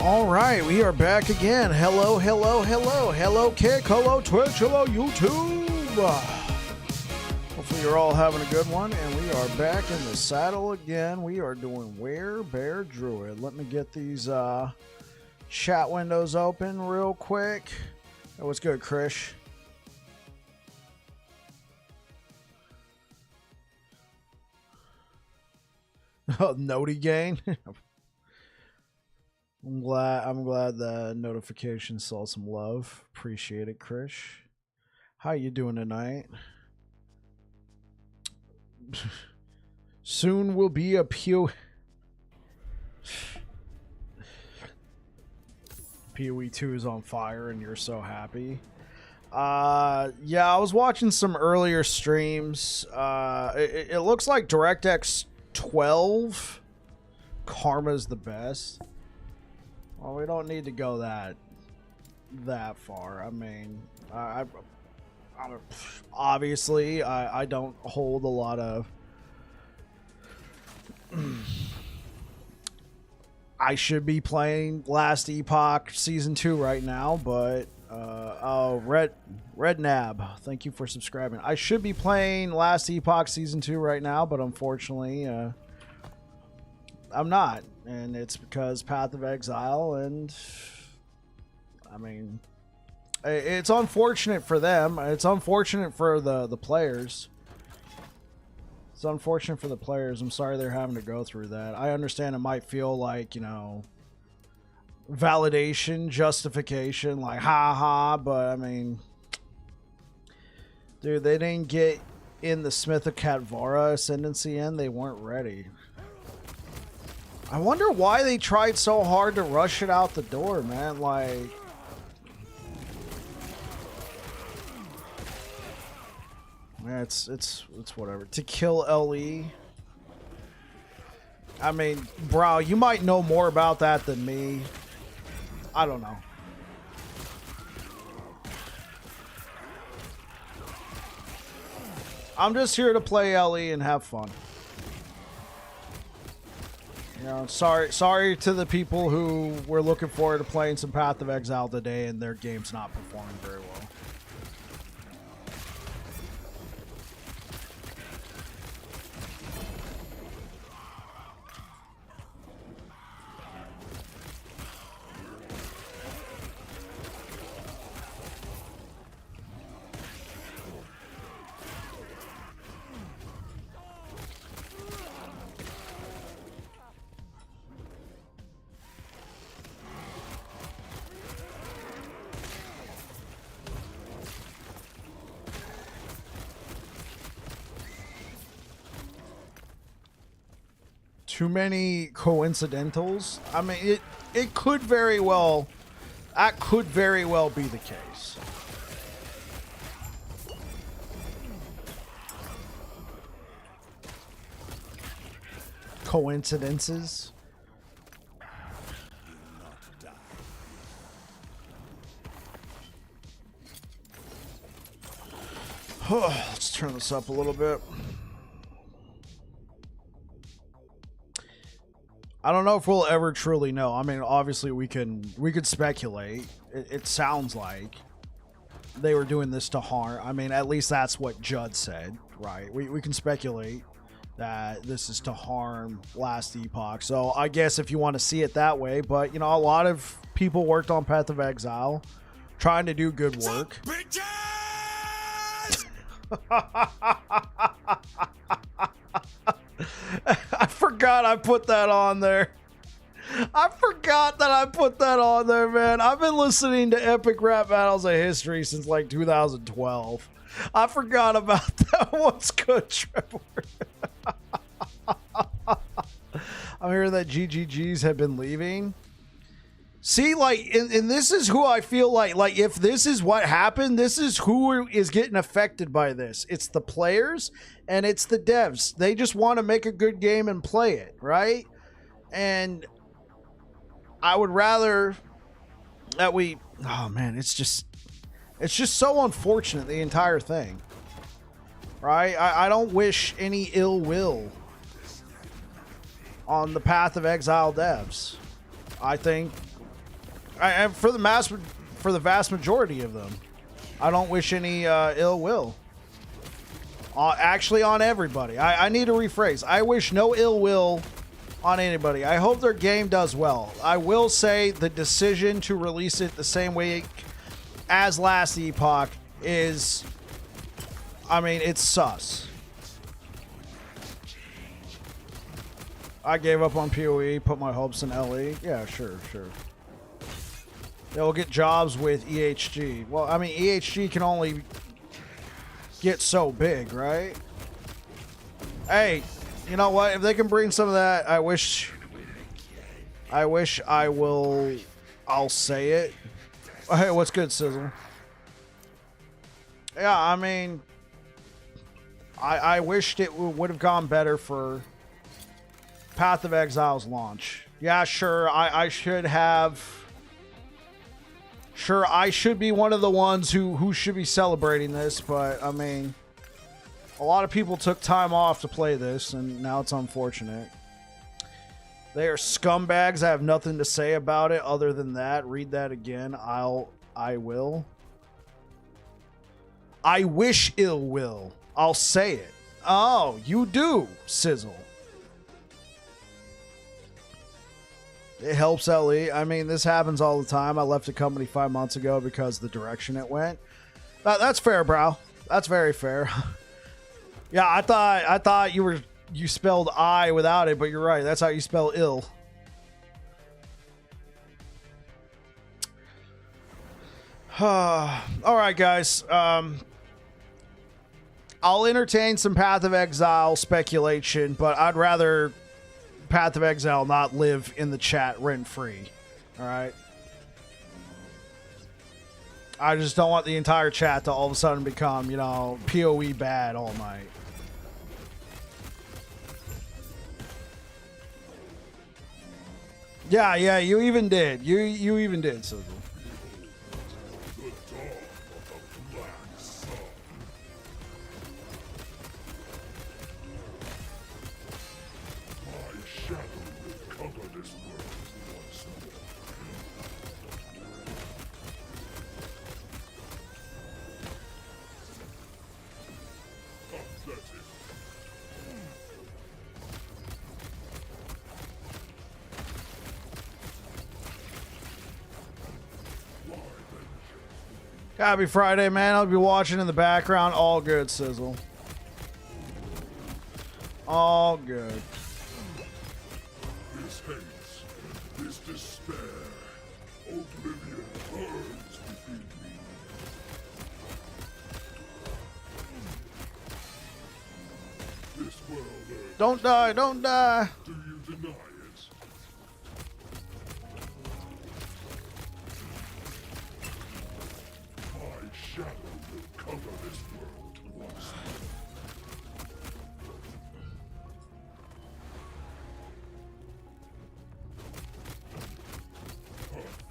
All right, we are back again. Hello, Kick, hello, Twitch, hello, YouTube. Hopefully you're all having a good one, and we are back in the saddle again. We are doing Werebear Druid. Let me get these chat windows open real quick. Hey, what's good, Krish? Oh, Noti gang. I'm glad the notification saw some love. Appreciate it, Krish. How you doing tonight? Soon will be a PoE 2 is on fire and you're so happy. Yeah, I was watching some earlier streams. It looks like DirectX 12 Karma's the best. Well, we don't need to go that far. I mean, obviously, I don't hold a lot of. I should be playing Last Epoch Season 2 right now, but oh, Red Nab, thank you for subscribing. I should be playing Last Epoch Season 2 right now, but unfortunately, I'm not. And it's because Path of Exile, and I mean, it's unfortunate for them. It's unfortunate for the players. It's unfortunate for the players. I'm sorry they're having to go through that. I understand it might feel like, you know, validation, justification, like ha, but I mean, dude, they didn't get in the Smith of Katvara Ascendancy end. They weren't ready. I wonder why they tried so hard to rush it out the door, man. Like, man, it's whatever. To kill LE. I mean, bro, you might know more about that than me. I don't know. I'm just here to play LE and have fun. You know, sorry to the people who were looking forward to playing some Path of Exile today and their game's not performing very well. Too many coincidentals. I mean, it could very well, that could very well be the case. Coincidences. Let's turn this up a little bit. I don't know if we'll ever truly know. I mean, obviously we could speculate. It sounds like they were doing this to harm. I mean, at least that's what Judd said, right? We can speculate that this is to harm Last Epoch. So I guess if you want to see it that way, but you know, a lot of people worked on Path of Exile, trying to do good work. I forgot I put that on there. I forgot that I put that on there, man. I've been listening to Epic Rap Battles of History since like 2012. I forgot about that. What's good, Trevor? I'm hearing that GGGs have been leaving. See, like, and this is who I feel like if this is what happened, this is who is getting affected by this. It's the players and it's the devs. They just want to make a good game and play it, right? And I would rather that we, oh man, it's just so unfortunate, the entire thing, right? I don't wish any ill will on the Path of Exile devs. I think For the vast majority of them, I don't wish any ill will. Actually, on everybody. I need to rephrase. I wish no ill will on anybody. I hope their game does well. I will say the decision to release it the same way as last Epoch is, I mean, it's sus. I gave up on PoE, put my hopes in LE. Yeah, sure. They'll get jobs with EHG. Well, I mean, EHG can only get so big, right? Hey, you know what? If they can bring some of that, I'll say it. Oh, hey, what's good, Sizzle? Yeah, I mean, I wished it would have gone better for Path of Exile's launch. Yeah, sure, I should have. Sure, I should be one of the ones who should be celebrating this, but I mean, a lot of people took time off to play this, and now it's unfortunate. They are scumbags. I have nothing to say about it other than that. Read that again. I will. I wish ill will. I'll say it. Oh, you do, Sizzle. It helps LE. I mean, this happens all the time. I left the company 5 months ago because of the direction it went. That's fair, bro. That's very fair. Yeah, I thought you spelled I without it, but you're right. That's how you spell ill. All right, guys. I'll entertain some Path of Exile speculation, but I'd rather Path of Exile not live in the chat rent-free. All right? I just don't want the entire chat to all of a sudden become, you know, PoE bad all night. Yeah, you even did. You even did, Sizzle. Happy Friday, man. I'll be watching in the background. All good, Sizzle. All good. This hates, this despair, oblivion burns within me. This world earth. Don't die, don't die. Do you deny it? My shadow will cover this world once more.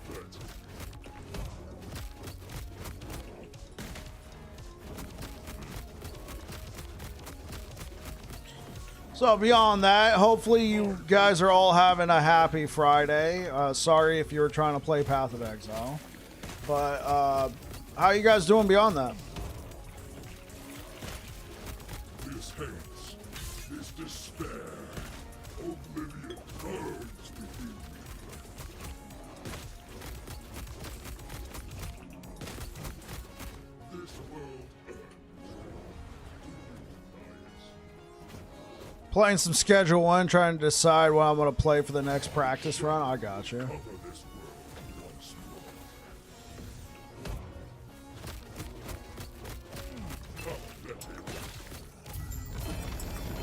Pathetic. So beyond that, hopefully you guys are all having a happy Friday. Sorry if you were trying to play Path of Exile. But how are you guys doing beyond that? This hates, this despair, oblivion burns within me. This world ends. Playing some Schedule 1, trying to decide what I'm going to play for the next practice run. I got you. Cover this world once more.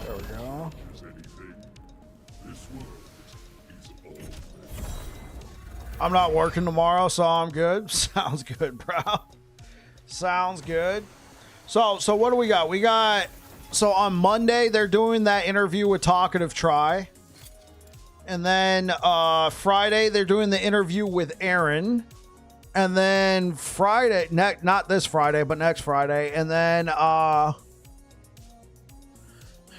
There we go. Is anything? This world is all. I'm not working tomorrow, so I'm good. Sounds good, bro. Sounds good. So what do we got? We got... So on Monday, they're doing that interview with Talkative Try. And then Friday, they're doing the interview with Aaron. And then Friday, not this Friday, but next Friday. And then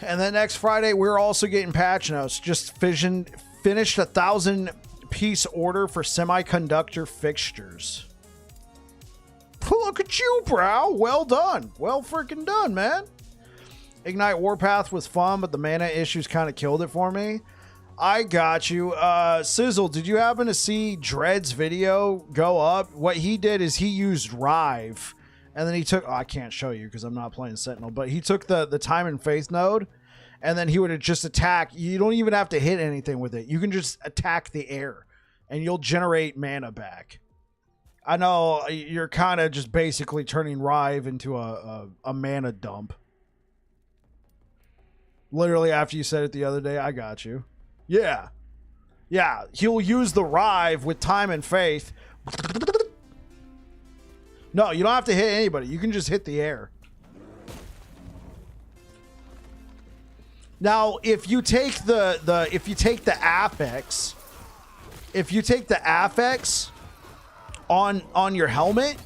next Friday, we're also getting patch notes. Just finished 1,000 piece order for semiconductor fixtures. Look at you, bro. Well done. Well freaking done, man. Ignite Warpath was fun, but the mana issues kind of killed it for me. I got you. Sizzle, did you happen to see Dread's video go up? What he did is he used Rive, and then he took... Oh, I can't show you because I'm not playing Sentinel, but he took the Time and Faith node, and then he would just attack. You don't even have to hit anything with it. You can just attack the air, and you'll generate mana back. I know you're kind of just basically turning Rive into a mana dump. Literally after you said it the other day, I got you. Yeah. Yeah, he'll use the Rive with Time and Faith. No, you don't have to hit anybody. You can just hit the air. Now, if you take the affix, on your helmet,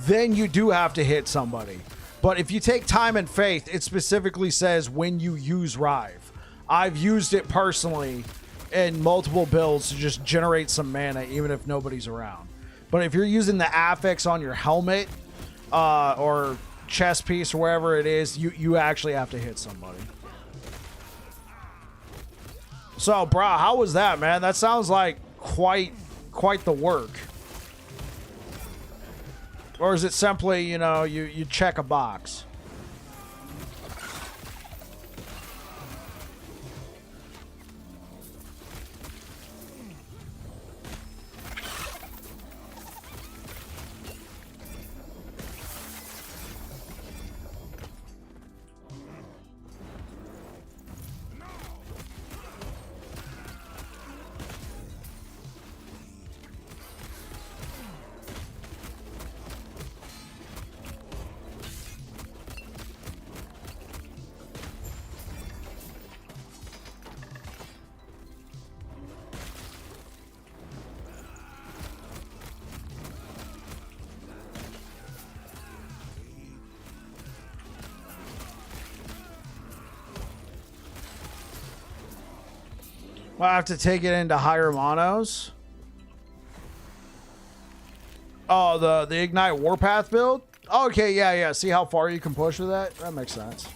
then you do have to hit somebody. But if you take Time and Faith, it specifically says when you use Rive. I've used it personally in multiple builds to just generate some mana, even if nobody's around. But if you're using the affix on your helmet or chest piece or wherever it is, you actually have to hit somebody. So, brah, how was that, man? That sounds like quite the work. Or is it simply, you know, you check a box? I have to take it into higher monos. Oh, the Ignite Warpath build? Okay, yeah. See how far you can push with that? That makes sense.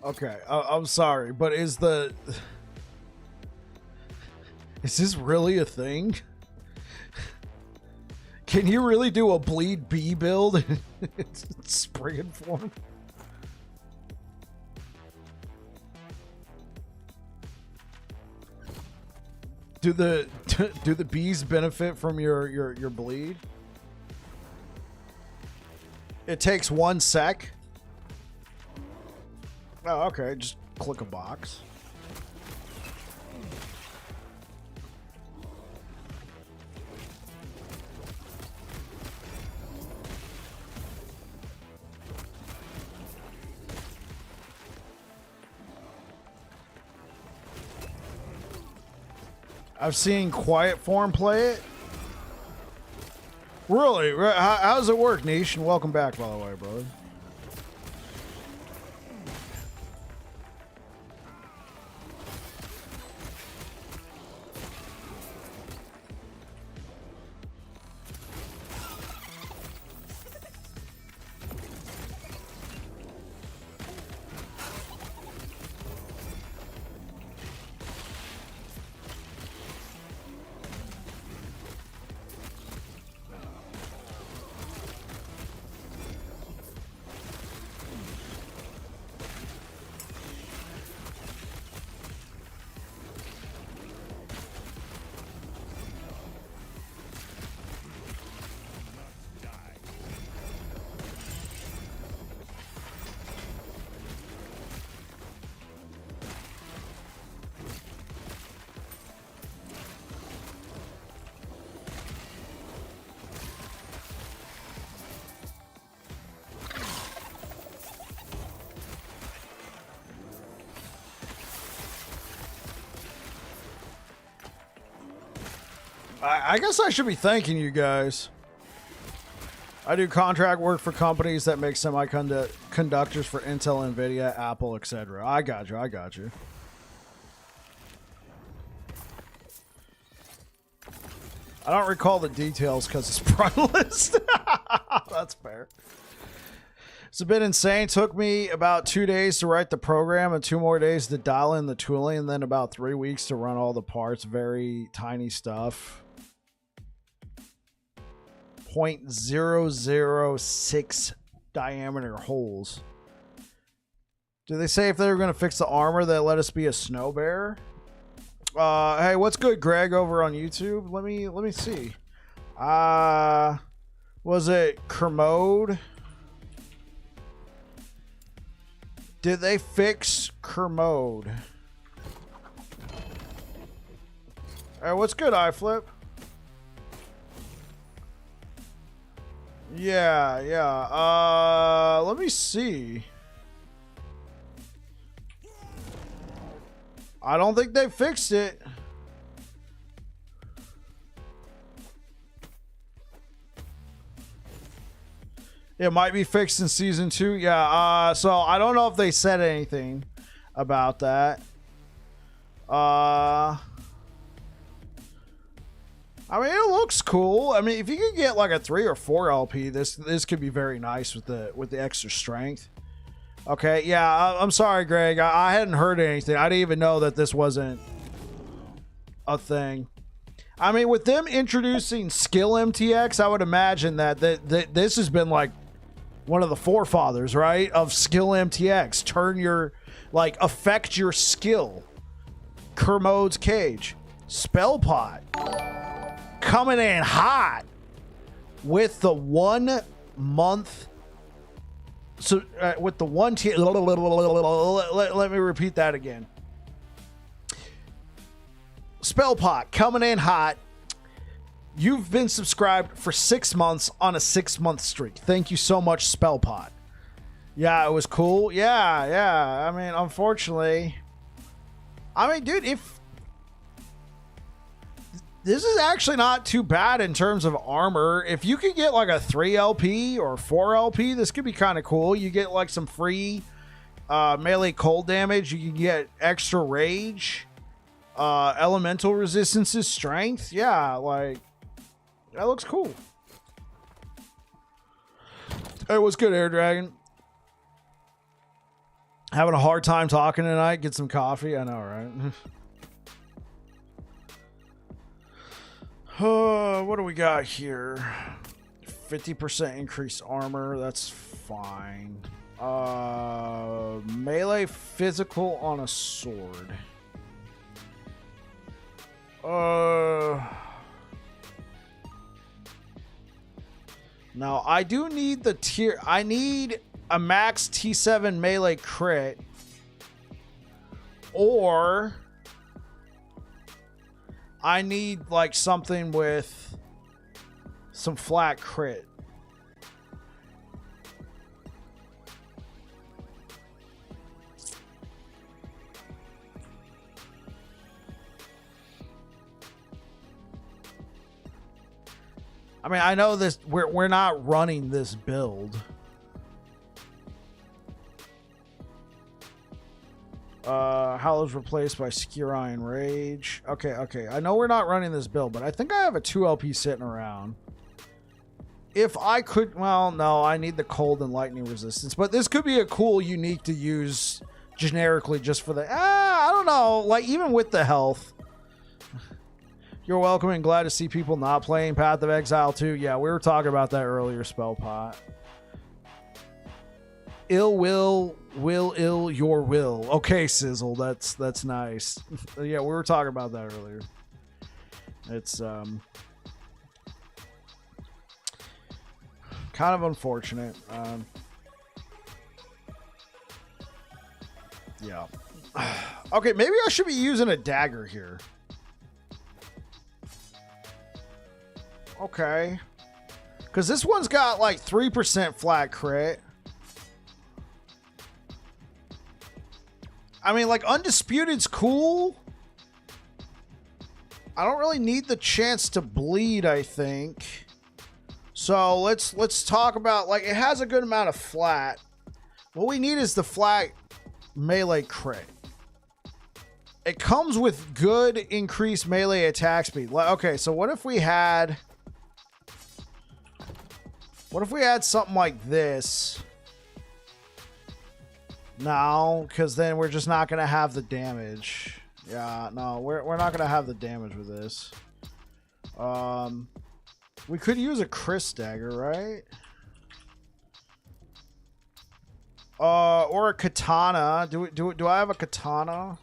Okay, I'm sorry, but is this really a thing? Can you really do a bleed B build in Spriggan form? Do the bees benefit from your bleed? It takes 1 sec. Oh, okay. Just click a box. I've seen Quiet Form play it. Really? How does it work, Niche? And welcome back, by the way, brother. I guess I should be thanking you guys. I do contract work for companies that make semiconductors for Intel, Nvidia, Apple, etc. I got you. I got you. I don't recall the details because it's Prime list. That's fair. It's a bit insane. Took me about 2 days to write the program and 2 more days to dial in the tooling, and then about 3 weeks to run all the parts. Very tiny stuff. 0.006 diameter holes. Do they say if they were going to fix the armor that let us be a snow bear? Hey, what's good, Greg, over on YouTube? Let me see. Was it Kermode? Did they fix Kermode? Hey, what's good, iFlip? Yeah. Let me see. I don't think they fixed it. It might be fixed in season 2. Yeah. So I don't know if they said anything about that. I mean, it looks cool. I mean, if you could get like a 3 or 4 LP, this could be very nice with the extra strength. Okay, yeah, I'm sorry, Greg. I hadn't heard anything. I didn't even know that this wasn't a thing. I mean, with them introducing skill MTX, I would imagine that this has been like one of the forefathers, right, of skill MTX. Turn your, like, affect your skill. Kermode's Cage. Spell Pot. Coming in hot with the 1 month. So with the 1 tier, let me repeat that again. Spell Pot coming in hot. You've been subscribed for 6 months on a 6-month streak. Thank you so much, Spell Pot. Yeah, it was cool. Yeah. I mean, unfortunately, dude, if this is actually not too bad in terms of armor. If you could get like a 3 LP or 4 LP, this could be kind of cool. You get like some free melee cold damage. You can get extra rage, elemental resistances, strength. Yeah, like, that looks cool. Hey, what's good, Air Dragon? Having a hard time talking tonight. Get some coffee. I know, right? What do we got here? 50% increased armor. That's fine. Melee physical on a sword. Now, I do need the tier. I need a max T7 melee crit. Or I need like something with some flat crit. I mean, I know this. We're not running this build. Hallow's replaced by Skiri and Rage. Okay. I know we're not running this build, but I think I have a 2 LP sitting around. If I could, well, no, I need the cold and lightning resistance, but this could be a cool, unique to use generically just for the, I don't know, like even with the health. You're welcome and glad to see people not playing Path of Exile 2. Yeah, we were talking about that earlier, Spellpot. Ill will ill your will. Okay, Sizzle, that's nice. Yeah, we were talking about that earlier. It's kind of unfortunate. Yeah. Okay, maybe I should be using a dagger here. Okay. Because this one's got like 3% flat crit. I mean, like, Undisputed's cool. I don't really need the chance to bleed, I think. So let's talk about, like, it has a good amount of flat. What we need is the flat melee crit. It comes with good increased melee attack speed. Okay, so what if we had something like this? No, because then we're just not going to have the damage. Yeah, no, we're not going to have the damage with this. We could use a Chris dagger, right? Or a katana. Do I have a katana?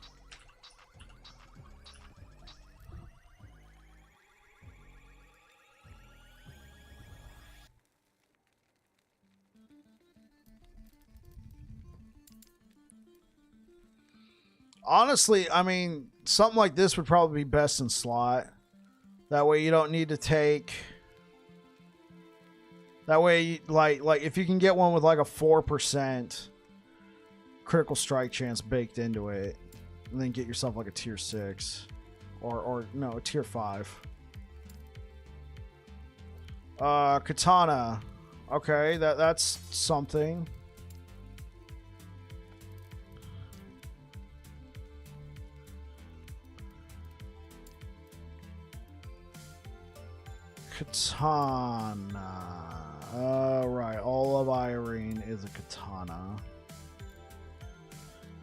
Honestly, I mean, something like this would probably be best in slot. That way you don't need to take... That way, like if you can get one with like a 4% critical strike chance baked into it, and then get yourself like a tier 6. Or no, a tier 5. Katana. Okay, that's something. Katana. Right. All of Irene is a katana.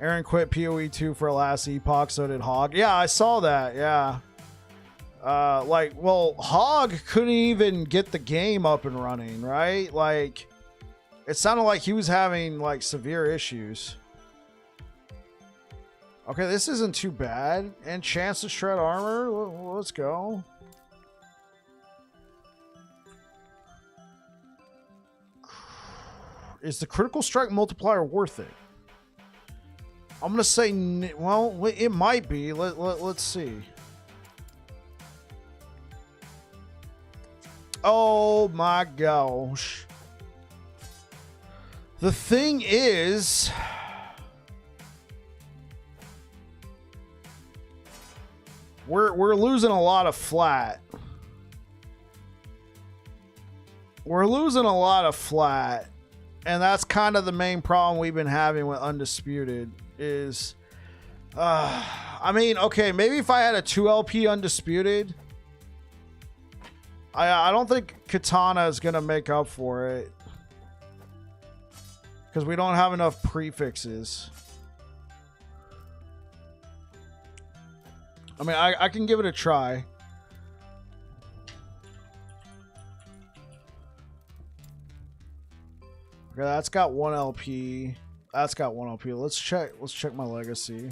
Aaron quit PoE 2 for last Epoch, so did Hog. Yeah, I saw that. Yeah. Well, Hog couldn't even get the game up and running, right? Like, it sounded like he was having, like, severe issues. Okay, this isn't too bad. And chance to shred armor. Let's go. Is the critical strike multiplier worth it? I'm going to say, well, it might be. Let's see. Oh my gosh. The thing is, we're losing a lot of flat. We're losing a lot of flat. And that's kind of the main problem we've been having with Undisputed is, I mean, okay, maybe if I had a 2LP Undisputed, I don't think Katana is going to make up for it. Because we don't have enough prefixes. I mean, I can give it a try. Okay, that's got 1 LP. That's got 1 LP. Let's check my legacy.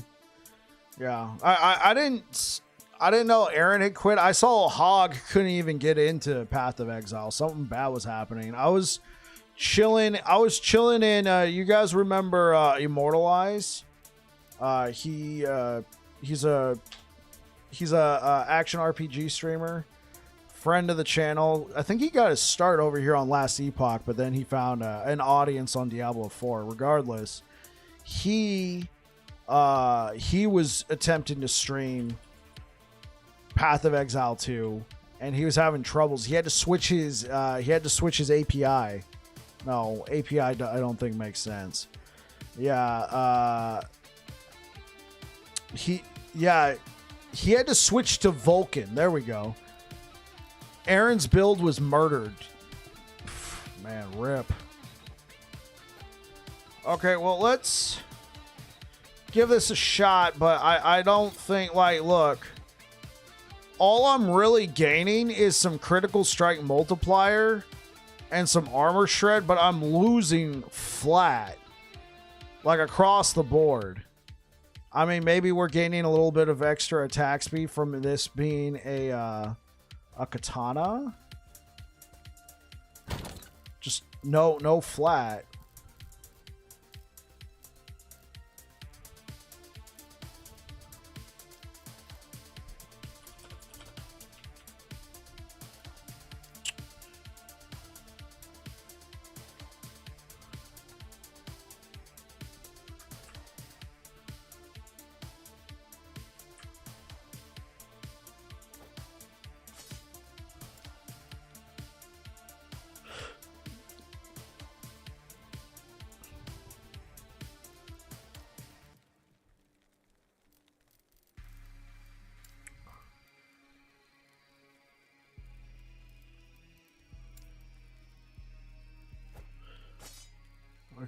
Yeah. I didn't know Aaron had quit. I saw Hog couldn't even get into Path of Exile. Something bad was happening. I was chilling in you guys remember Immortalize? He's a action RPG streamer. Friend of the channel. I think he got his start over here on Last Epoch, but then he found an audience on Diablo 4. Regardless, he was attempting to stream Path of Exile 2, and he was having troubles. He had to switch his API. No, API I don't think makes sense. Yeah, he had to switch to Vulkan. There we go. Aaron's build was murdered. Man, rip. Okay, well, let's give this a shot, but I don't think, like, look. All I'm really gaining is some critical strike multiplier and some armor shred, but I'm losing flat. Like, across the board. I mean, maybe we're gaining a little bit of extra attack speed from this being a katana. Just no flat.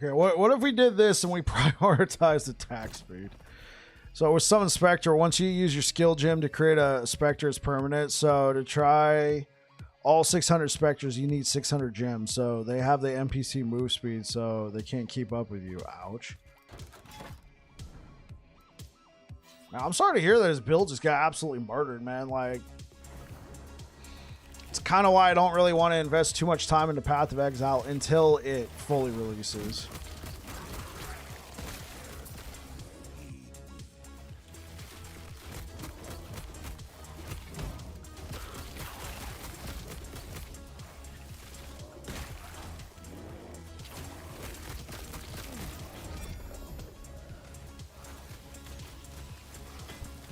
Okay, what if we did this and we prioritized attack speed? So with Summon Spectre, once you use your skill gem to create a Spectre, it's permanent. So to try all 600 Spectres, you need 600 gems. So they have the NPC move speed, so they can't keep up with you. Ouch. Now, I'm sorry to hear that his build just got absolutely murdered, man. Like, it's kind of why I don't really want to invest too much time into Path of Exile until it fully releases.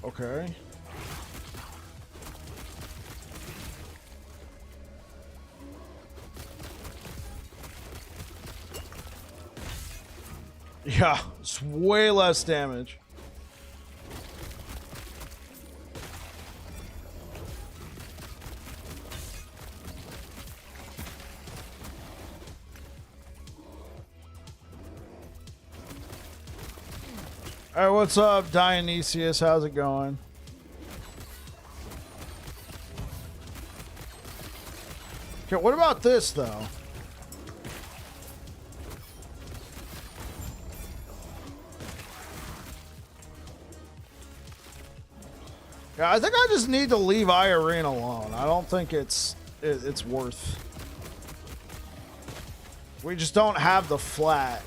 Okay. Yeah, it's way less damage. All right, what's up, Dionysius? How's it going? Okay, what about this, though? Yeah, I think I just need to leave Irene alone. I don't think it's worth. We just don't have the flat.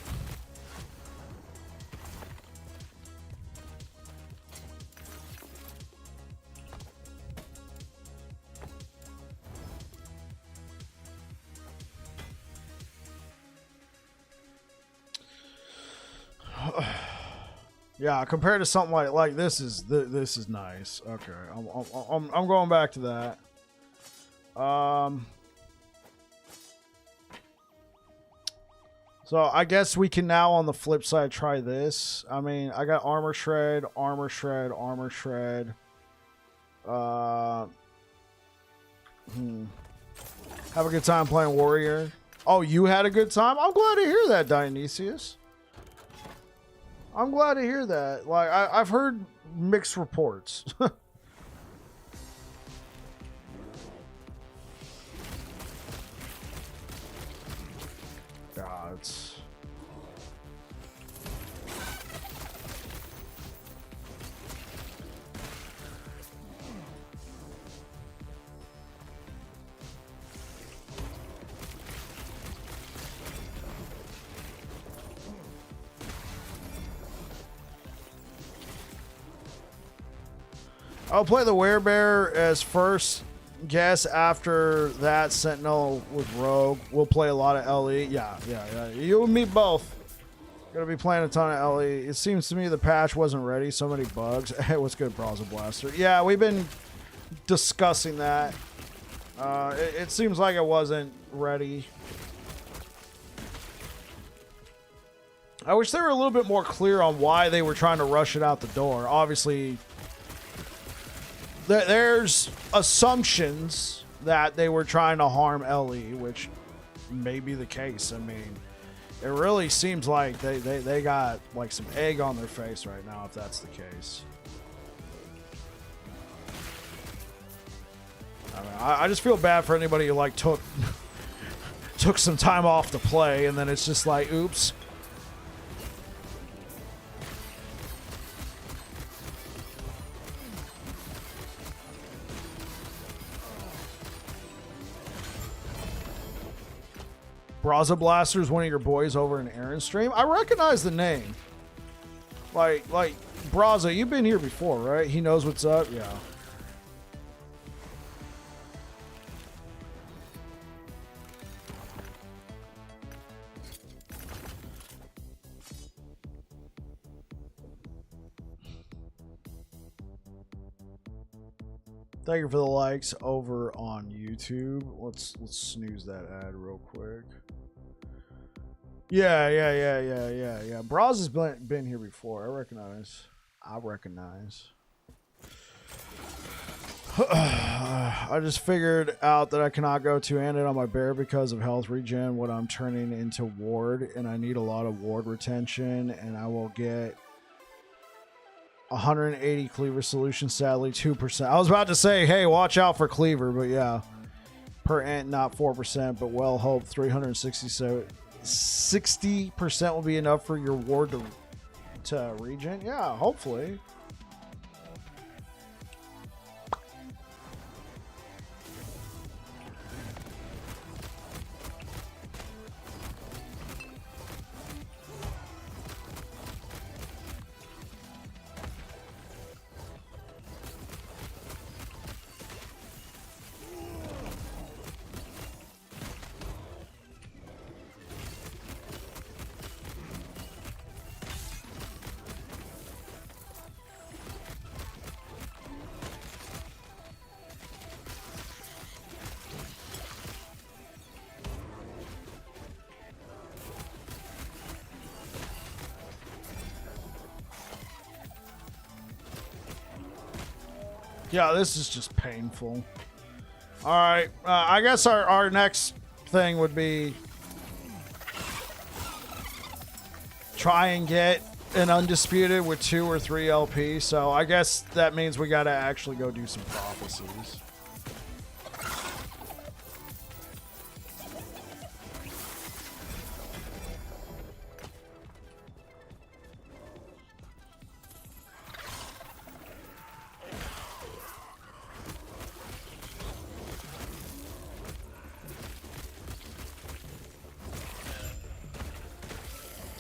Yeah, compared to something like this is nice. Okay, I'm going back to that. So I guess we can now on the flip side try this. I mean, I got armor shred, armor shred, armor shred. Have a good time playing warrior. Oh, you had a good time? I'm glad to hear that, Dionysius. I'm glad to hear that. Like, I've heard mixed reports. God, it's... I'll play the Werebear as first guess. After that, Sentinel with Rogue. We'll play a lot of LE. Yeah. You and me both. Gonna be playing a ton of LE. It seems to me the patch wasn't ready. So many bugs. Hey, what's good, Braza Blaster? Yeah, we've been discussing that. It seems like it wasn't ready. I wish they were a little bit more clear on why they were trying to rush it out the door. Obviously, there's assumptions that they were trying to harm LE, which may be the case. I mean, it really seems like they got like some egg on their face right now, if that's the case. I mean, I just feel bad for anybody who like took some time off to play, and then it's just like, oops. Braza Blaster is one of your boys over in Aaron's stream. I recognize the name. Like Braza, you've been here before, right? He knows what's up. Yeah. Thank you for the likes over on YouTube. Let's snooze that ad real quick. Yeah. Braz has been here before. I recognize. I just figured out that I cannot go two-handed on my bear because of health regen, what I'm turning into ward, and I need a lot of ward retention, and I will get 180 cleaver solution, sadly 2%. I was about to say, hey, watch out for cleaver, but yeah. Per ant, not 4%, but well hope 360, so 60% will be enough for your ward to regen. Yeah, hopefully. Yeah, this is just painful. All right, I guess our next thing would be try and get an undisputed with 2 or 3 LP. So I guess that means we got to actually go do some prophecies.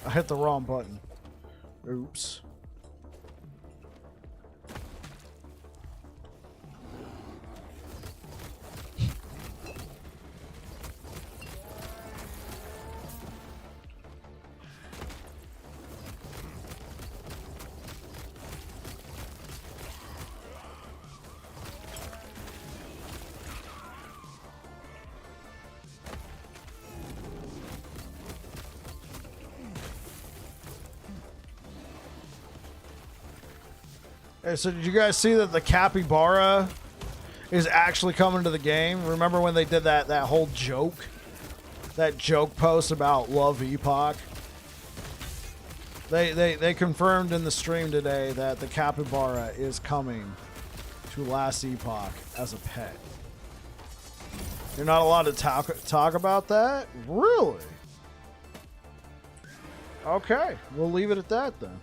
I hit the wrong button. Oops. Hey, so did you guys see that the capybara is actually coming to the game? Remember when they did that whole joke? That joke post about Love Epoch? They confirmed in the stream today that the capybara is coming to Last Epoch as a pet. You're not allowed to talk about that? Really? Okay, we'll leave it at that then.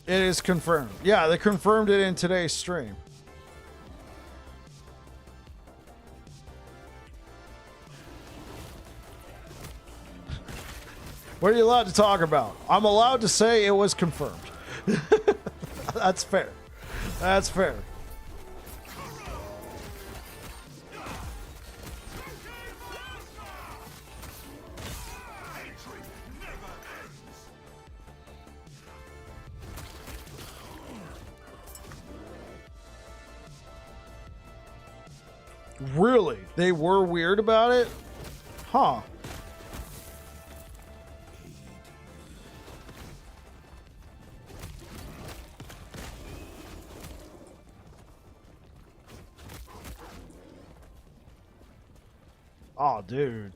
It is confirmed. Yeah, they confirmed it in today's stream. What are you allowed to talk about? I'm allowed to say it was confirmed. That's fair. That's fair. Really? They were weird about it? Huh. Oh, dude.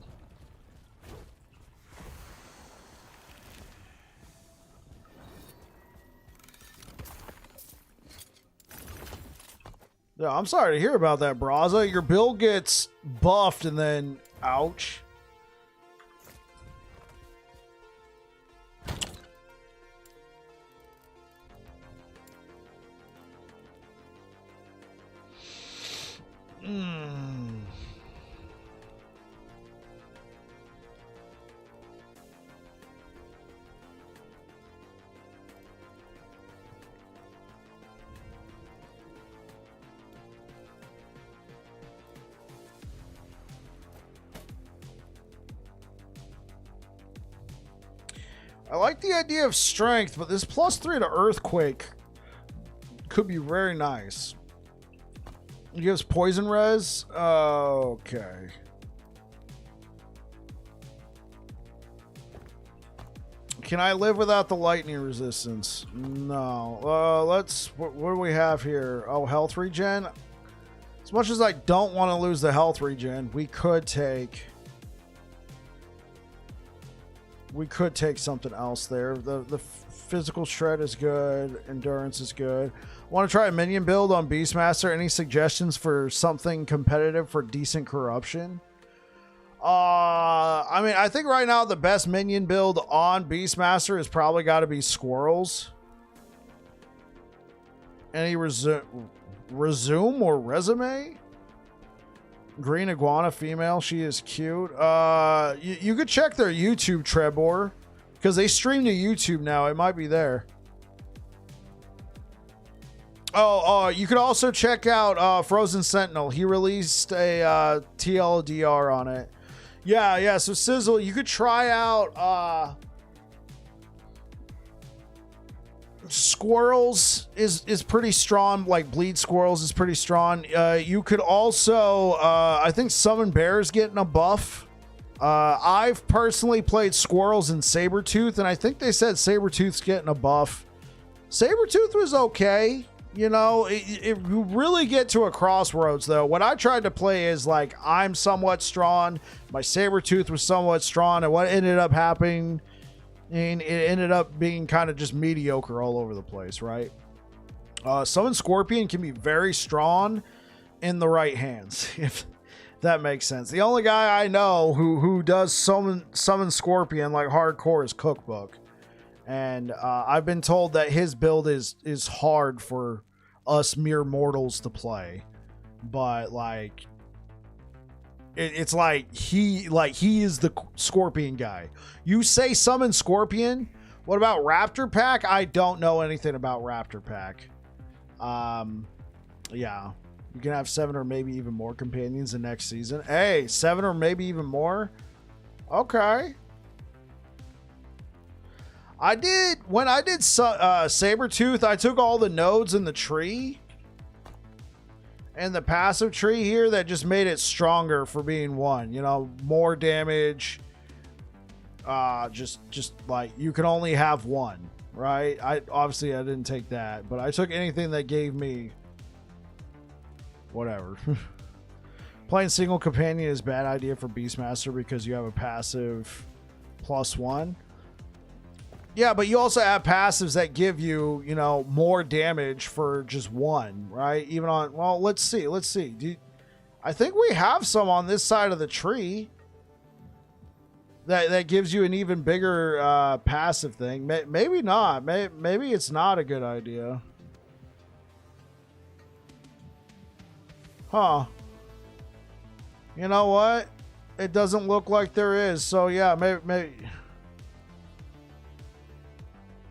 Yeah, I'm sorry to hear about that, Braza. Your build gets buffed and then, ouch. I like the idea of strength, but this +3 to earthquake could be very nice. It gives poison res. Okay. Can I live without the lightning resistance? No. Let's... What do we have here? Oh, health regen? As much as I don't want to lose the health regen, we could take something else there. The physical shred is good. Endurance is good. Want to try a minion build on Beastmaster? Any suggestions for something competitive for decent corruption? I mean, I think right now the best minion build on Beastmaster has probably got to be squirrels. Any resume or resume? Green iguana female. She is cute. You could check their YouTube, Trebor, because they stream to YouTube now. It might be there. Oh, you could also check out Frozen Sentinel. He released a TLDR on it. Yeah. So Sizzle, you could try out Squirrels is pretty strong. Like Bleed Squirrels is pretty strong. You could also I think Summon Bear's getting a buff. I've personally played Squirrels and Sabretooth, and I think they said Sabretooth's getting a buff. Sabretooth was okay. You know, you really get to a crossroads, though. What I tried to play is, like, I'm somewhat strong. My Sabretooth was somewhat strong. And what ended up happening, and it ended up being kind of just mediocre all over the place, right? Summon Scorpion can be very strong in the right hands, if that makes sense. The only guy I know who does summon Scorpion, like, hardcore is Cookbook. And I've been told that his build is hard for us mere mortals to play, but like it's like he is the Scorpion guy. You say summon Scorpion. What about Raptor Pack? I don't know anything about Raptor Pack. Yeah, you can have 7 or maybe even more companions the next season. Hey, 7 or maybe even more. Okay. When I did Sabretooth, I took all the nodes in the tree and the passive tree here that just made it stronger for being 1. You know, more damage. Just like you can only have 1, right? Obviously I didn't take that, but I took anything that gave me whatever. Playing single companion is a bad idea for Beastmaster because you have a passive +1. Yeah, but you also have passives that give you, you know, more damage for just 1, right? Even on, well, let's see. I think we have some on this side of the tree that gives you an even bigger passive thing. Maybe not. Maybe it's not a good idea. Huh. You know what? It doesn't look like there is. So, yeah, maybe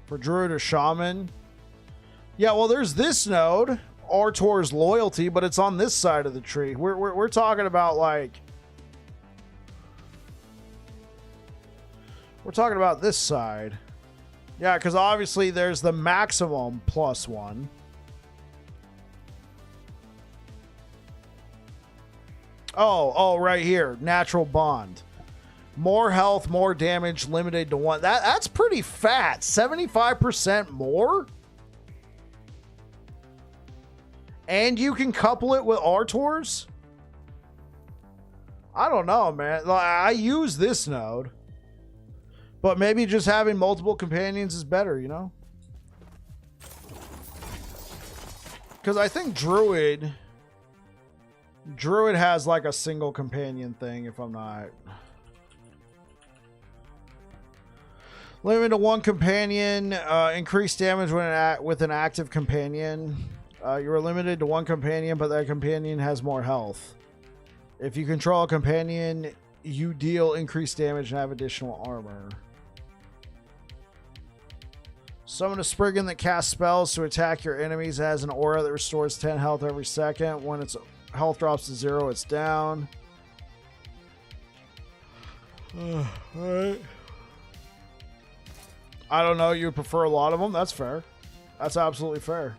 for Druid or Shaman. Yeah, well, there's this node, Artor's Loyalty, but it's on this side of the tree. We're talking about, like, we're talking about this side. Yeah, because obviously there's the maximum +1. Oh, right here. Natural Bond. More health, more damage, limited to 1. That's pretty fat. 75% more? And you can couple it with Artor's? I don't know, man. I use this node. But maybe just having multiple companions is better, you know? Because I think Druid has like a single companion thing, if I'm not... Limited to 1 companion, increased damage when with an active companion. You are limited to 1 companion, but that companion has more health. If you control a companion, you deal increased damage and have additional armor. Summon a Spriggan that casts spells to attack your enemies. It has an aura that restores 10 health every second. When its health drops to 0, it's down. Alright. I don't know. You prefer a lot of them. That's fair. That's absolutely fair.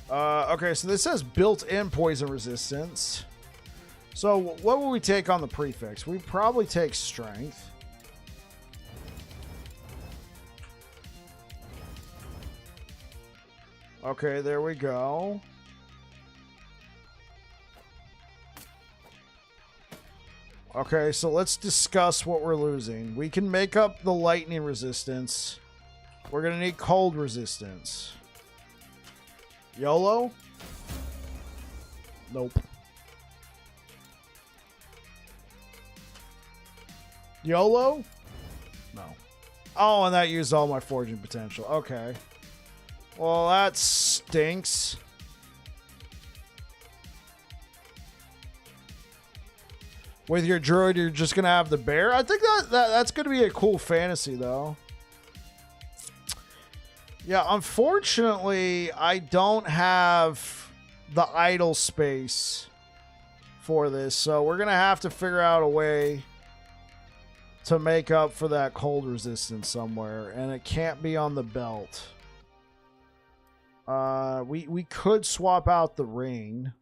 Okay, so this says built-in poison resistance. So what will we take on the prefix? We probably take strength. Okay, there we go. Okay, so let's discuss what we're losing. We can make up the lightning resistance. We're going to need cold resistance. YOLO? Nope. YOLO? No. Oh, and that used all my forging potential. Okay. Well, that stinks. With your druid, you're just going to have the bear? I think that's going to be a cool fantasy, though. Yeah, unfortunately, I don't have the idle space for this, so we're going to have to figure out a way to make up for that cold resistance somewhere, and it can't be on the belt. We could swap out the ring.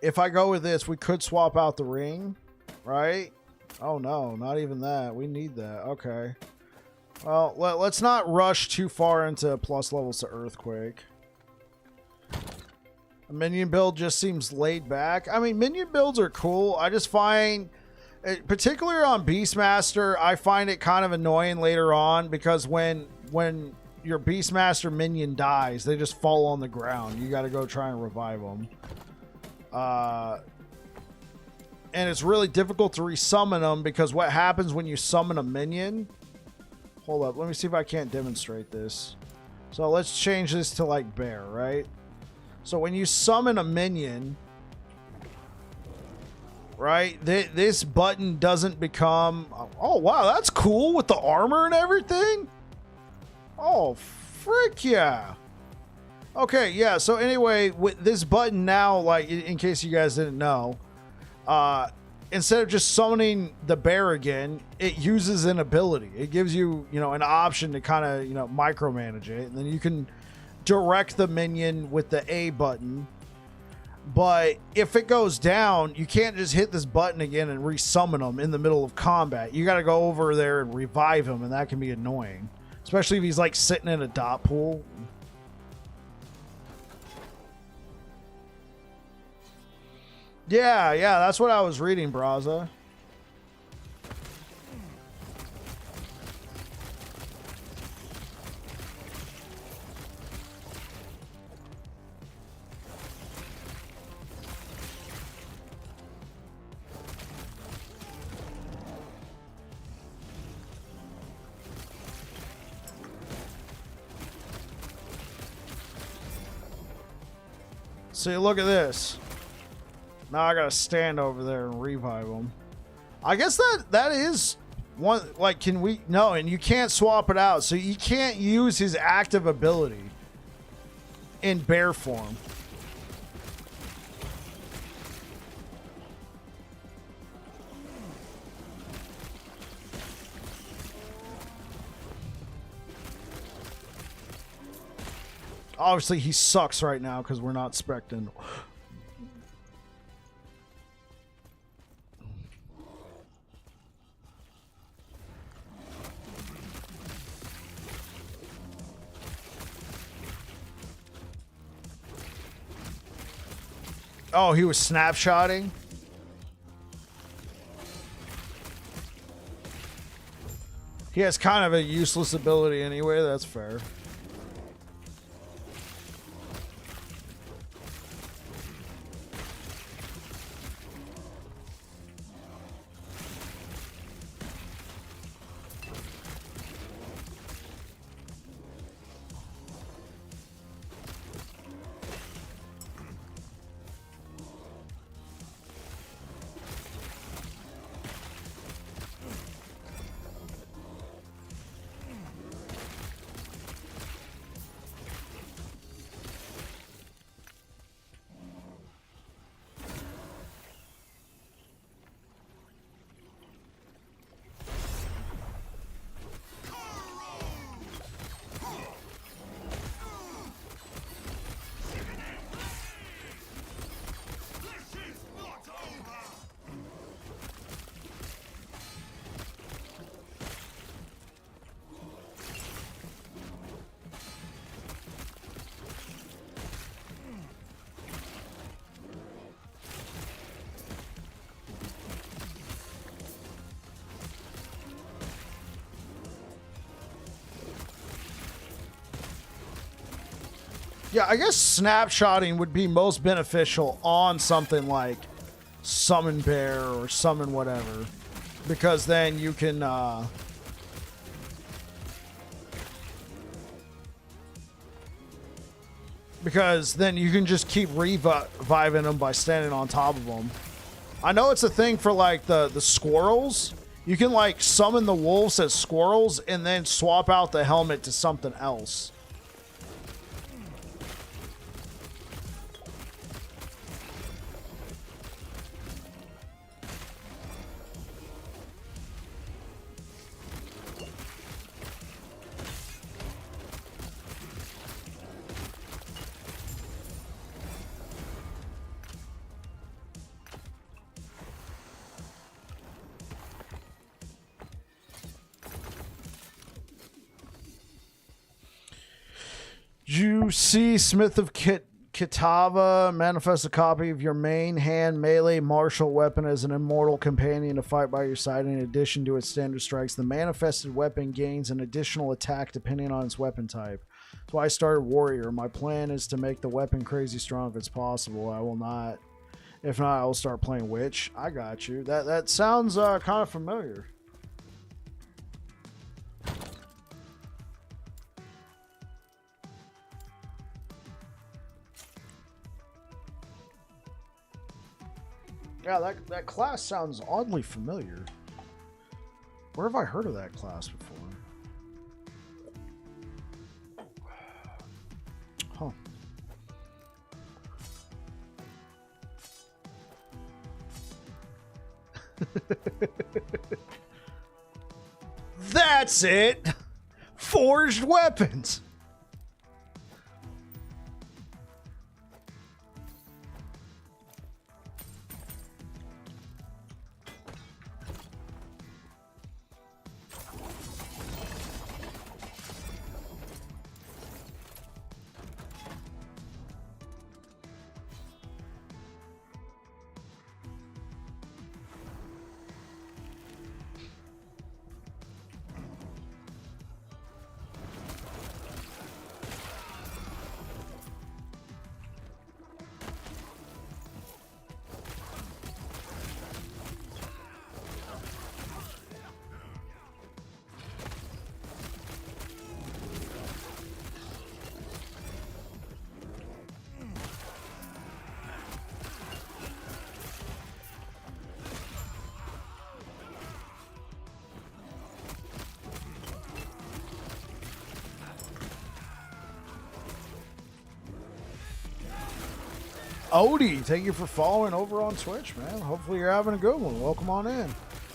If I go with this, we could swap out the ring, right? Oh no, not even that. We need that. Okay. Well, let's not rush too far into plus levels to Earthquake. A minion build just seems laid back. I mean, minion builds are cool. I just find, particularly on Beastmaster, I find it kind of annoying later on because when your Beastmaster minion dies, they just fall on the ground. You got to go try and revive them. And it's really difficult to resummon them because what happens when you summon a minion... Hold up, let me see if I can't demonstrate this. So let's change this to like bear, right? So when you summon a minion, right, this button doesn't become... Oh, wow, that's cool with the armor and everything. Oh, frick yeah. Okay, yeah, so anyway, with this button now, like, in case you guys didn't know, instead of just summoning the bear again, it uses an ability. It gives you, an option to kind of, micromanage it. And then you can direct the minion with the A button. But if it goes down, you can't just hit this button again and resummon them in the middle of combat. You got to go over there and revive him, and that can be annoying. Especially if he's, like, sitting in a dot pool. Yeah, that's what I was reading, Braza. See, look at this. Now I gotta stand over there and revive them. I guess that is one, like, can we... No, and you can't swap it out, so you can't use his active ability in bear form. Obviously, he sucks right now because we're not specting. Oh, he was snapshotting? He has kind of a useless ability anyway, that's fair. Yeah, I guess snapshotting would be most beneficial on something like Summon Bear or Summon whatever. Because then you can... because then you can just keep reviving them by standing on top of them. I know it's a thing for like the squirrels. You can like summon the wolves as squirrels and then swap out the helmet to something else. You see Smith of Kitava manifest a copy of your main hand melee martial weapon as an immortal companion to fight by your side. In addition to its standard strikes, the manifested weapon gains an additional attack depending on its weapon type. That's why I started Warrior. My plan is to make the weapon crazy strong if it's possible. I will not. If not, I will start playing Witch. I got you. That sounds kind of familiar. Yeah, that class sounds oddly familiar. Where have I heard of that class before? Huh. That's it! Forged weapons! Odie, thank you for following over on Twitch, man. Hopefully you're having a good one. Welcome on in.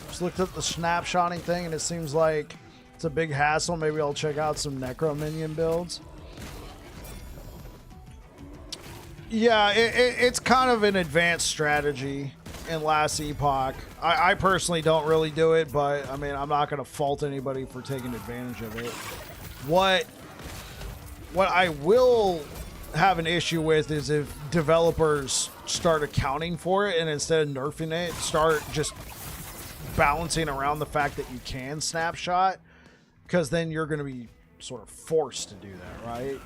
Just looked at the snapshotting thing, and it seems like it's a big hassle. Maybe I'll check out some Necro Minion builds. Yeah, it's kind of an advanced strategy in Last Epoch. I personally don't really do it, but I mean, I'm not going to fault anybody for taking advantage of it. What I will have an issue with is if developers start accounting for it and instead of nerfing it, start just balancing around the fact that you can snapshot, because then you're going to be sort of forced to do that, right?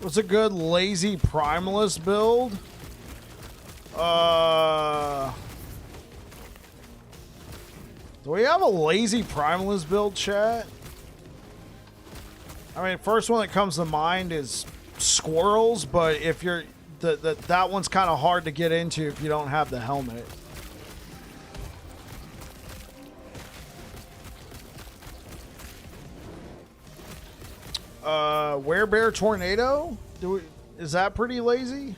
What's a good lazy primalist build? Do we have a lazy primalist build, chat? I mean, first one that comes to mind is squirrels, but if you're that one's kind of hard to get into if you don't have the helmet. Werebear Tornado? Is that pretty lazy?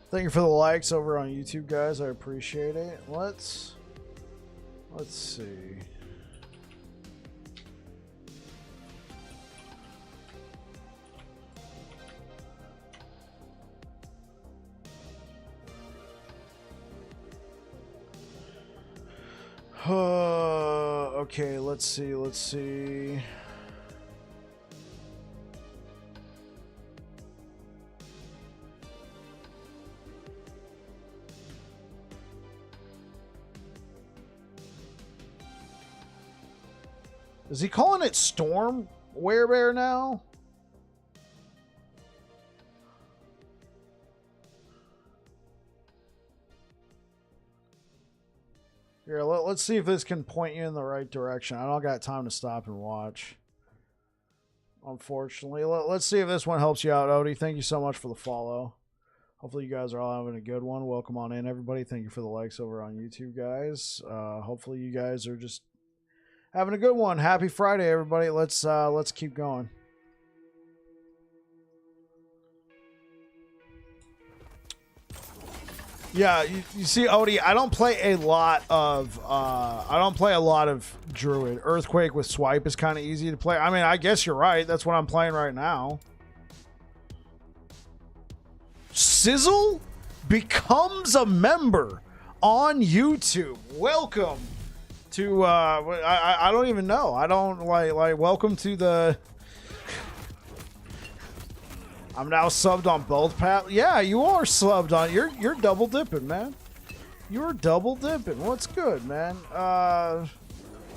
Thank you for the likes over on YouTube, guys. I appreciate it. Let's see. Okay, let's see. Is he calling it Storm Werebear now? Here, let's see if this can point you in the right direction. I don't got time to stop and watch, unfortunately. Let's see if this one helps you out, Odie. Thank you so much for the follow. Hopefully you guys are all having a good one. Welcome on in, everybody. Thank you for the likes over on YouTube, guys. Hopefully you guys are just having a good one. Happy Friday, everybody. Let's keep going. Yeah, you see, Odie, I don't play a lot of Druid. Earthquake with Swipe is kind of easy to play. I mean, I guess you're right. That's what I'm playing right now. Sizzle becomes a member on YouTube. Welcome to I don't even know. I don't like welcome to the I'm now subbed on both paths. Yeah, you are subbed on. You're double dipping, man. You're double dipping. What's good, man?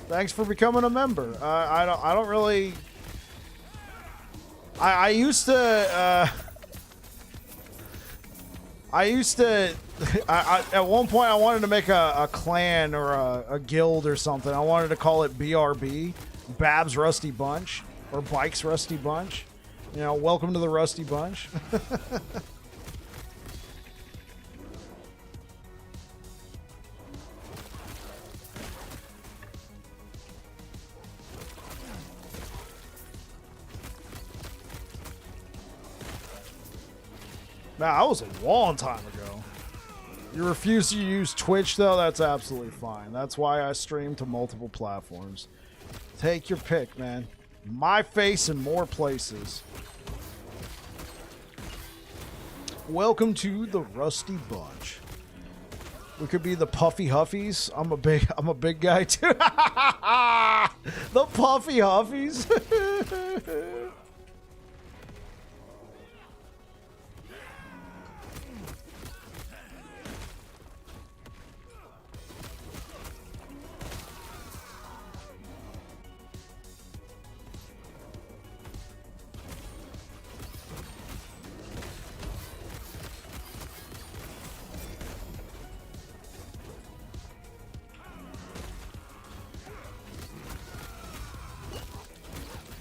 Thanks for becoming a member. I don't really. I used to. At one point I wanted to make a clan or a guild or something. I wanted to call it BRB, Bab's Rusty Bunch, or Bike's Rusty Bunch. You know, welcome to the Rusty Bunch. Man, that was a long time ago. You refuse to use Twitch, though? That's absolutely fine. That's why I stream to multiple platforms. Take your pick, man. My face in more places. Welcome to the Rusty Bunch. We could be the Puffy Huffies. I'm a big guy too. The Puffy Huffies.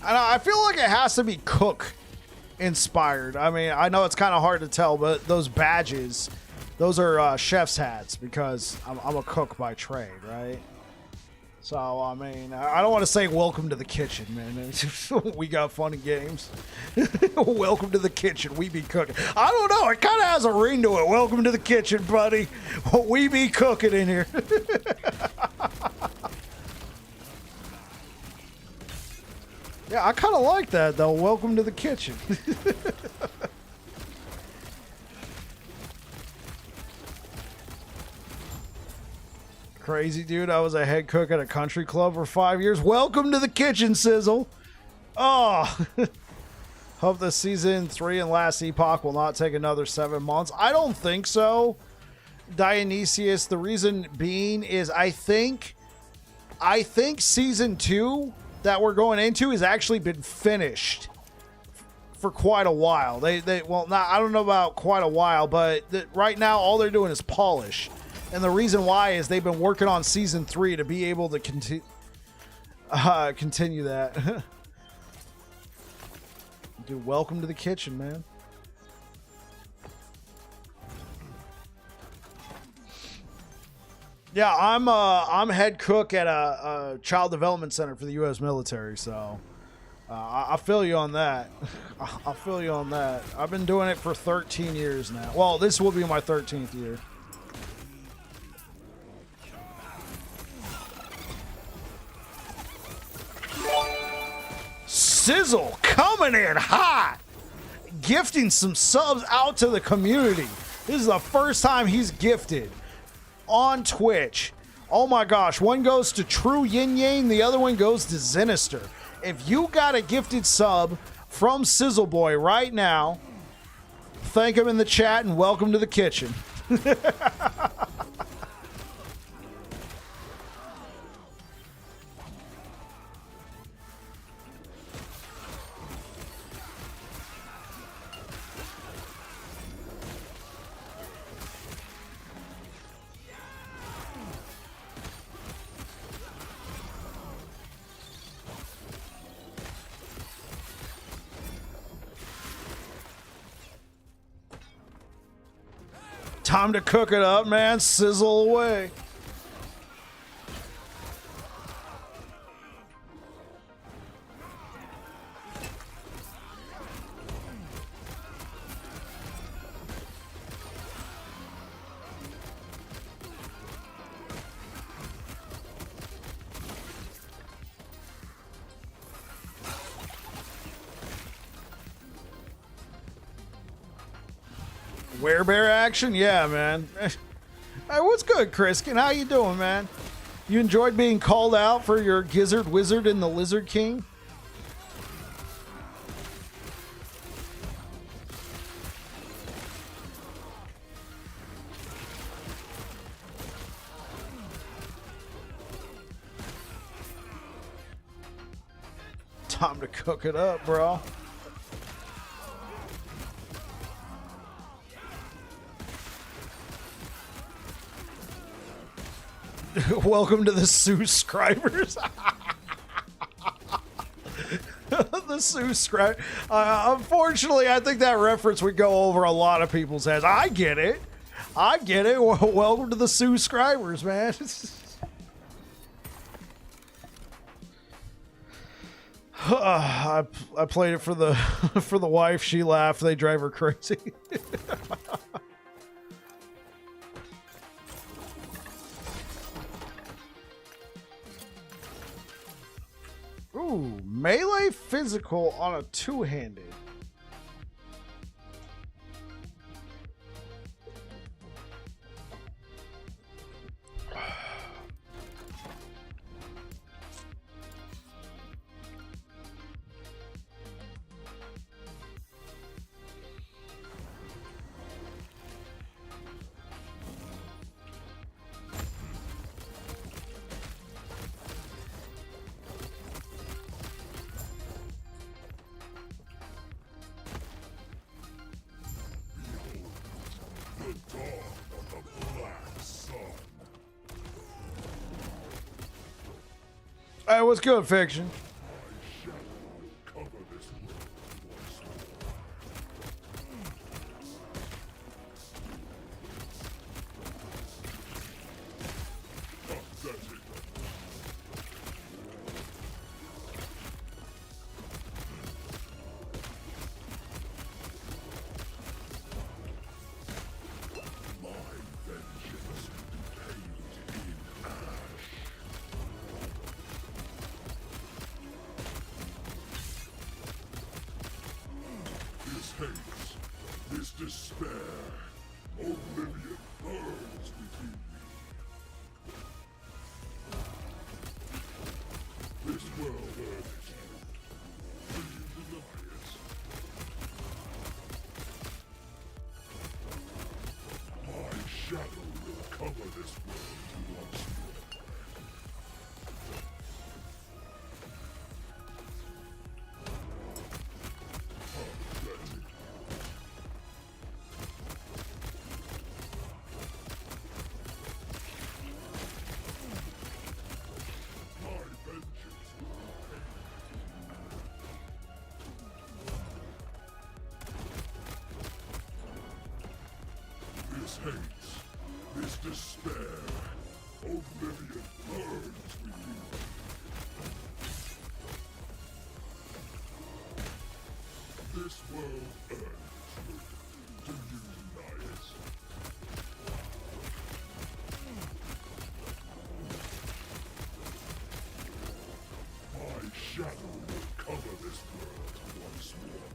I feel like it has to be Cook inspired. I mean, I know it's kind of hard to tell, but those badges, those are chef's hats because I'm a cook by trade, right? So, I mean, I don't want to say welcome to the kitchen, man. We got fun and games. Welcome to the kitchen. We be cooking. I don't know. It kind of has a ring to it. Welcome to the kitchen, buddy. We be cooking in here. Yeah, I kind of like that, though. Welcome to the kitchen. Crazy, dude. I was a head cook at a country club for 5 years. Welcome to the kitchen, Sizzle. Oh. Hope the season 3 and last Epoch will not take another 7 months. I don't think so, Dionysius. The reason being is I think season 2 that we're going into has actually been finished for quite a while. Well, not, I don't know about quite a while, but right now all they're doing is polish. And the reason why is they've been working on season 3 to be able to continue that. Dude, welcome to the kitchen, man. Yeah, I'm head cook at a child development center for the U.S. military, so I feel you on that. I feel you on that. I've been doing it for 13 years now. Well, this will be my 13th year. Sizzle coming in hot, gifting some subs out to the community. This is the first time he's gifted on Twitch. Oh my gosh, one goes to True Yin Yang, the other one goes to Sinister. If you got a gifted sub from Sizzle Boy right now, thank him in the chat and welcome to the kitchen. Time to cook it up, man. Sizzle away. Werebear action? Yeah, man. Hey, what's good, Kriskin? How you doing, man? You enjoyed being called out for your Gizzard Wizard and the Lizard King? Time to cook it up, bro. Welcome to the subscribers. The subscribe. Unfortunately, I think that reference would go over a lot of people's heads. I get it. I get it. Welcome to the subscribers, man. I played it for the for the wife. She laughed. They drive her crazy. Ooh, melee physical on a two-handed. Hey, what's good, Fiction? This despair, oblivion burns within me. This world urges you. Will you deny it? My shadow will cover this world once more. This hate, this despair, oblivion burns with you. This world ends with. Do you deny it? My shadow will cover this world once more.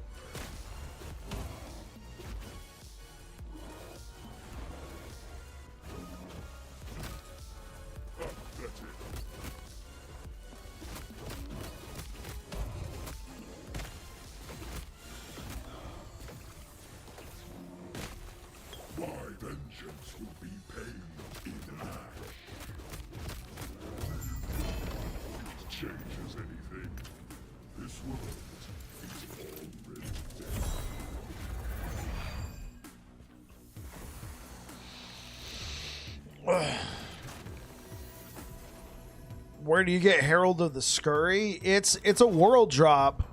Pathetic. My vengeance will be paid in ash. It changes anything. This world is already dead. Where do you get Herald of the Scurry? It's a world drop.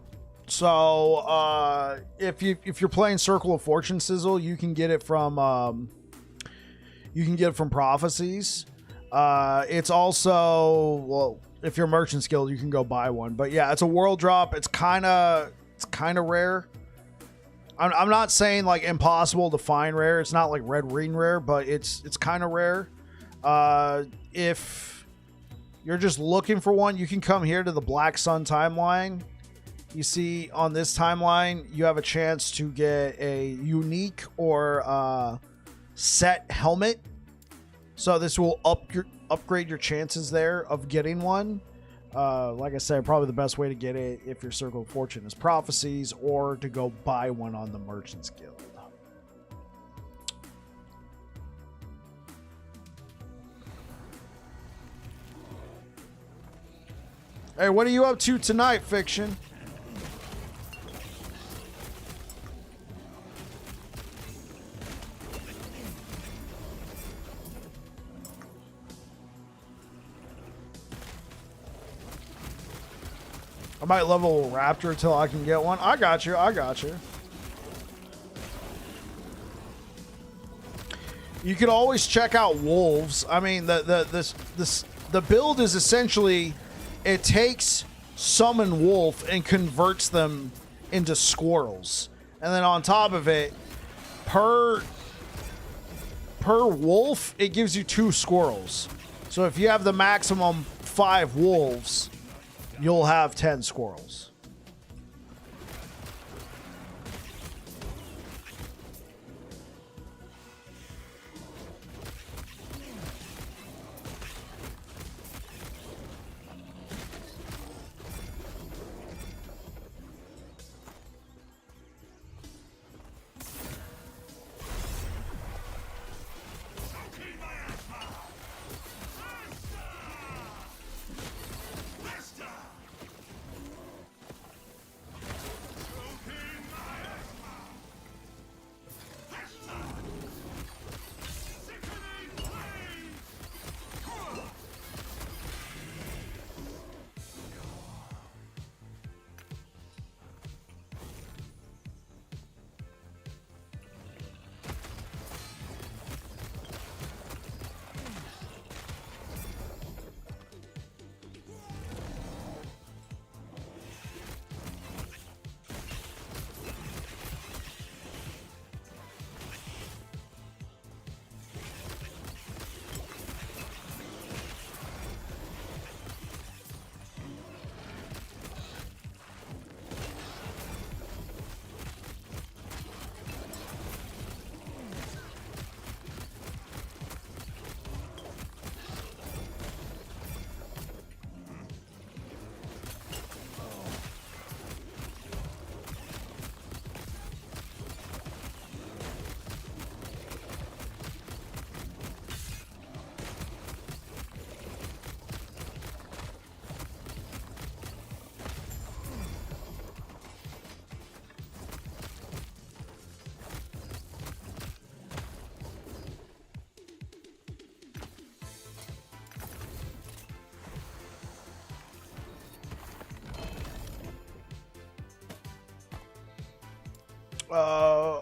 So if you're playing Circle of Fortune Sizzle, you can get it from Prophecies. It's also, well, if you're Merchant's Guild, you can go buy one. But yeah, it's a world drop. It's kind of rare. I'm not saying like impossible to find rare. It's not like Red Ring rare, but it's kind of rare. If you're just looking for one, you can come here to the Black Sun timeline. You see on this timeline, you have a chance to get a unique or set helmet. So this will upgrade your chances there of getting one. Like I said, probably the best way to get it if your Circle of Fortune is Prophecies, or to go buy one on the Merchant's Guild. Hey, what are you up to tonight, Fiction? I might level Raptor until I can get one. I got you. I got you. You could always check out wolves. I mean, the build is essentially, it takes summon wolf and converts them into squirrels, and then on top of it, per wolf, it gives you 2 squirrels. So if you have the maximum 5 wolves, you'll have 10 squirrels.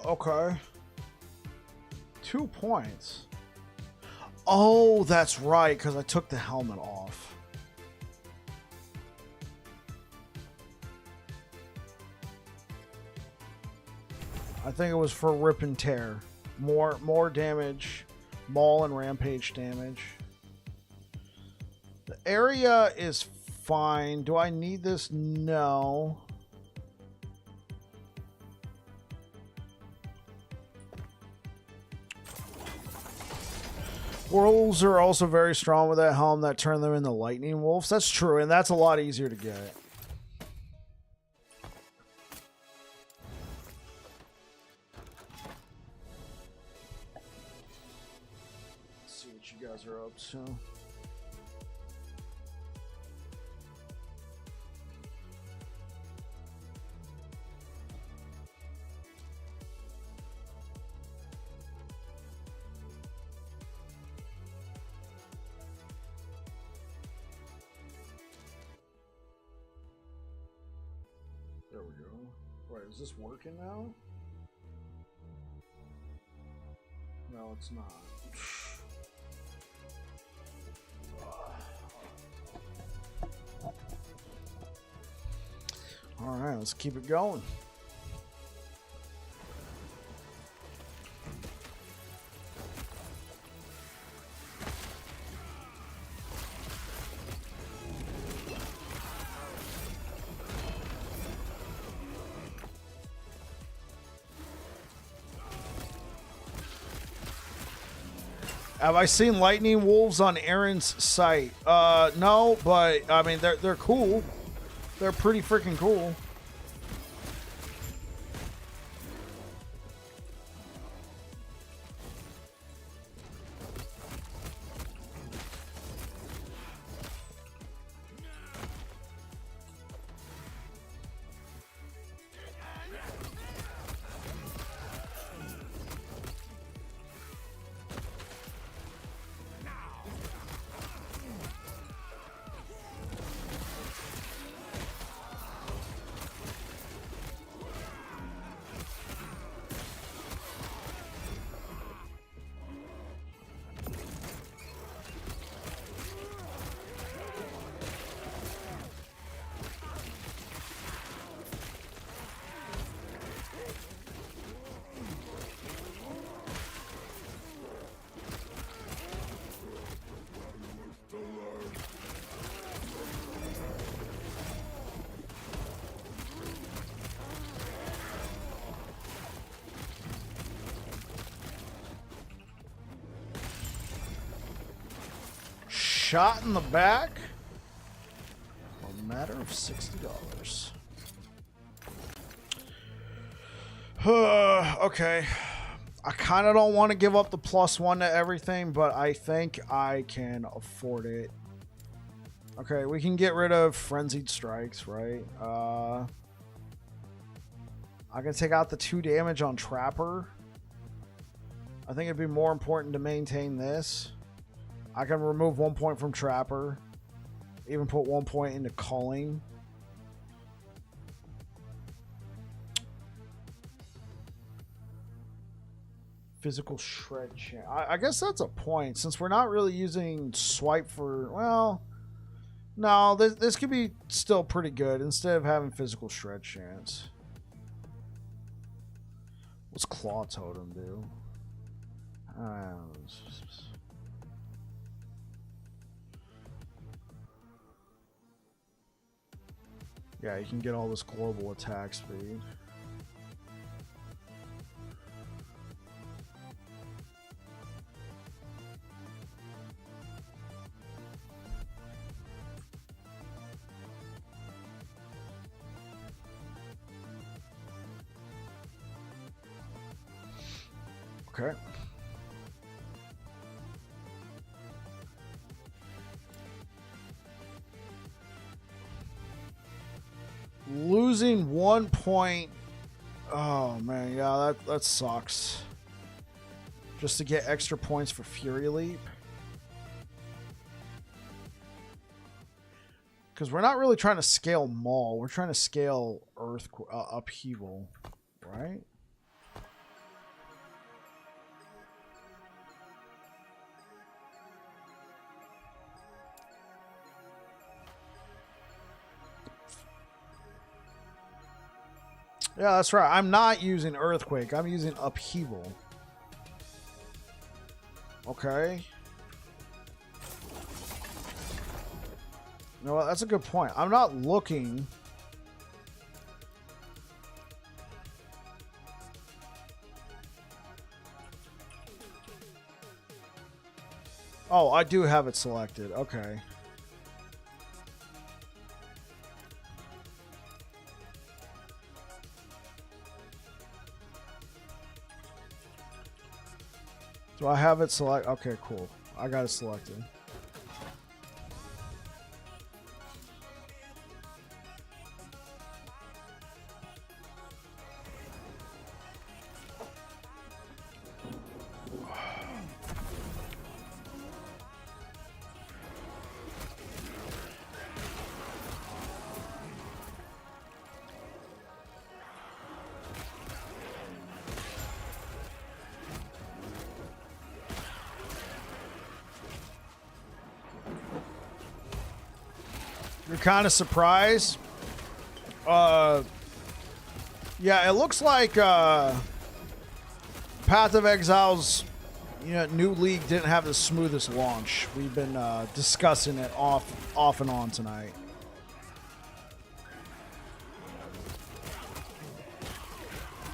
Okay. 2 points. Oh, that's right, because I took the helmet off. I think it was for rip and tear. More damage. Maul and rampage damage. The area is fine. Do I need this? No. Wolves are also very strong with that helm that turn them into lightning wolves. That's true, and that's a lot easier to get. Let's see what you guys are up to. There we go. Wait, is this working now? No, it's not. All right, let's keep it going. Have I seen lightning wolves on Aaron's site? No, but I mean they're cool. They're pretty freaking cool. Shot in the back for a matter of $60. Okay. I kind of don't want to give up the +1 to everything, but I think I can afford it. Okay, we can get rid of Frenzied Strikes, right? I can take out the 2 damage on Trapper. I think it'd be more important to maintain this. I can remove 1 point from Trapper. Even put 1 point into Culling. Physical Shred. I guess that's a point, since we're not really using Swipe for... Well, no, this could be still pretty good instead of having Physical Shred chance. What's Claw Totem do? Yeah, you can get all this global attack speed. Okay. Losing 1 point. Oh man, yeah, that sucks. Just to get extra points for Fury Leap. Because we're not really trying to scale Maul. We're trying to scale Upheaval, right? Yeah, that's right. I'm not using Earthquake. I'm using Upheaval. Okay. You know what? That's a good point. I'm not looking. Oh, I do have it selected. Okay. Do I have it select? Okay, cool. I got it selected. You're kind of surprised. Yeah, it looks like Path of Exile's new league didn't have the smoothest launch. We've been discussing it off and on tonight.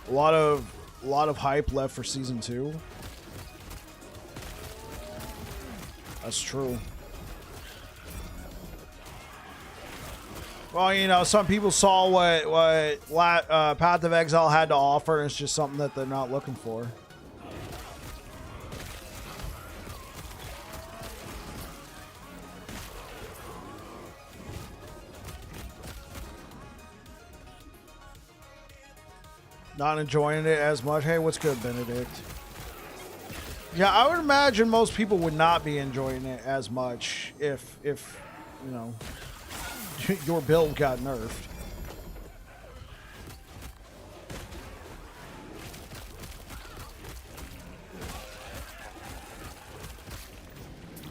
A lot of hype left for season 2. That's true. Well, some people saw what Path of Exile had to offer, and it's just something that they're not looking for. Not enjoying it as much. Hey, what's good, Benedict? Yeah, I would imagine most people would not be enjoying it as much if your build got nerfed.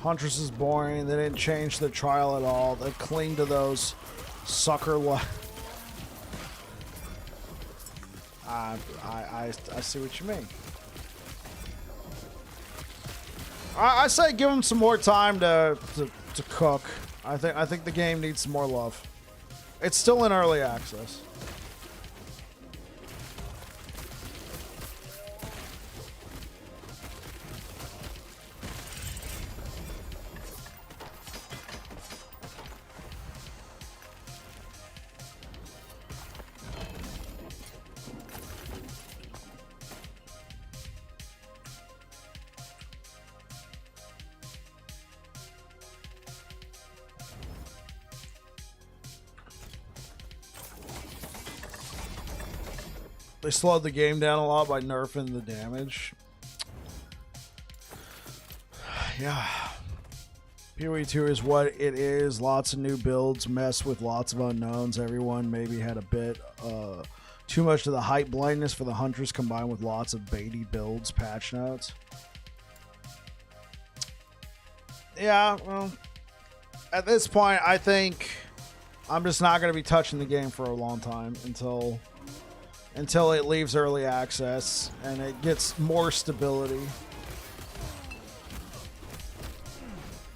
Huntress is boring. They didn't change the trial at all. They cling to those sucker. I see what you mean. I say give them some more time to cook. I think the game needs some more love. It's still in early access. They slowed the game down a lot by nerfing the damage. Yeah. PoE 2 is what it is. Lots of new builds, mess with lots of unknowns. Everyone maybe had a bit too much of the hype blindness for the Hunters combined with lots of baity builds, patch notes. Yeah, well, at this point, I think I'm just not going to be touching the game for a long time until it leaves early access and it gets more stability.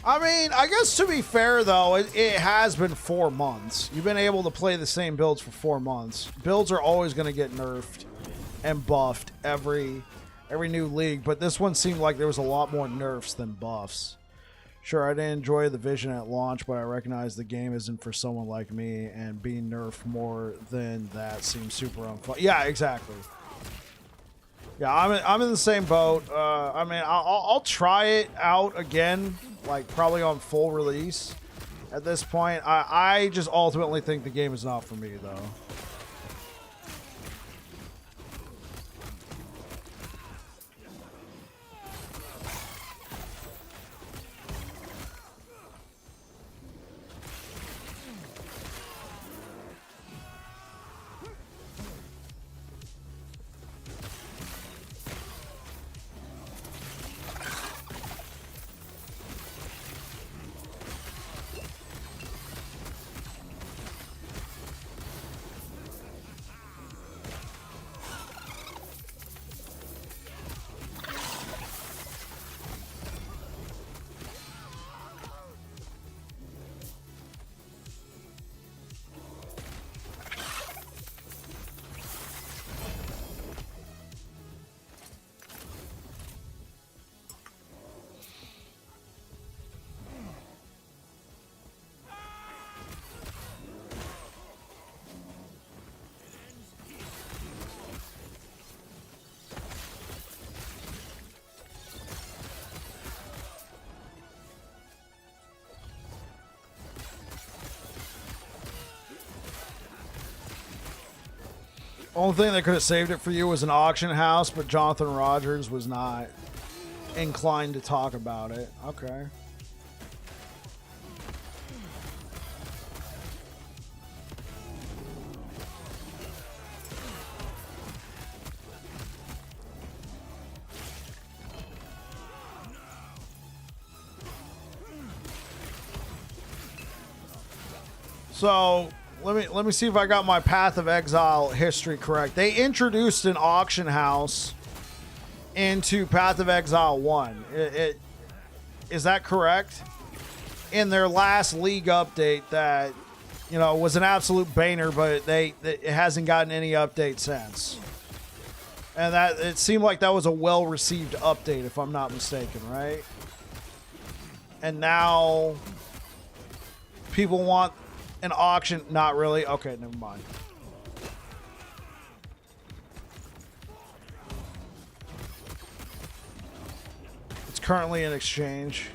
I mean, I guess to be fair though, it has been 4 months. You've been able to play the same builds for 4 months. Builds are always going to get nerfed and buffed every new league, but this one seemed like there was a lot more nerfs than buffs. Sure, I didn't enjoy the vision at launch, but I recognize the game isn't for someone like me, and being nerfed more than that seems super unfun. Yeah, exactly. Yeah, I'm in the same boat. I mean, I'll try it out again, like probably on full release. At this point, I just ultimately think the game is not for me, though. Only thing that could have saved it for you was an auction house, but Jonathan Rogers was not inclined to talk about it. Okay. So let me see if I got my Path of Exile history correct. They introduced an auction house into Path of Exile 1. Is that correct? In their last league update that, you know, was an absolute banner, but it hasn't gotten any update since. And that it seemed like that was a well-received update, if I'm not mistaken, right? And now people want an auction. Not really. Okay, never mind. It's currently in exchange.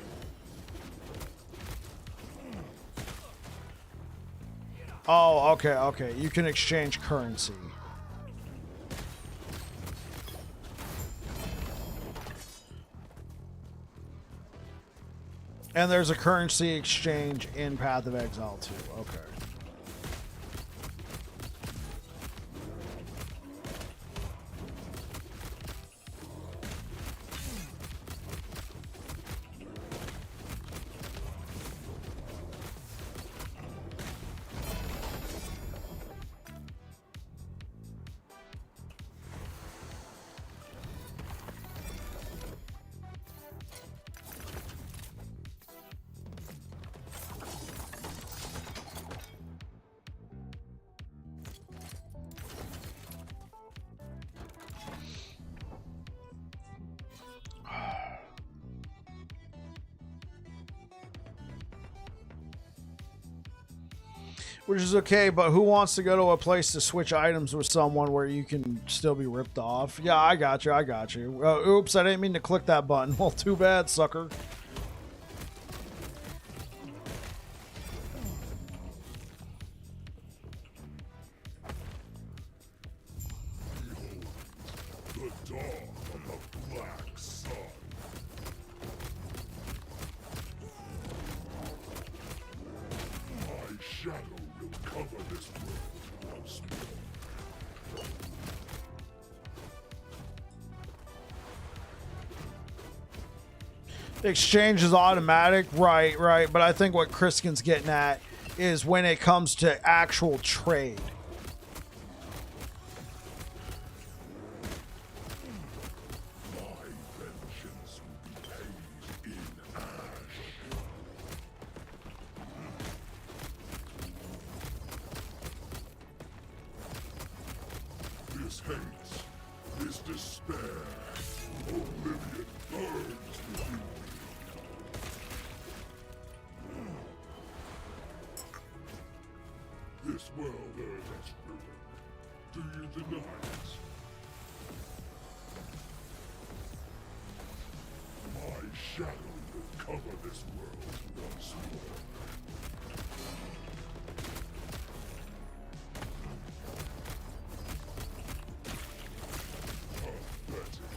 Oh, okay, okay. You can exchange currency. And there's a currency exchange in Path of Exile too. Okay. Which is okay, but who wants to go to a place to switch items with someone where you can still be ripped off? Yeah, I got you. I got you. Oops, I didn't mean to click that button. Well, too bad, sucker. The dawn of the black sun. My shadow will cover this world once more. Exchange is automatic, right. But I think what Kriskin's getting at is when it comes to actual trade. My vengeance will be paid in ash. This hate, this despair, oblivion burns within me. This world earth has ruined. Do you deny it? My shadow will cover this world once more. Pathetic.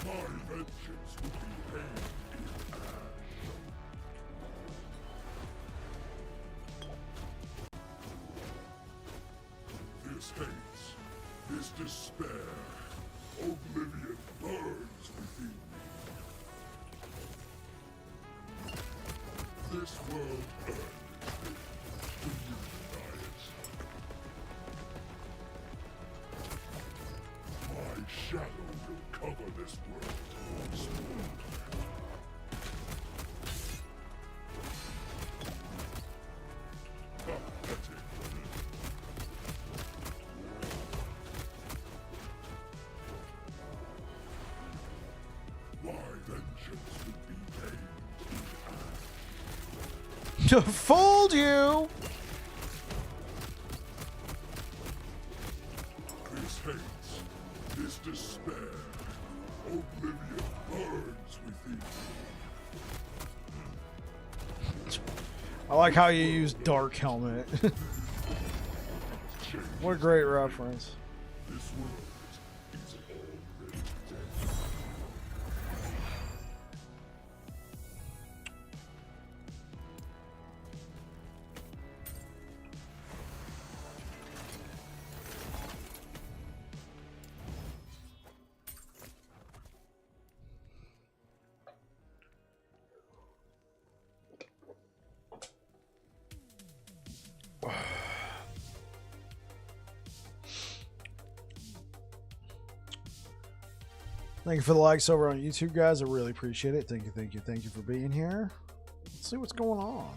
My vengeance will be paid in ash. This hate, this despair, oblivion burns within me. This world earned its fate. Do you deny it? My shadow will cover this world once more. Pathetic. My vengeance will be paid in ash. Fooled you! This hate, this despair, oblivion burns within me. I like how you use Dark Helmet. What a great reference. This world is already dead. Thank you for the likes over on YouTube, guys. I really appreciate it. Thank you, thank you, thank you for being here. Let's see what's going on.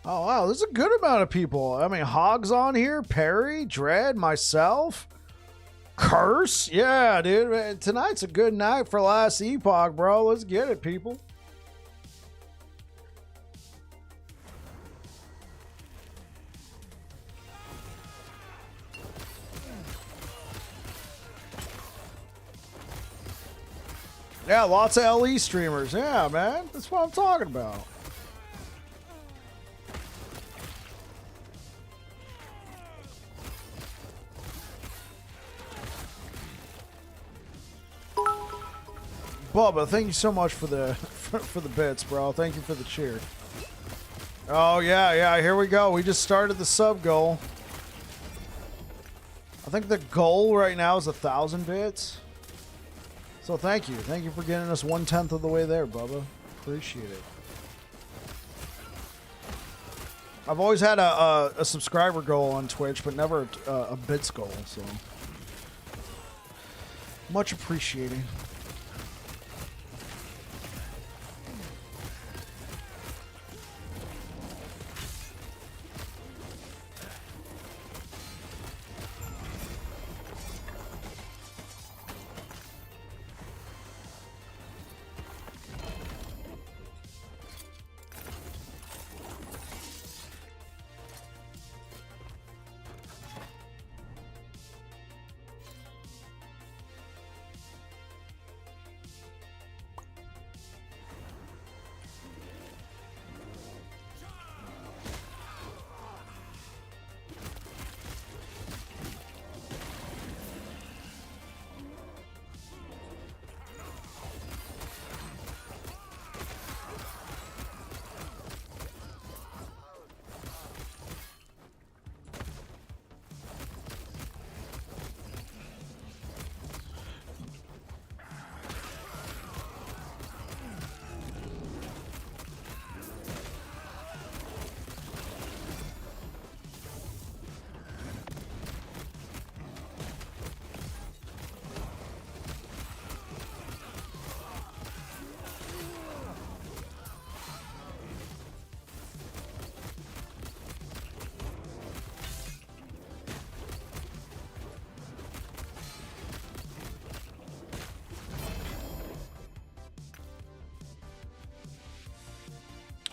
Oh, wow. There's a good amount of people. I mean, Hog's on here, Perry, Dread, myself, Curse. Yeah, dude. Man, tonight's a good night for Last Epoch, bro. Let's get it, people. Yeah, lots of LE streamers. Yeah, man. That's what I'm talking about. Bubba, thank you so much for the for the bits, bro. Thank you for the cheer. Oh, yeah. Here we go. We just started the sub goal. I think the goal right now is 1,000 bits. So thank you. Thank you for getting us 1/10 of the way there, Bubba. Appreciate it. I've always had a subscriber goal on Twitch, but never a bits goal, so much appreciated.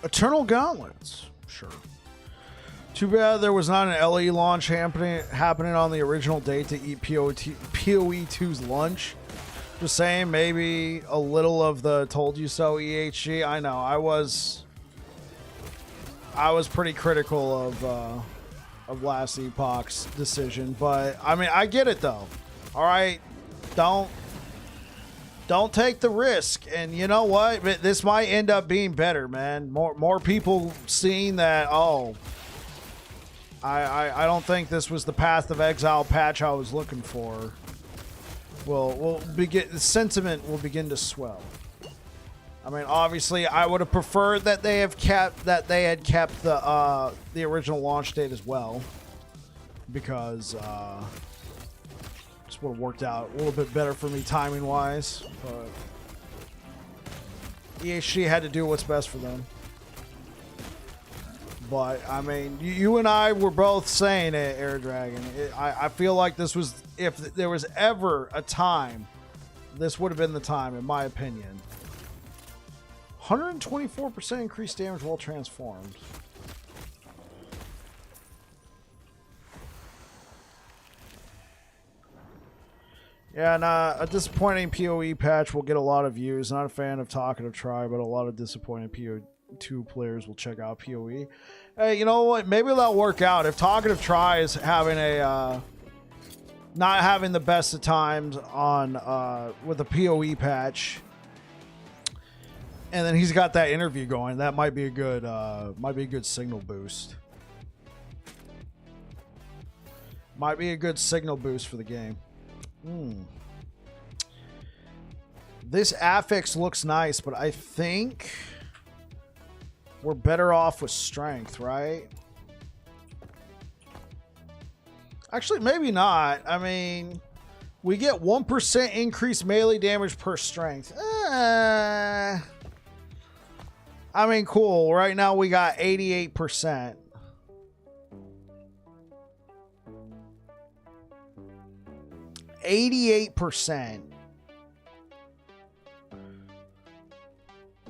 Eternal Gauntlets. Sure. Too bad there was not an LE launch happening on the original date to eat PoE 2's lunch. Just saying, maybe a little of the told you so EHG. I know, I was pretty critical of Last Epoch's decision, but I mean, I get it though. All right, don't take the risk. And you know what? This might end up being better, man. More people seeing that, oh, I don't think this was the Path of Exile patch I was looking for. The sentiment will begin to swell. I mean, obviously, I would have preferred that they had kept the original launch date as well, because would have worked out a little bit better for me timing wise, but EHG had to do what's best for them. But I mean, you and I were both saying it, Air Dragon. I feel like this was, if there was ever a time, this would have been the time, in my opinion. 124% increased damage while transformed. Yeah, nah, a disappointing PoE patch will get a lot of views. Not a fan of Talkative Try, but a lot of disappointed PO2 players will check out PoE. Hey, you know what? Maybe that'll work out. If Talkative Try is having a not having the best of times on with the PoE patch, and then he's got that interview going, that might be a good signal boost. Might be a good signal boost for the game. This affix looks nice, but I think we're better off with strength, right? Actually, maybe not. I mean, we get 1% increased melee damage per strength. I mean, cool. Right now we got 88%.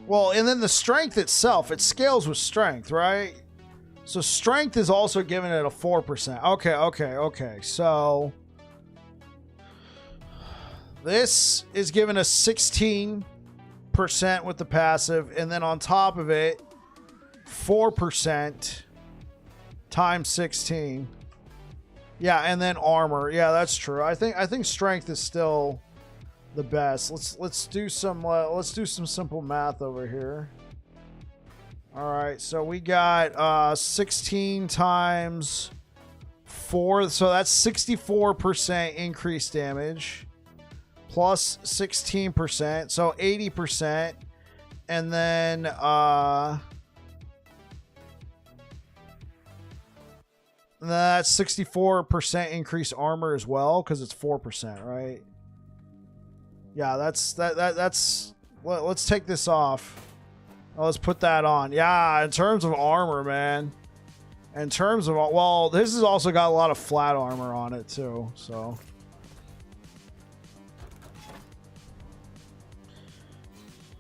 Well, and then the strength itself, it scales with strength, right? So strength is also giving it a 4%. Okay. So this is giving us 16% with the passive, and then on top of it, 4% times 16. Yeah, and then armor. Yeah, that's true. I think strength is still the best. Let's do some simple math over here. All right, so we got 16 times 4, so that's 64% increased damage plus 16%, so 80%, and then that's 64% increased armor as well because it's 4%, right? Yeah, that's. Let's take this off. Let's put that on. Yeah, in terms of armor, man. In terms of, well, this has also got a lot of flat armor on it too, so.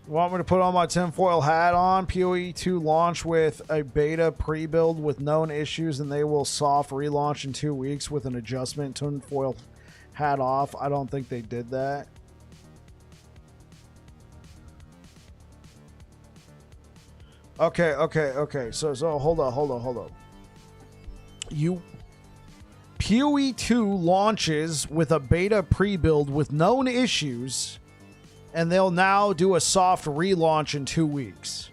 You want me to put on my tinfoil hat on? PoE 2 launch with a beta pre-build with known issues, and they will soft relaunch in 2 weeks with an adjustment. Tinfoil hat off. I don't think they did that. Okay. So hold up. PoE 2 launches with a beta pre-build with known issues, and they'll now do a soft relaunch in 2 weeks.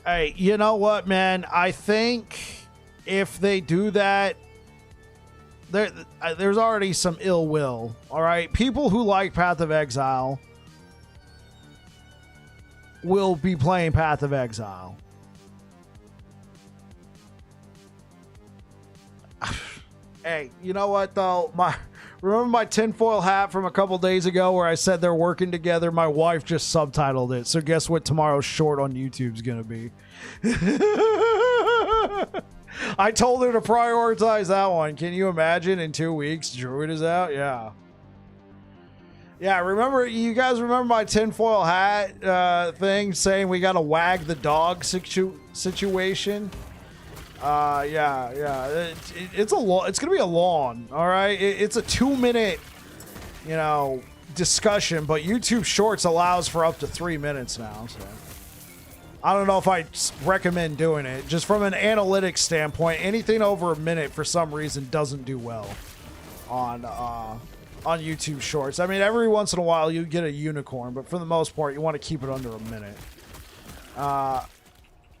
Hey, you know what, man? I think if they do that, there's already some ill will. All right, people who like Path of Exile will be playing Path of Exile. Hey, you know what though? Remember my tinfoil hat from a couple days ago where I said they're working together? My wife just subtitled it. So guess what tomorrow's short on YouTube's gonna be? I told her to prioritize that one. Can you imagine in 2 weeks Druid is out? Yeah. Yeah, remember, you guys remember my tinfoil hat thing saying we gotta wag the dog situation? Yeah. It's gonna be a long, all right? It's a 2-minute, discussion, but YouTube Shorts allows for up to 3 minutes now, so. I don't know if I recommend doing it. Just from an analytics standpoint, anything over a minute for some reason doesn't do well on YouTube Shorts. I mean, every once in a while you get a unicorn, but for the most part, you want to keep it under a minute.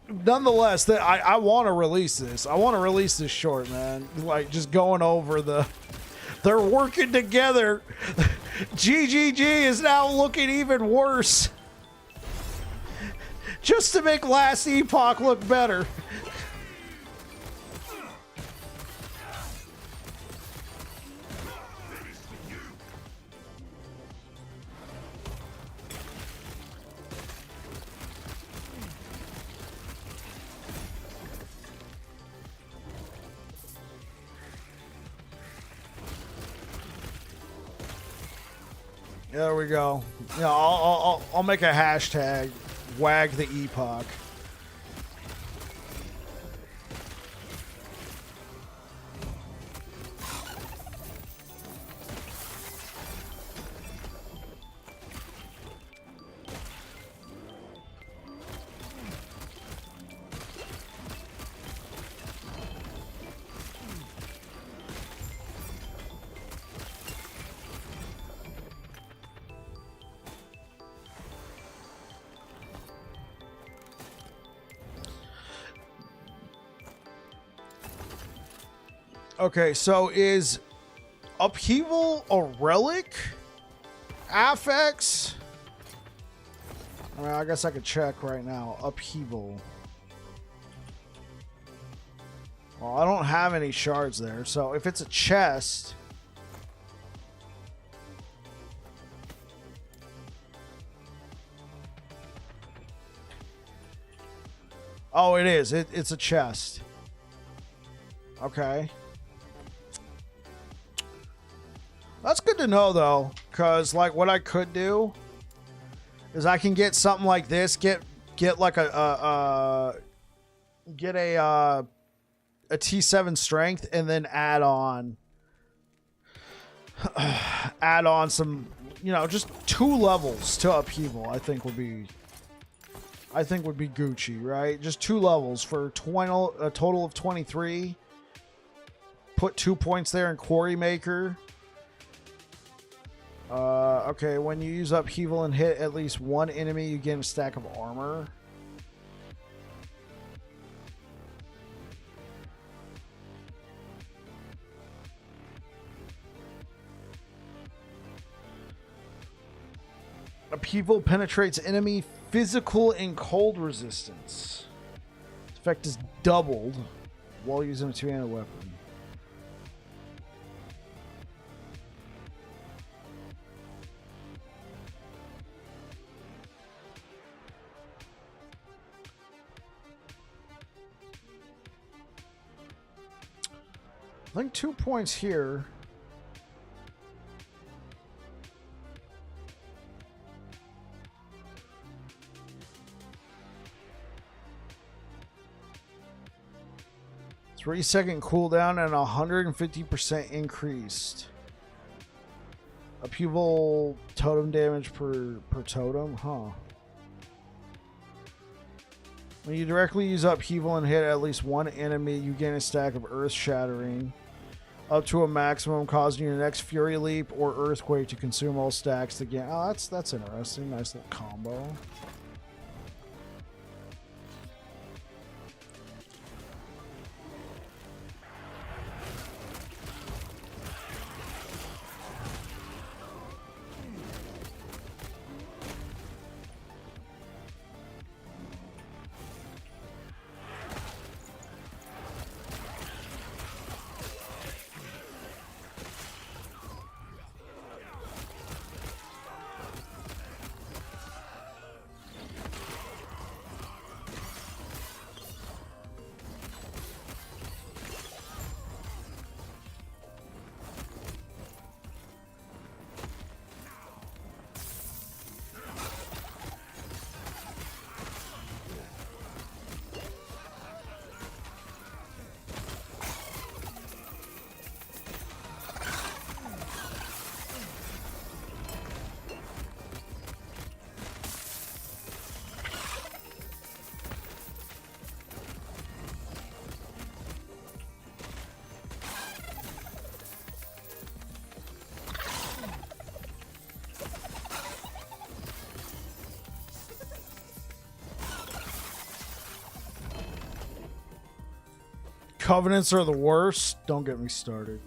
Nonetheless, I want to release this. I want to release this short, man. Like, just going over they're working together. GGG is now looking even worse. Just to make Last Epoch look better. There we go. Yeah, I'll make a hashtag. Wag the Epoch. Okay, so is Upheaval a relic? Affix? I mean, I guess I could check right now. Upheaval. Well, I don't have any shards there, so if it's a chest... Oh, it is. It's a chest. Okay. That's good to know, though, because, like, what I could do is I can get something like this, get like a T7 strength, and then add on some, you know, just 2 levels to Upheaval. I think would be Gucci, right? Just 2 levels for a total of 23. Put 2 points there in Quarry Maker. Okay, when you use Upheaval and hit at least 1 enemy, you get a stack of armor. Upheaval penetrates enemy physical and cold resistance. Its effect is doubled while using a 2-handed weapon. I think 2 points here. Three-second cooldown and 150% increased. Upheaval totem damage per totem, huh? When you directly use Upheaval and hit at least 1 enemy, you gain a stack of Earth Shattering, up to a maximum, causing your next Fury Leap or Earthquake to consume all stacks again. Oh, that's interesting. Nice little combo. Covenants are the worst. Don't get me started.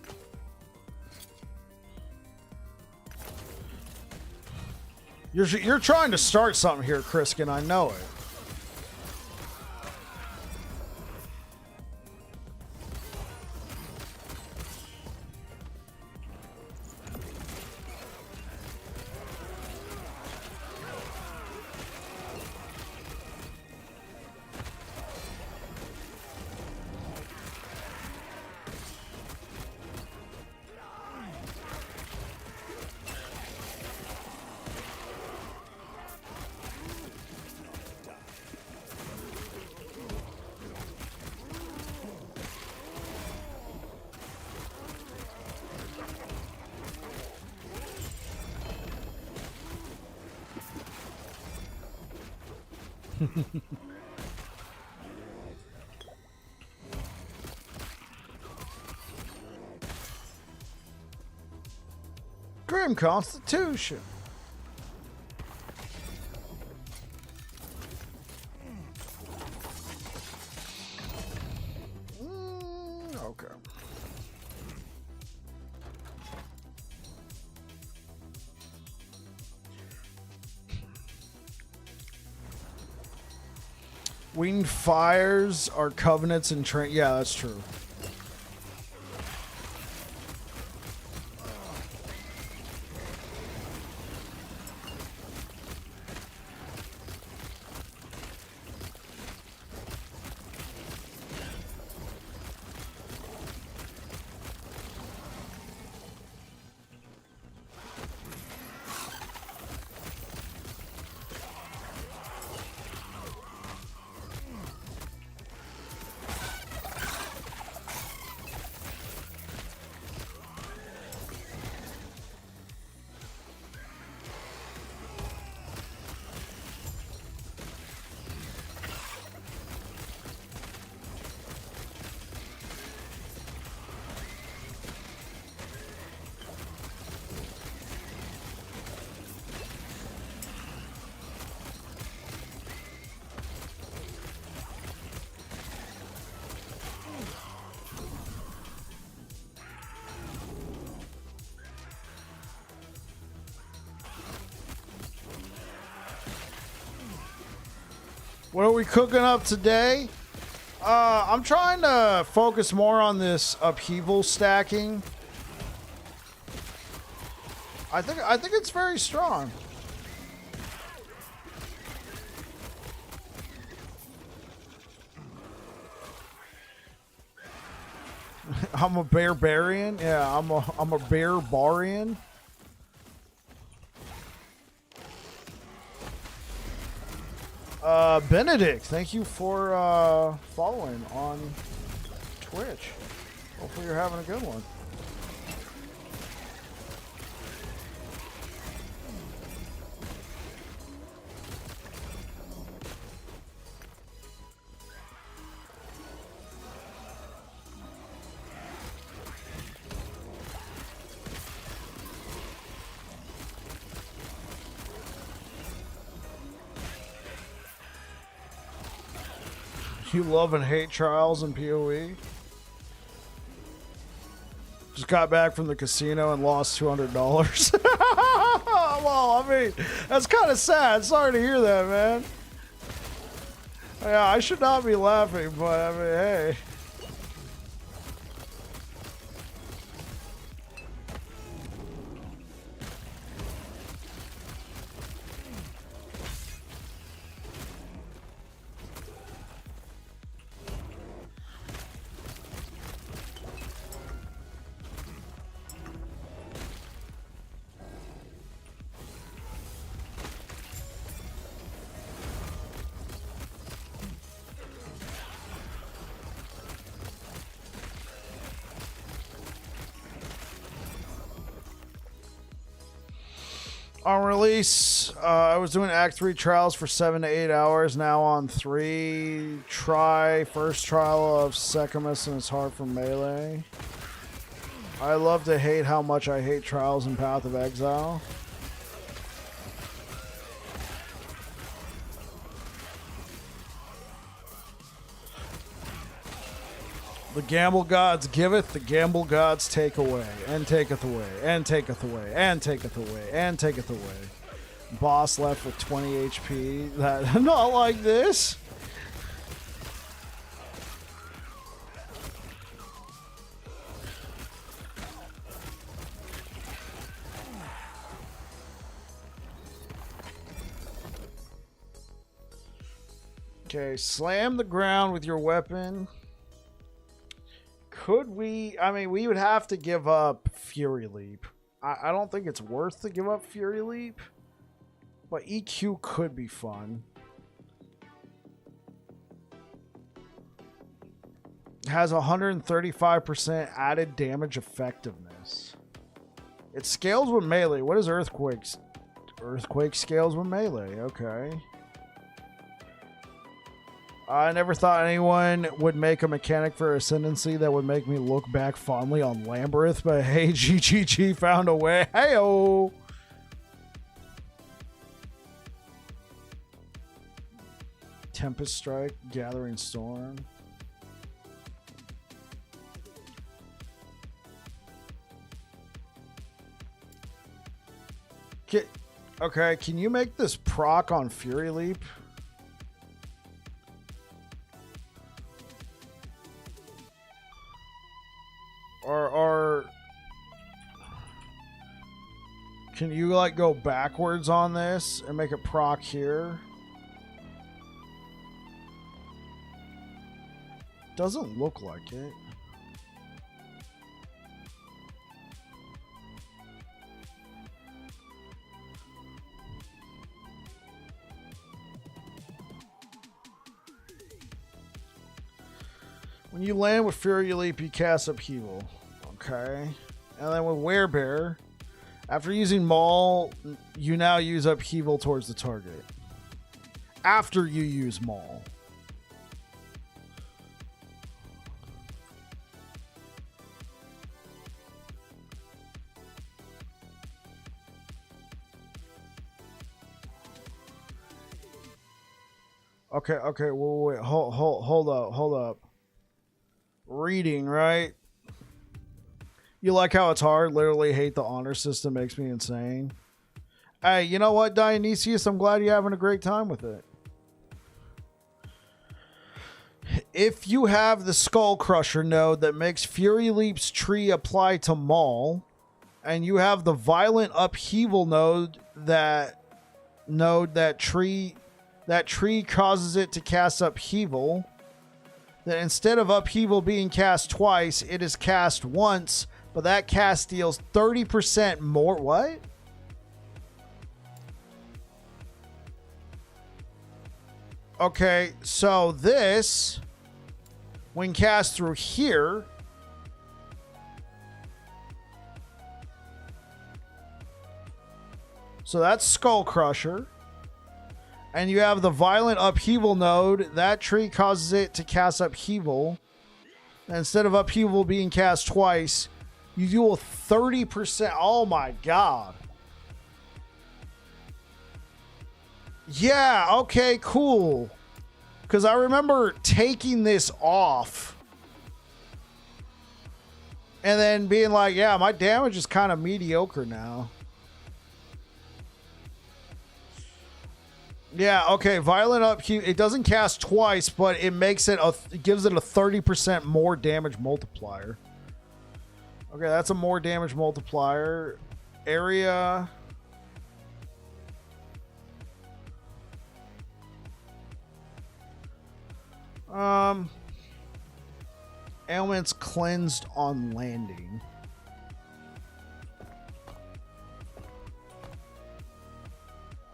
You're trying to start something here, Kriskin. I know it. Grim Constitution. Okay. Winged fires are covenants and train. Yeah, that's true. What are we cooking up today? I'm trying to focus more on this upheaval stacking. I think it's very strong. I'm a barbarian. Yeah, I'm a barbarian. Benedict, thank you for following on Twitch. Hopefully you're having a good one. You love and hate trials and PoE. Just got back from the casino and lost $200. Well, I mean, that's kind of sad. Sorry to hear that, man. Yeah, I should not be laughing, but I mean, hey. On release, I was doing Act 3 trials for 7 to 8 hours. Now on 3 first trial of Secamus and it's hard for melee. I love to hate how much I hate trials and Path of Exile. The gamble gods giveth, the gamble gods take away, and taketh away, and taketh away, and taketh away, and taketh away. Boss left with 20 HP. That not like this. Okay, slam the ground with your weapon. Could we... I mean, we would have to give up Fury Leap. I don't think it's worth to give up Fury Leap. But EQ could be fun. It has 135% added damage effectiveness. It scales with melee. What is Earthquakes? Earthquake scales with melee. Okay. I never thought anyone would make a mechanic for Ascendancy that would make me look back fondly on Lamberth, but hey, GGG found a way. Hey-oh! Tempest Strike, Gathering Storm. Okay, can you make this proc on Fury Leap? Can you like go backwards on this and make it proc here? Doesn't look like it. When you land with Fury Leap, you cast Upheaval. Okay. And then with Werebear, after using Maul, you now use Upheaval towards the target. After you use Maul. Okay, wait, hold up. Reading, right? You like how it's hard? Literally hate the honor system, makes me insane. Hey, you know what, Dionysius? I'm glad you're having a great time with it. If you have the Skull Crusher node that makes Fury Leap's tree apply to Maul, and you have the Violent Upheaval node that tree causes it to cast Upheaval, then instead of Upheaval being cast twice, it is cast once, but that cast deals 30% more. What? Okay, so this, when cast through here, so that's Skull Crusher. And you have the Violent Upheaval node. That tree causes it to cast Upheaval. And instead of Upheaval being cast twice, you do a 30%. Oh my god. Yeah, okay, cool. Because I remember taking this off. And then being like, yeah, my damage is kind of mediocre now. Yeah, okay, Violent Upheaval, it doesn't cast twice, but it makes it, it gives it a 30% more damage multiplier. Okay, that's a more damage multiplier. Area. Ailments cleansed on landing.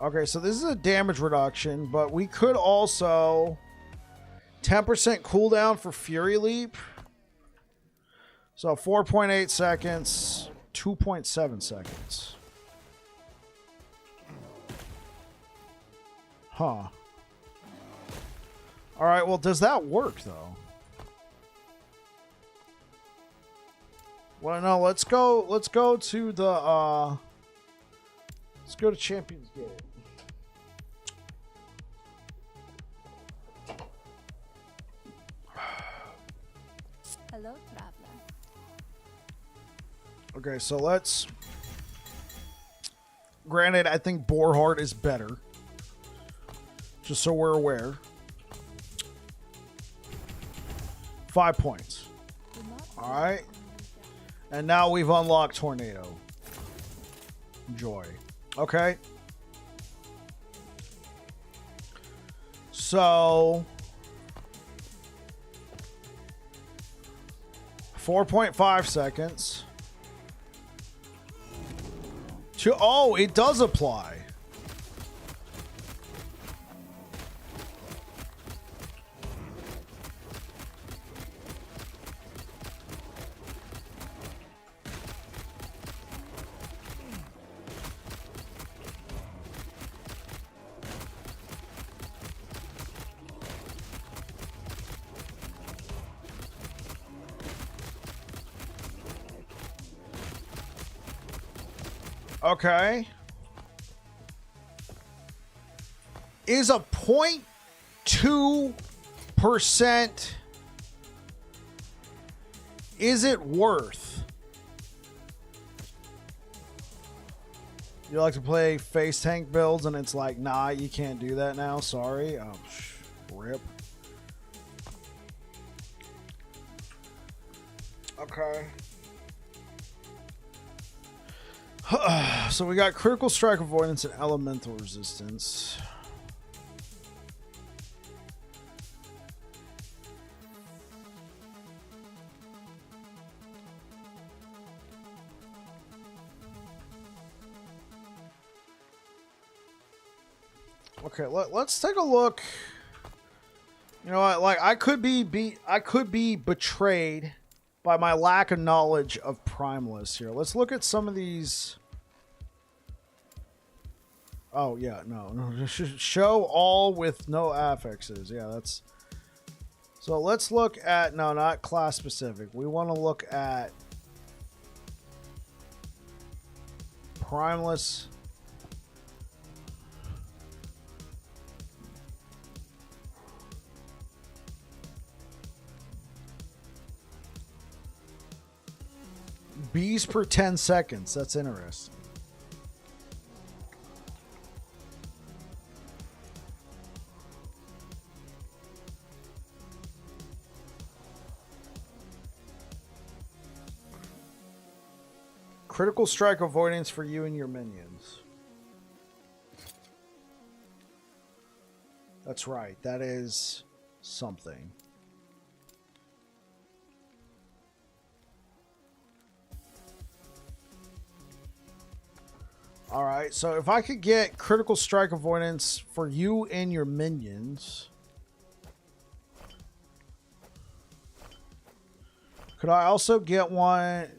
Okay, so this is a damage reduction, but we could also 10% cooldown for Fury Leap. So 4.8 seconds, 2.7 seconds. Huh. All right, well, does that work though? Well, no, let's go to the let's go to Champions Gate. Hello, traveler. Okay, so let's... Granted, I think Boarheart is better. Just so we're aware. 5 points. Alright. And now we've unlocked Tornado. Joy. Okay. So... 4.5 seconds. Oh, it does apply. Okay. Is a 0.2%, is it worth? You like to play face tank builds and it's like, nah, you can't do that now. Sorry. Oh, rip. Okay. So we got critical strike avoidance and elemental resistance. Okay, let's take a look. You know what? Like I could be betrayed by my lack of knowledge of Primeless here. Let's look at some of these. Oh yeah, no. Show all with no affixes. Yeah, that's. So let's look at not class specific. We want to look at Primeless. Bees per 10 seconds. That's interesting. Critical strike avoidance for you and your minions. That's right. That is something. All right, so if I could get critical strike avoidance for you and your minions, could I also get one?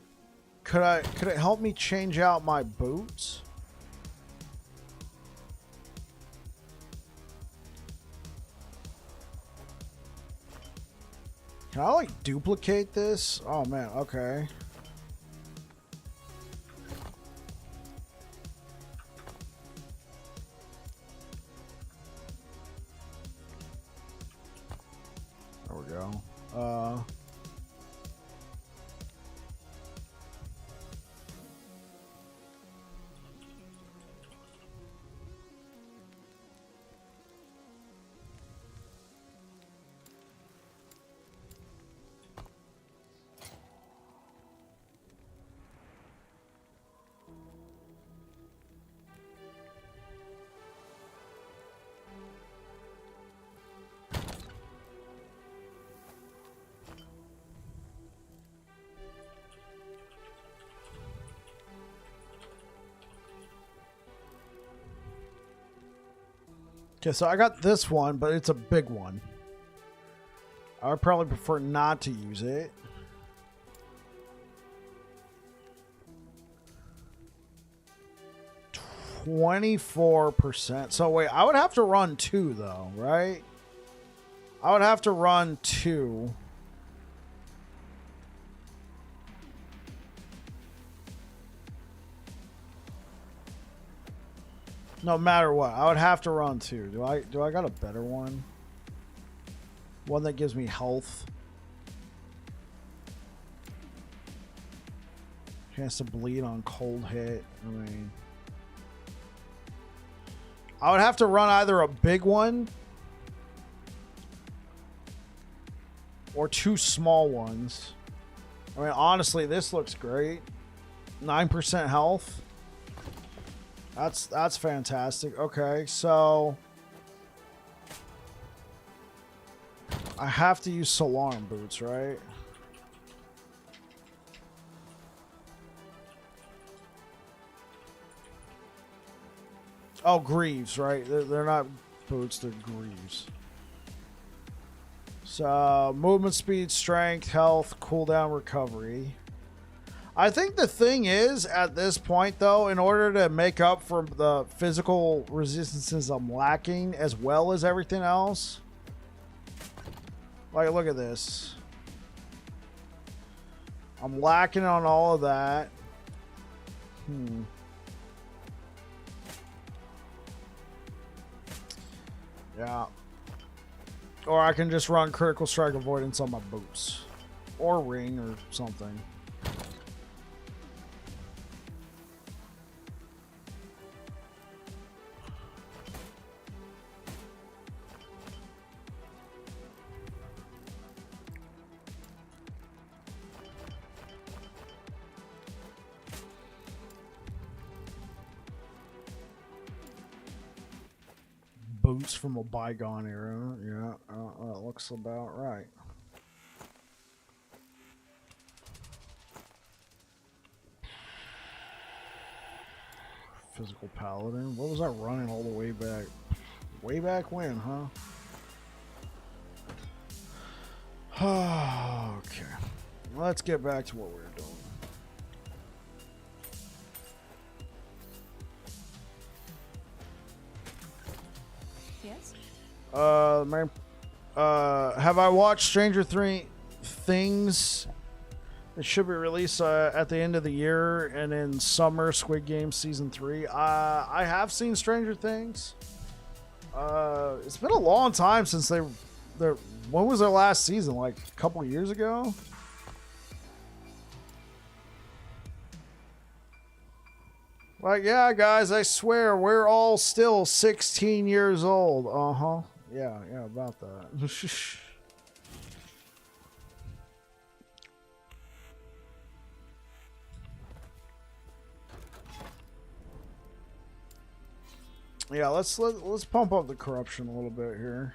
Could it help me change out my boots? Can I like duplicate this? Oh man, okay. There we go. Okay, so I got this one, but it's a big one. I would probably prefer not to use it. %. So wait, I would have to run 2 though, right? I would have to run 2. No matter what, I would have to run 2. Do I got a better one? One that gives me health. Chance to bleed on cold hit. I mean, I would have to run either a big one or 2 small ones. I mean, honestly, this looks great. 9% health. That's fantastic. Okay, so I have to use Solarm boots, right? Oh, greaves, right? They're not boots, they're greaves. So movement speed, strength, health, cooldown, recovery. I think the thing is, at this point, though, in order to make up for the physical resistances I'm lacking, as well as everything else, like, look at this. I'm lacking on all of that. Yeah. Or I can just run critical strike avoidance on my boots. Or ring or something. boots from a bygone era. Yeah, that looks about right. Physical paladin. What was I running all the way back? Way back when, huh? Okay. Let's get back to what we were doing. Yes? Have I watched Stranger Things? It should be released at the end of the year and in summer. Squid Game season 3. I have seen Stranger Things. It's been a long time since they. When was their last season? Like a couple of years ago. Like, yeah, guys, I swear we're all still 16 years old. Yeah, about that. Yeah, let's pump up the corruption a little bit here.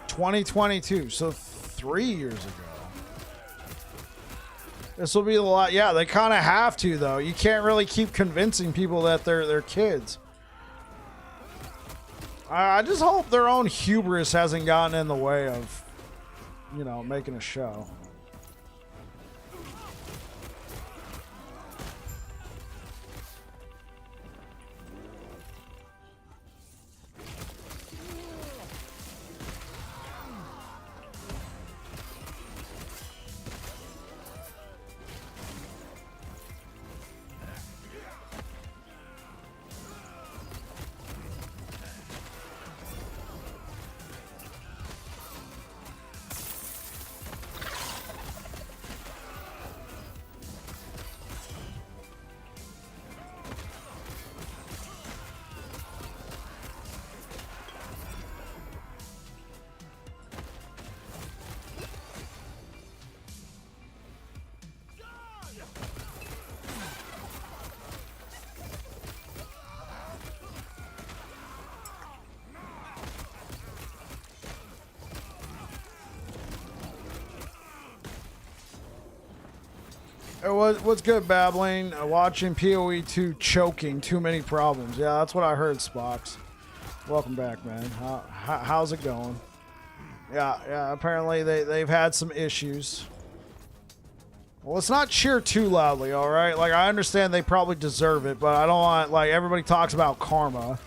$2022, so 3 years ago. This will be a lot. Yeah, they kind of have to, though. You can't really keep convincing people that they're kids. I just hope their own hubris hasn't gotten in the way of, making a show. What's good, babbling? Watching PoE 2 choking, too many problems. Yeah, that's what I heard, Spox. Welcome back, man. How's it going? Yeah. Apparently they've had some issues. Well, let's not cheer too loudly, all right? Like, I understand they probably deserve it, but I don't want, like, everybody talks about karma.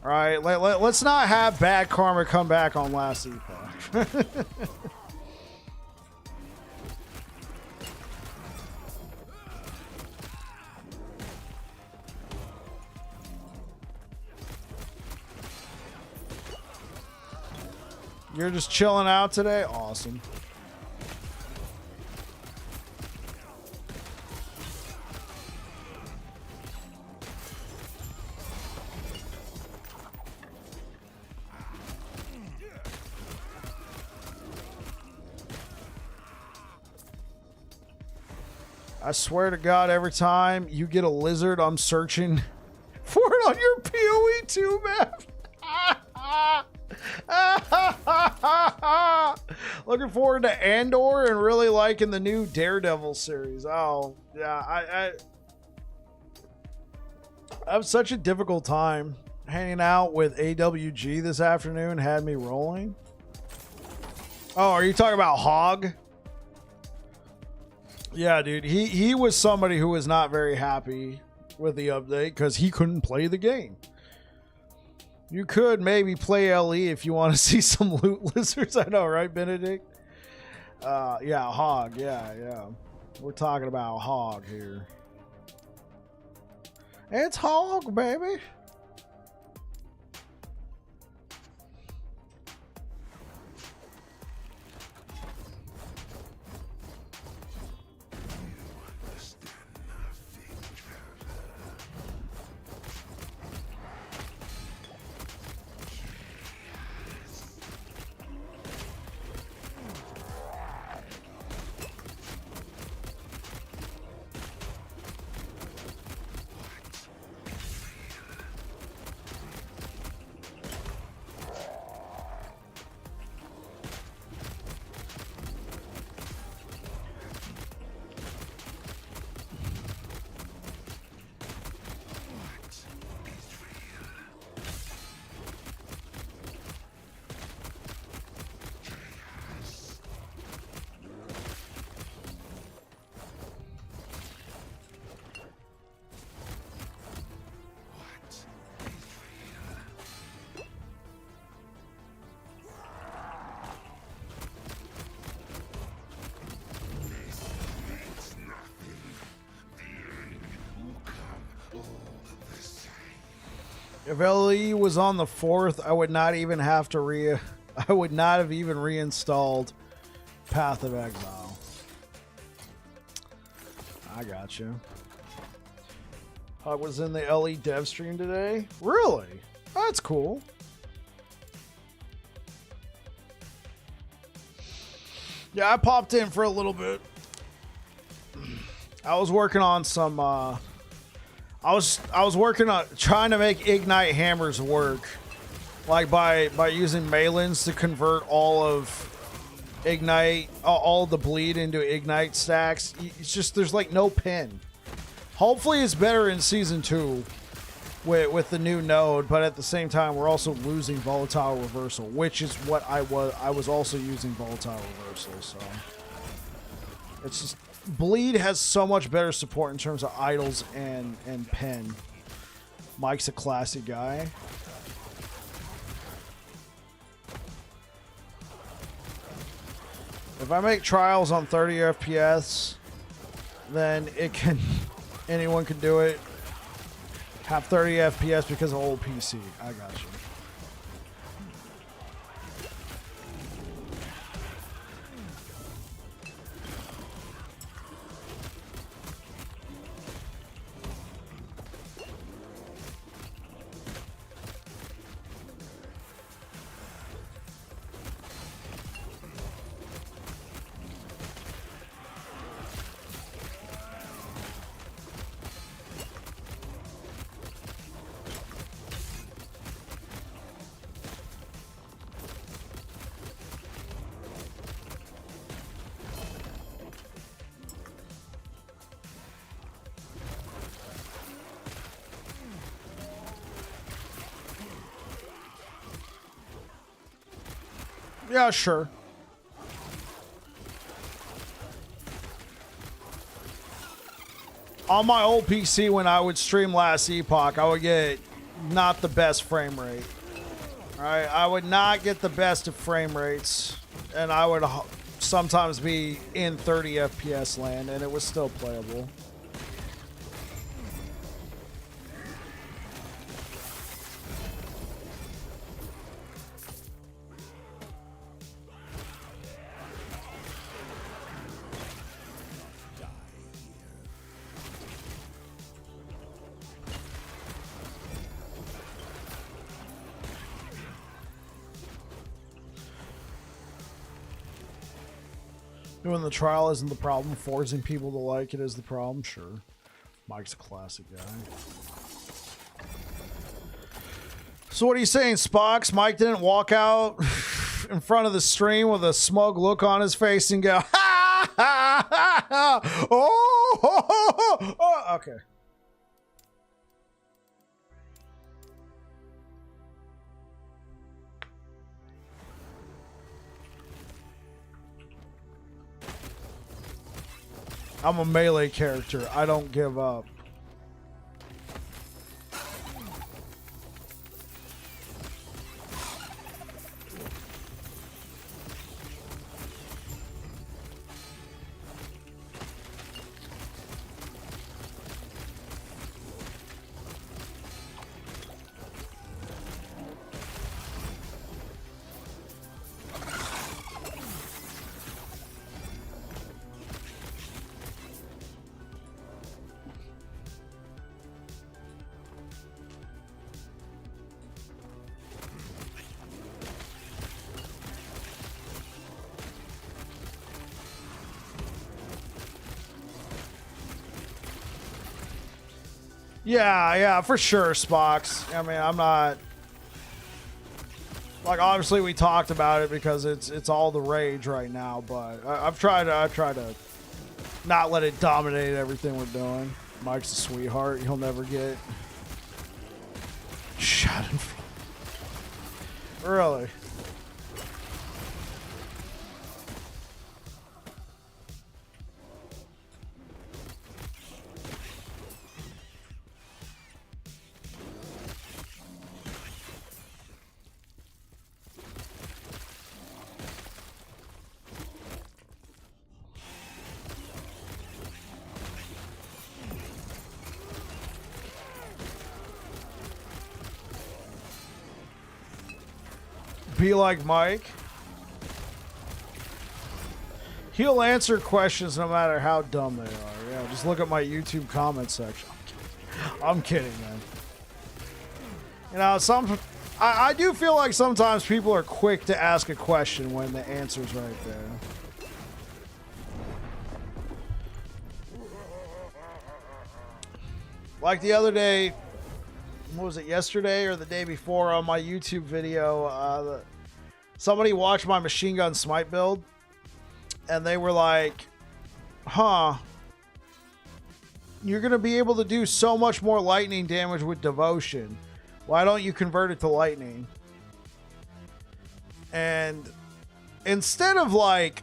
All right? Let's not have bad karma come back on last Epoch. You're just chilling out today? Awesome. I swear to God, every time you get a lizard, I'm searching for it on your PoE 2 map. Looking forward to Andor and really liking the new Daredevil series. Oh, yeah. I have such a difficult time. Hanging out with AWG this afternoon had me rolling. Oh, are you talking about Hog? Yeah, dude. He was somebody who was not very happy with the update because he couldn't play the game. You could maybe play LE if you want to see some loot lizards. I know, right, Benedict? Yeah, Hog. Yeah. We're talking about Hog here. It's Hog, baby. If LE was on the 4th, I would not even have to I would not have even reinstalled Path of Exile. I got you. I was in the LE dev stream today. Really? That's cool. Yeah, I popped in for a little bit. I was working on some I was working on trying to make Ignite hammers work. Like by using Malins to convert all of Ignite, all the bleed into Ignite stacks. It's just, there's like no pin. Hopefully it's better in Season 2 with the new node, but at the same time, we're also losing Volatile Reversal, which is what I was also using Volatile Reversal, so. It's just, bleed has so much better support in terms of idols and pen. Mike's a classy guy. If I make trials on 30 FPS, then anyone can do it. Have 30 FPS because of old PC. I got you. Yeah, sure. On my old PC, when I would stream last Epoch, I would get not the best frame rate. Alright, I would not get the best of frame rates, and I would sometimes be in 30 FPS land, and it was still playable. Doing the trial isn't the problem. Forcing people to like it is the problem. Sure. Mike's a classic guy. So what are you saying, Spox? Mike didn't walk out in front of the stream with a smug look on his face and go, ha ha ha ha! Oh, ho, ho, ho, oh. Okay. I'm a melee character. I don't give up. Yeah, for sure, Spox. I mean, I'm not... Like, obviously we talked about it because it's all the rage right now, but I've tried to not let it dominate everything we're doing. Mike's a sweetheart. He'll never get shot in front. Really? Be like Mike. He'll answer questions no matter how dumb they are. Yeah, just look at my YouTube comment section. I'm kidding, man. You know, I do feel like sometimes people are quick to ask a question when the answer's right there. Like the other day, what was it, yesterday or the day before on my YouTube video, somebody watched my machine gun smite build, and they were like, huh, you're going to be able to do so much more lightning damage with devotion. Why don't you convert it to lightning? And instead of like,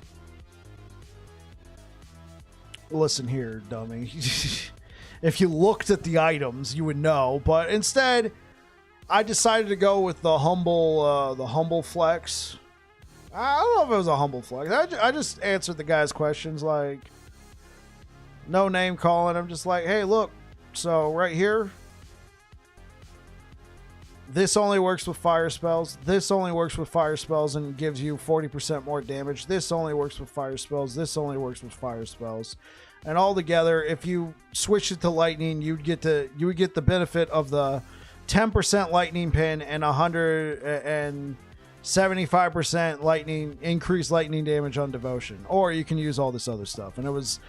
listen here, dummy. If you looked at the items, you would know. But instead, I decided to go with the humble flex. I don't know if it was a humble flex. I just answered the guy's questions, like, no name calling. I'm just like, hey, look. So right here, this only works with fire spells. This only works with fire spells and gives you 40% more damage. This only works with fire spells. This only works with fire spells. And all together, if you switch it to lightning, you would get the benefit of the 10% lightning pin and 175% lightning increased lightning damage on devotion. Or you can use all this other stuff. And it was,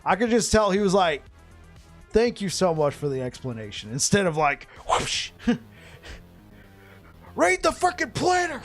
I could just tell he was like, thank you so much for the explanation. Instead of like, whoosh, raid the freaking planner.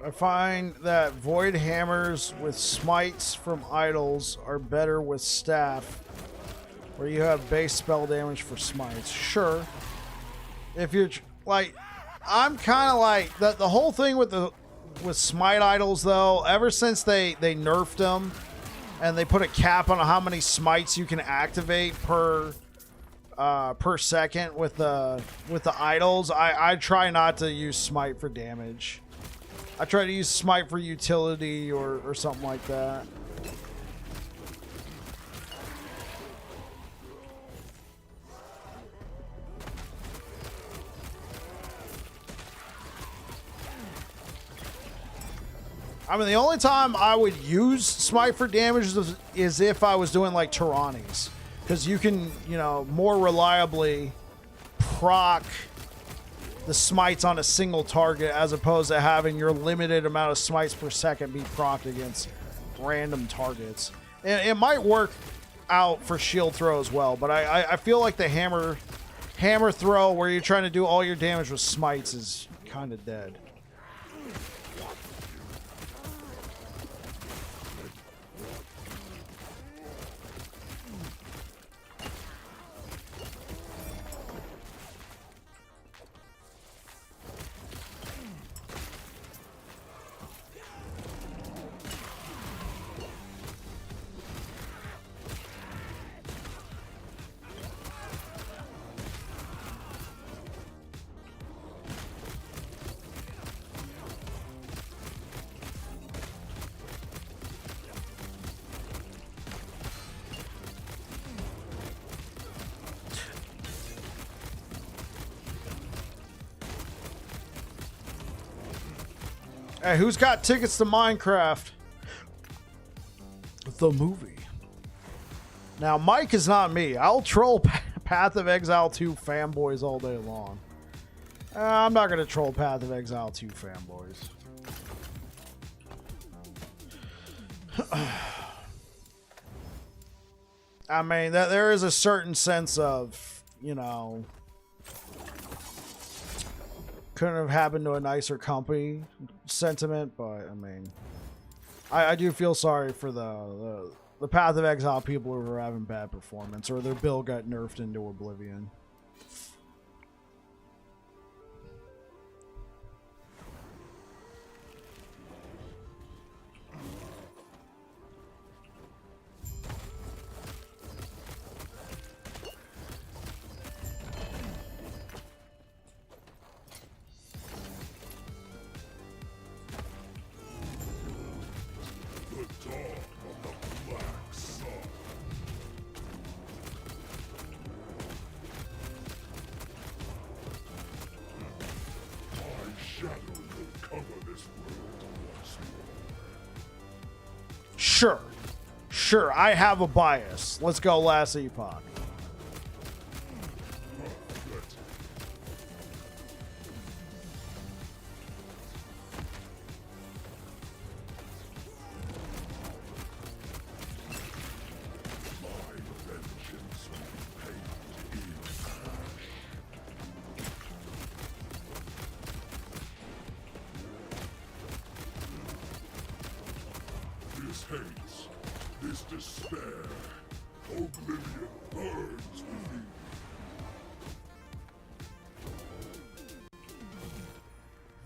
I find that void hammers with smites from idols are better with staff, where you have base spell damage for smites. Sure. If you're like, I'm kind of like the whole thing with smite idols though. Ever since they nerfed them and they put a cap on how many smites you can activate per second with the idols, I try not to use smite for damage. I try to use smite for utility or something like that. I mean, the only time I would use smite for damage is if I was doing like Tyrannies. Because you can, you know, more reliably proc the smites on a single target as opposed to having your limited amount of smites per second be procced against random targets. And it might work out for shield throw as well, but I feel like the hammer throw where you're trying to do all your damage with smites is kind of dead. Hey, who's got tickets to Minecraft? The movie. Now, Mike is not me. I'll troll Path of Exile 2 fanboys all day long. I'm not going to troll Path of Exile 2 fanboys. I mean, that there is a certain sense of, you know, couldn't have happened to a nicer company sentiment, but I mean, I do feel sorry for the Path of Exile people who are having bad performance or their build got nerfed into oblivion. Sure, I have a bias. Let's go last Epoch. This hate, this despair, oblivion burns within.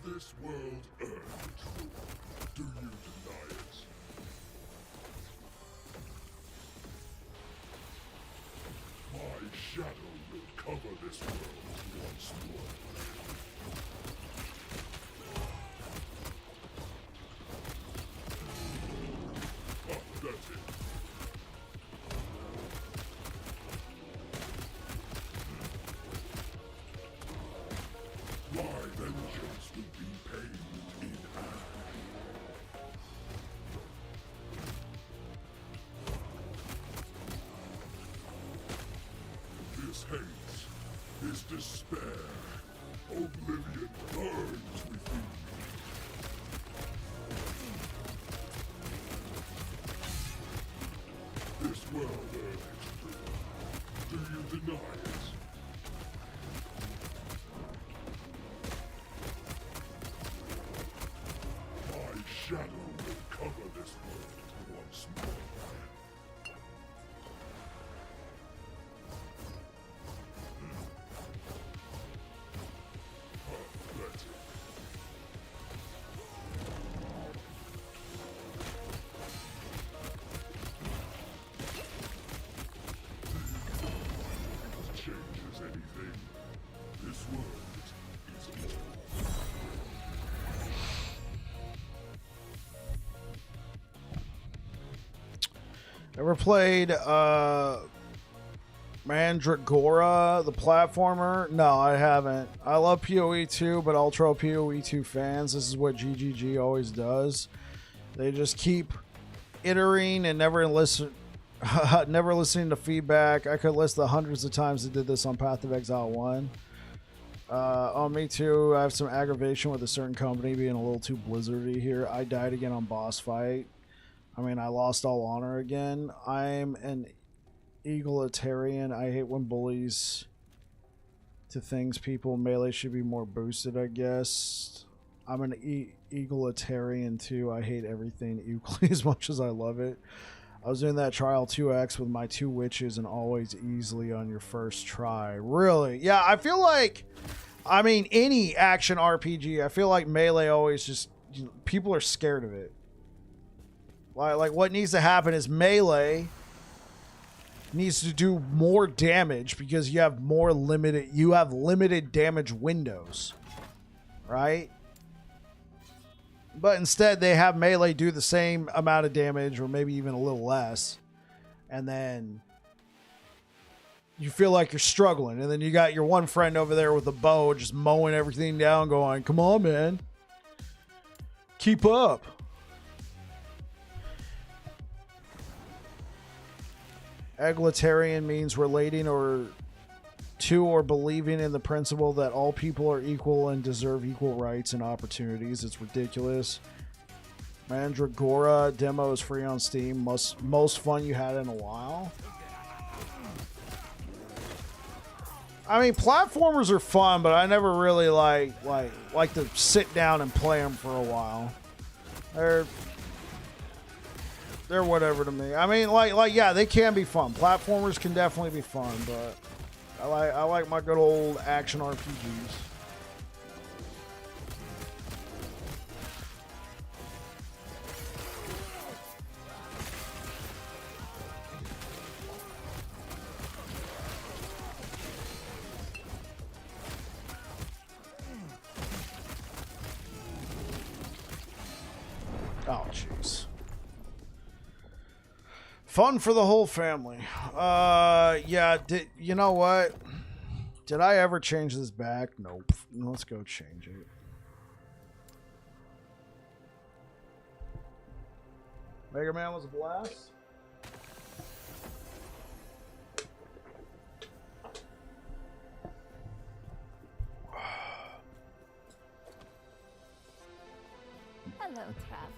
This world earned the truth. Do you deny it? My shadow will cover this world once more. Hate, this despair, oblivion burns within me. This world earned its truth. Do you deny it? My shadow will cover this world once more. Ever played Mandragora, the platformer? No, I haven't. I love PoE 2, but I'll troll PoE 2 fans. This is what GGG always does. They just keep iterating and never listening to feedback. I could list the hundreds of times they did this on Path of Exile 1. Oh, me too. I have some aggravation with a certain company being a little too blizzardy here. I died again on boss fight. I mean, I lost all honor again. I'm an egalitarian. I hate when bullies to things people. Melee should be more boosted, I guess. I'm an egalitarian too. I hate everything equally as much as I love it. I was doing that trial 2x with my 2 witches and always easily on your first try. Really? Yeah, I feel like, I mean, any action RPG, I feel like Melee always just, people are scared of it. Like what needs to happen is Melee needs to do more damage because you have limited damage windows, right? But instead they have Melee do the same amount of damage or maybe even a little less, and then you feel like you're struggling, and then you got your one friend over there with a bow just mowing everything down going, come on, man. Keep up. Egalitarian means relating or to or believing in the principle that all people are equal and deserve equal rights and opportunities. It's ridiculous. Mandragora demo is free on Steam. Most fun you had in a while. I mean, platformers are fun, but I never really like to sit down and play them for a while. They're whatever to me. I mean, yeah, they can be fun. Platformers can definitely be fun, but I like my good old action RPGs. Oh, jeez. Fun for the whole family. Yeah, you know what? Did I ever change this back? Nope. Let's go change it. Mega Man was a blast. Hello, traveler.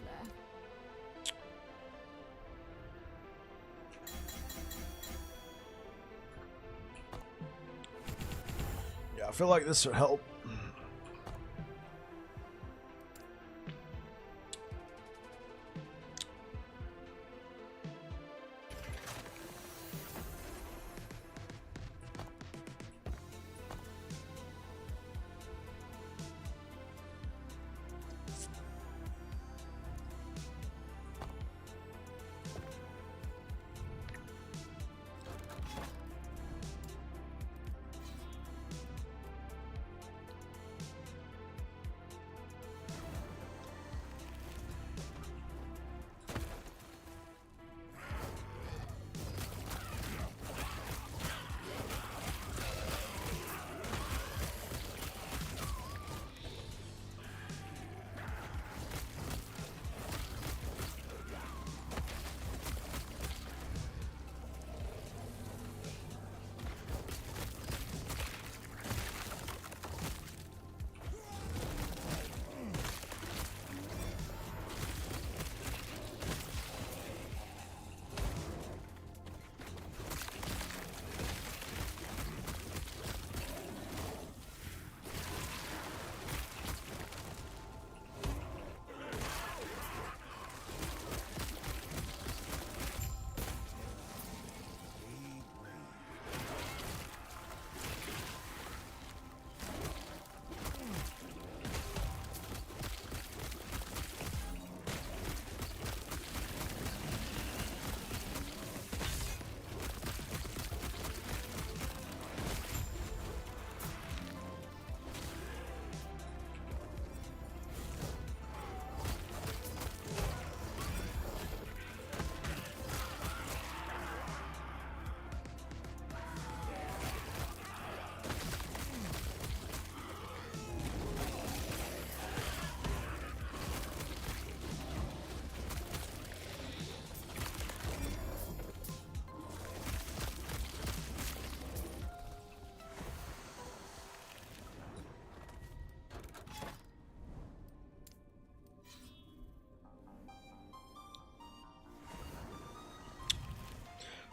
Yeah, I feel like this would help.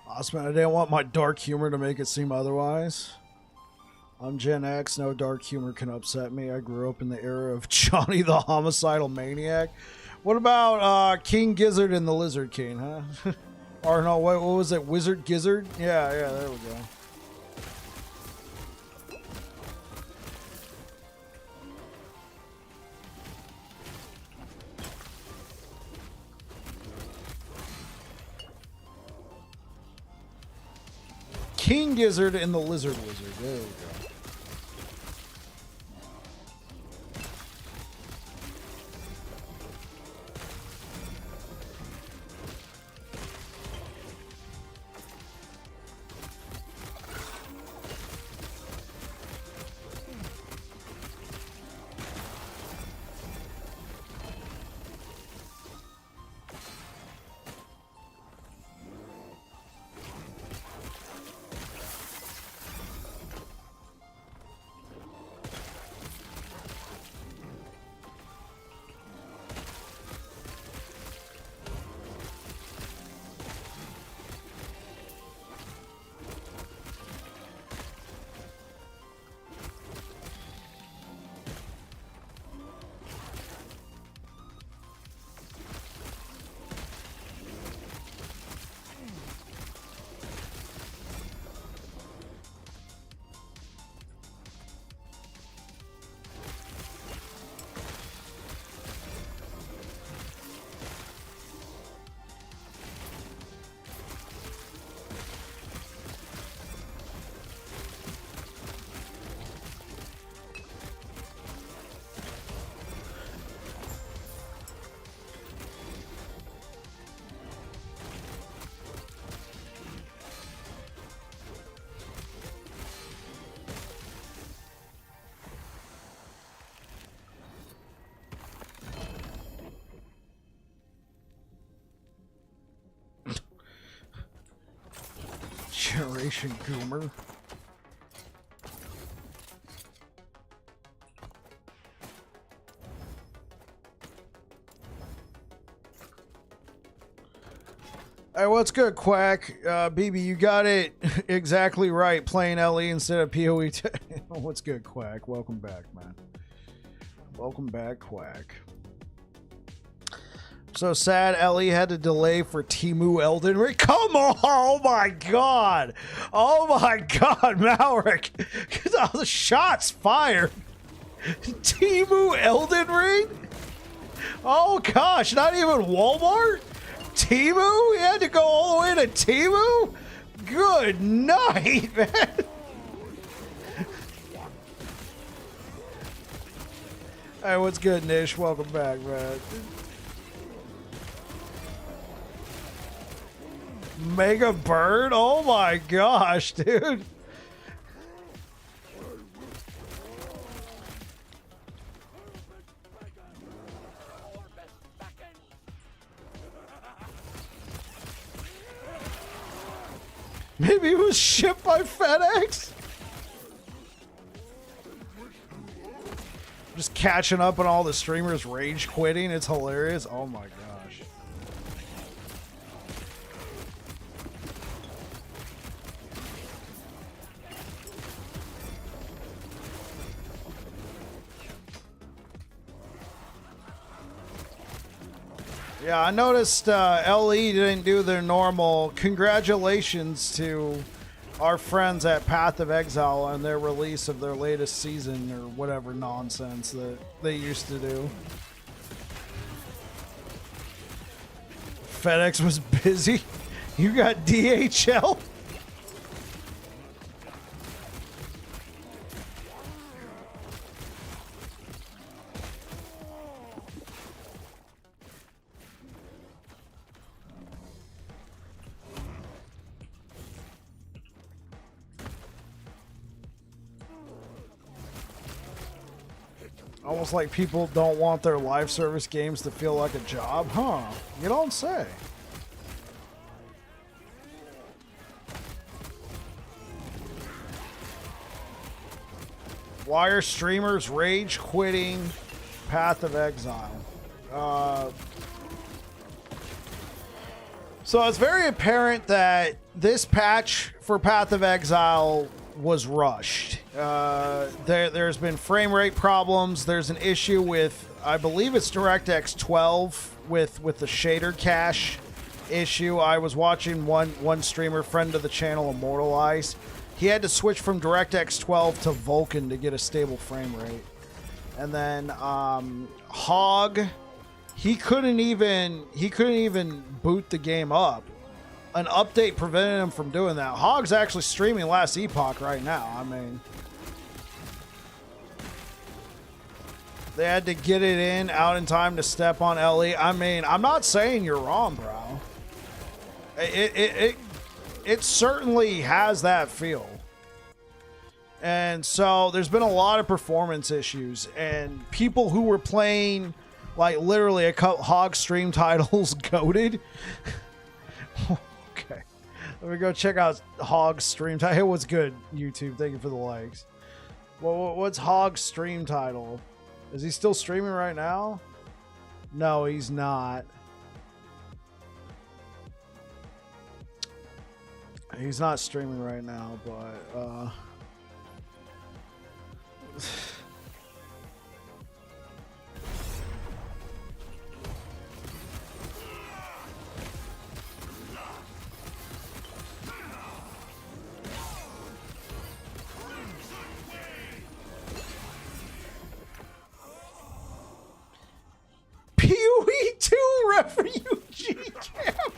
Osman, I didn't want my dark humor to make it seem otherwise. I'm Gen X, no dark humor can upset me. I grew up in the era of Johnny the Homicidal Maniac. What about King Gizzard and the Lizard King, huh? Or no, what was it? Wizard Gizzard? Yeah, there we go. King Gizzard and the Lizard Wizard. There we go. Regeneration Goomer. Hey, what's good, Quack? BB, you got it exactly right. Playing LE instead of PoE. What's good, Quack? Welcome back, man. Welcome back, Quack. So sad LE had to delay for Temu Elden Ring. Come on! Oh my god! Oh my god, Malric! All the shots fired! Temu Elden Ring? Oh gosh, not even Walmart? Temu? He had to go all the way to Temu? Good night, man! Hey, what's good, Nish? Welcome back, man. Mega Bird? Oh my gosh, dude. Maybe it was shipped by FedEx? Just catching up on all the streamers rage quitting. It's hilarious. Oh my gosh. Yeah, I noticed LE didn't do their normal congratulations to our friends at Path of Exile on their release of their latest season or whatever nonsense that they used to do. FedEx was busy. You got DHL? Almost like people don't want their live service games to feel like a job, huh? You don't say. Why are streamers rage quitting Path of Exile? So it's very apparent that this patch for Path of Exile was rushed. There's been frame rate problems. There's an issue with, I believe it's DirectX 12 with the shader cache issue. I was watching one streamer, friend of the channel, Immortalize. He had to switch from DirectX 12 to Vulkan to get a stable frame rate. And then Hog, he couldn't even boot the game up. An update prevented him from doing that. Hog's actually streaming Last Epoch right now. I mean, they had to get it out in time to step on LE. I mean, I'm not saying you're wrong, bro. It certainly has that feel. And so there's been a lot of performance issues, and people who were playing like literally a couple Hog stream titles goated. Okay, let me go check out Hog's stream title. Hey, what's good, YouTube? Thank you for the likes. Well, what's Hog's stream title? Is he still streaming right now? No, he's not. He's not streaming right now, but PoE 2 refugee camp.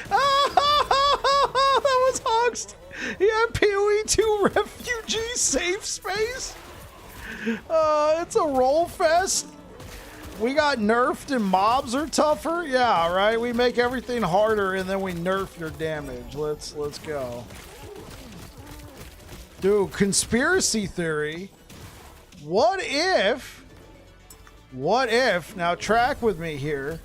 That was Hogs. Yeah, PoE 2 refugee safe space. It's a roll fest. We got nerfed and mobs are tougher. Yeah, right. We make everything harder and then we nerf your damage. Let's go. Dude, conspiracy theory. What if, now track with me here.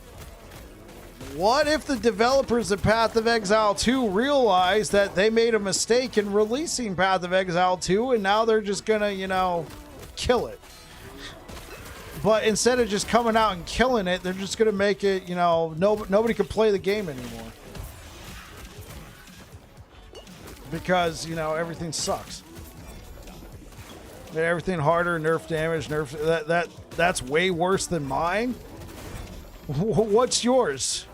What if the developers of Path of Exile 2 realize that they made a mistake in releasing Path of Exile 2 and now they're just gonna, you know, kill it? But instead of just coming out and killing it, they're just gonna make it, you know, nobody can play the game anymore. Because, you know, everything sucks. Made everything harder, nerf damage, that's way worse than mine. What's yours?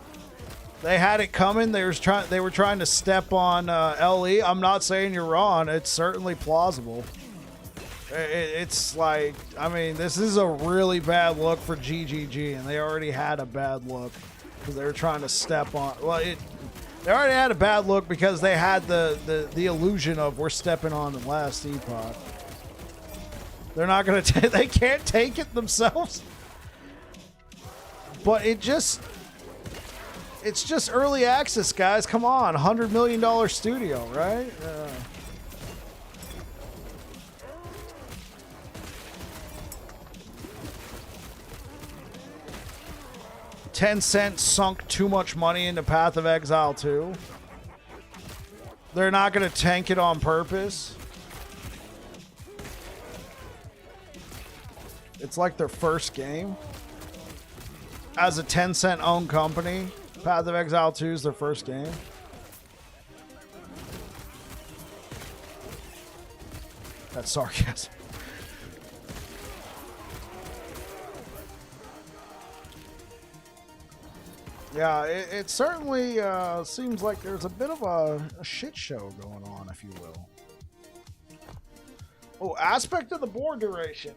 They had it coming. They were trying to step on LE. I'm not saying you're wrong. It's certainly plausible. It's like, I mean, this is a really bad look for GGG, and they already had a bad look because they were trying to step on. Well, they already had a bad look because they had the illusion of we're stepping on the last Epoch. They're not gonna. They can't take it themselves. But it's just early access, guys. Come on, $100 million studio, right? 10 sunk too much money into Path of Exile 2. They're not going to tank it on purpose. It's like their first game. As a 10-cent owned company, Path of Exile 2 is their first game. That's sarcasm. Yeah, it certainly seems like there's a bit of a shit show going on, if you will. Oh, aspect of the board duration.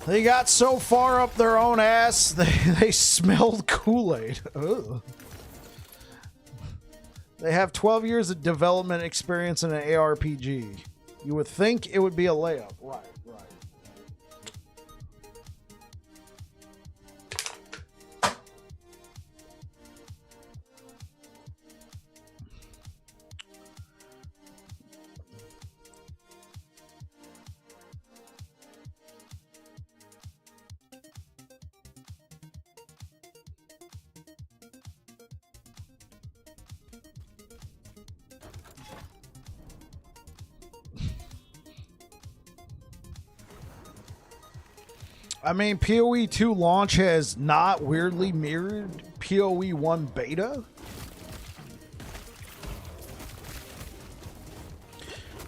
They got so far up their own ass, they smelled Kool-Aid. Ugh. They have 12 years of development experience in an ARPG. You would think it would be a layup. Right, right. I mean, PoE 2 launch has not weirdly mirrored PoE 1 beta.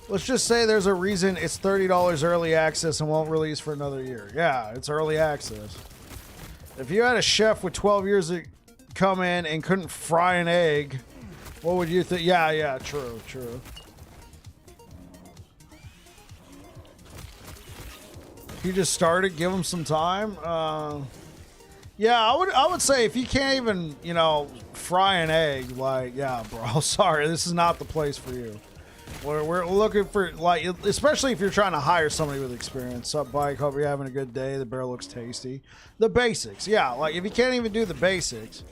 Let's just say there's a reason it's $30 early access and won't release for another year. Yeah, it's early access. If you had a chef with 12 years to come in and couldn't fry an egg, what would you think? Yeah, true. You just started, give them some time. Yeah, I would say if you can't even, you know, fry an egg, like, yeah, bro, sorry, this is not the place for you. We're looking for, like, especially if you're trying to hire somebody with experience. Sup, bike, hope you're having a good day. The bear looks tasty. The basics, yeah, like, if you can't even do the basics.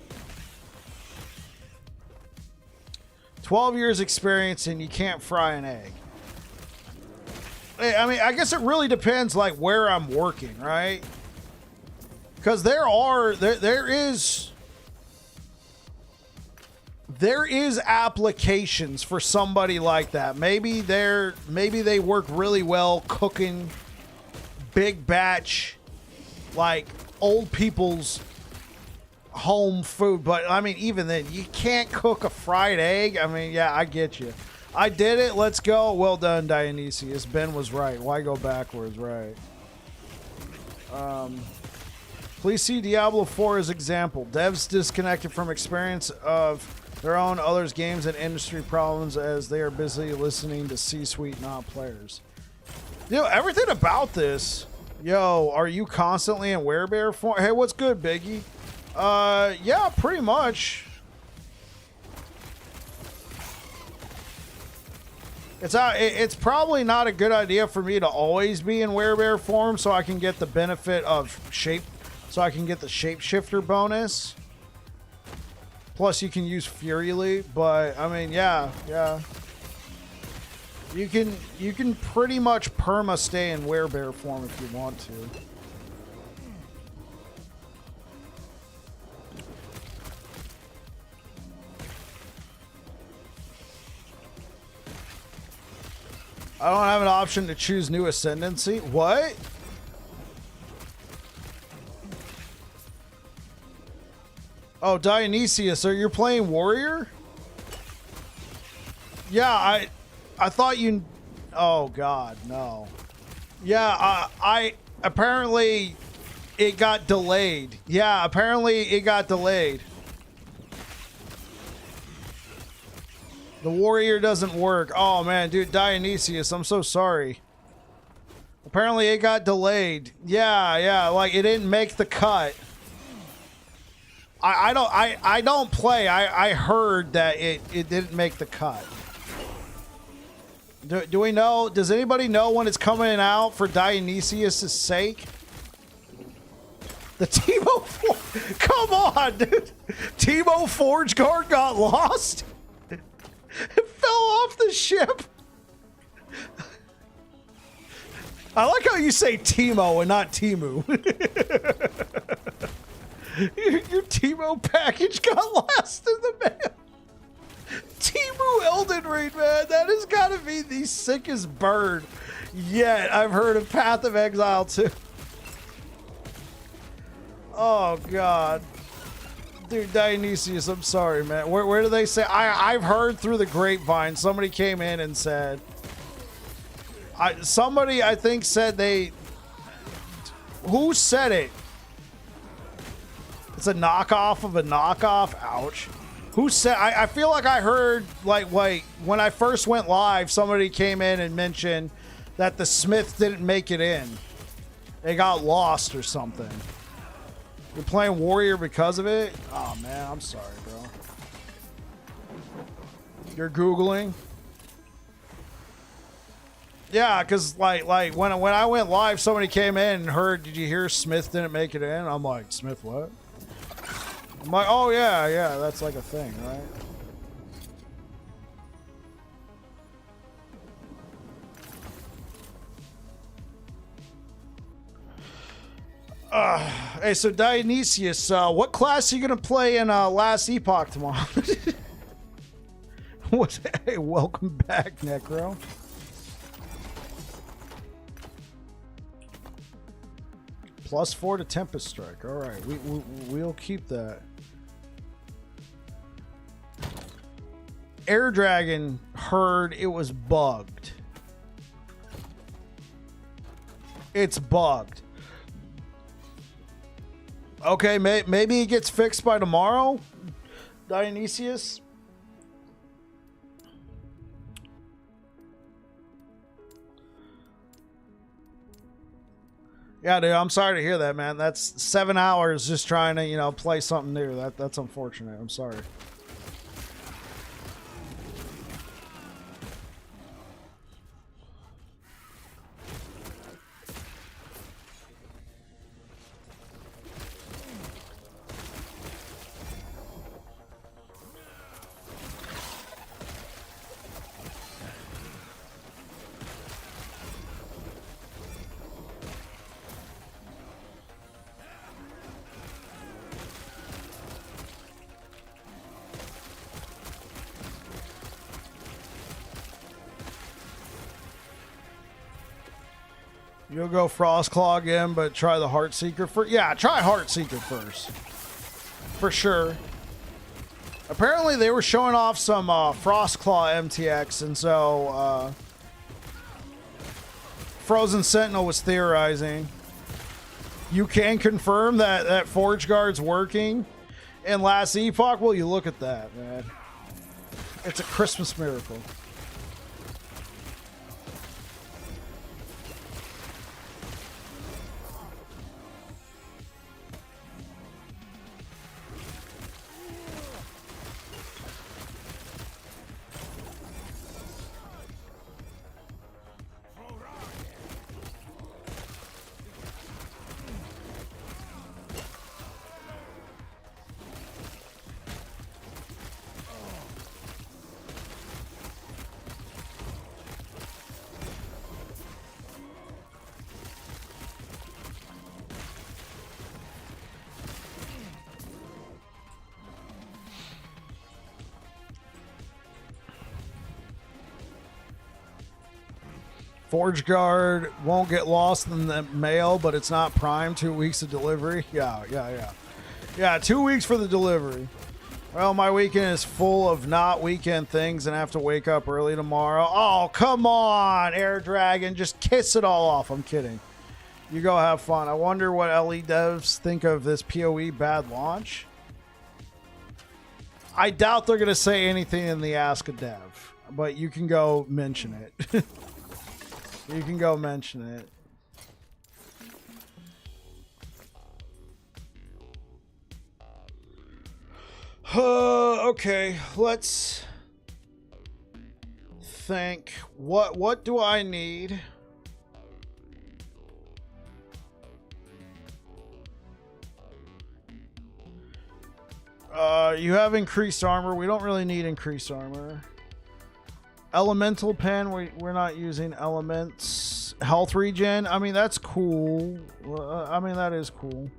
12 years experience and you can't fry an egg. I mean, I guess it really depends, like, where I'm working, right? Because there is applications for somebody like that. Maybe they work really well cooking big batch, like, old people's home food. But I mean, even then, you can't cook a fried egg. I mean, yeah, I get you. I did it. Let's go. Well done, Dionysius. Ben was right. Why go backwards? Right. Please see Diablo 4 as example. Devs disconnected from experience of their own, others' games, and industry problems as they are busy listening to C-suite, not players. Yo, everything about this. Yo, are you constantly in Werebear form? Hey, what's good, Biggie? Yeah, pretty much. It's probably not a good idea for me to always be in Werebear form so I can get the benefit of shape, so I can get the shapeshifter bonus. Plus you can use Fury Leap, but I mean, yeah. You can pretty much perma stay in Werebear form if you want to. I don't have an option to choose new ascendancy. What? Oh, Dionysius, so you're playing warrior? Yeah, I thought you... Oh, God, no. Yeah, I... Apparently, it got delayed. Yeah, apparently it got delayed. The warrior doesn't work. Oh, man, dude, Dionysius, I'm so sorry. Apparently it got delayed. Yeah, like, it didn't make the cut. I don't play. I heard that it didn't make the cut. Do we know? Does anybody know when it's coming out for Dionysius' sake? The Teemo come on, dude. Teemo Forge Guard got lost. It fell off the ship. I like how you say Teemo and not Timu. Your Teemo package got lost in the mail. Timu Elden Ring, man. That has got to be the sickest bird yet. I've heard of Path of Exile too. Oh, God. Dude, Dionysius, I'm sorry, man. Where do they say? I've heard through the grapevine. Somebody came in and said... somebody, I think, said they... Who said it? It's a knockoff of a knockoff. Ouch. Who said? I feel like I heard, like, when I first went live, somebody came in and mentioned that the Smith didn't make it in. They got lost or something. You're playing Warrior because of it? Oh, man, I'm sorry, bro. You're Googling? Yeah, because, like when I went live, somebody came in and heard, did you hear Smith didn't make it in? I'm like, Smith what? I'm like, oh, yeah, that's like a thing, right? Hey, so Dionysius, what class are you going to play in Last Epoch tomorrow? Hey, welcome back, Necro. +4 to Tempest Strike. All right, we'll keep that. Air Dragon heard it was bugged. It's bugged. Okay, maybe it gets fixed by tomorrow, Dionysius. Yeah, dude, I'm sorry to hear that, man. That's 7 hours just trying to, you know, play something new. That's unfortunate. I'm sorry. You'll go Frostclaw again, but try the Heartseeker first. Yeah, try Heartseeker first. For sure. Apparently, they were showing off some Frostclaw MTX, and so Frozen Sentinel was theorizing. You can confirm that Forge Guard's working in Last Epoch? Well, you look at that, man. It's a Christmas miracle. Forge Guard won't get lost in the mail, but it's not prime. 2 weeks of delivery. Yeah, 2 weeks for the delivery. Well, my weekend is full of not weekend things and I have to wake up early tomorrow. Oh, come on, Air Dragon. Just kiss it all off. I'm kidding. You go have fun. I wonder what LE devs think of this PoE bad launch. I doubt they're going to say anything in the Ask a Dev, but you can go mention it. You can go mention it. Okay, let's think. What do I need? You have increased armor. We don't really need increased armor. Elemental pen. We're not using elements. Health regen. I mean, that's cool. I mean, that is cool.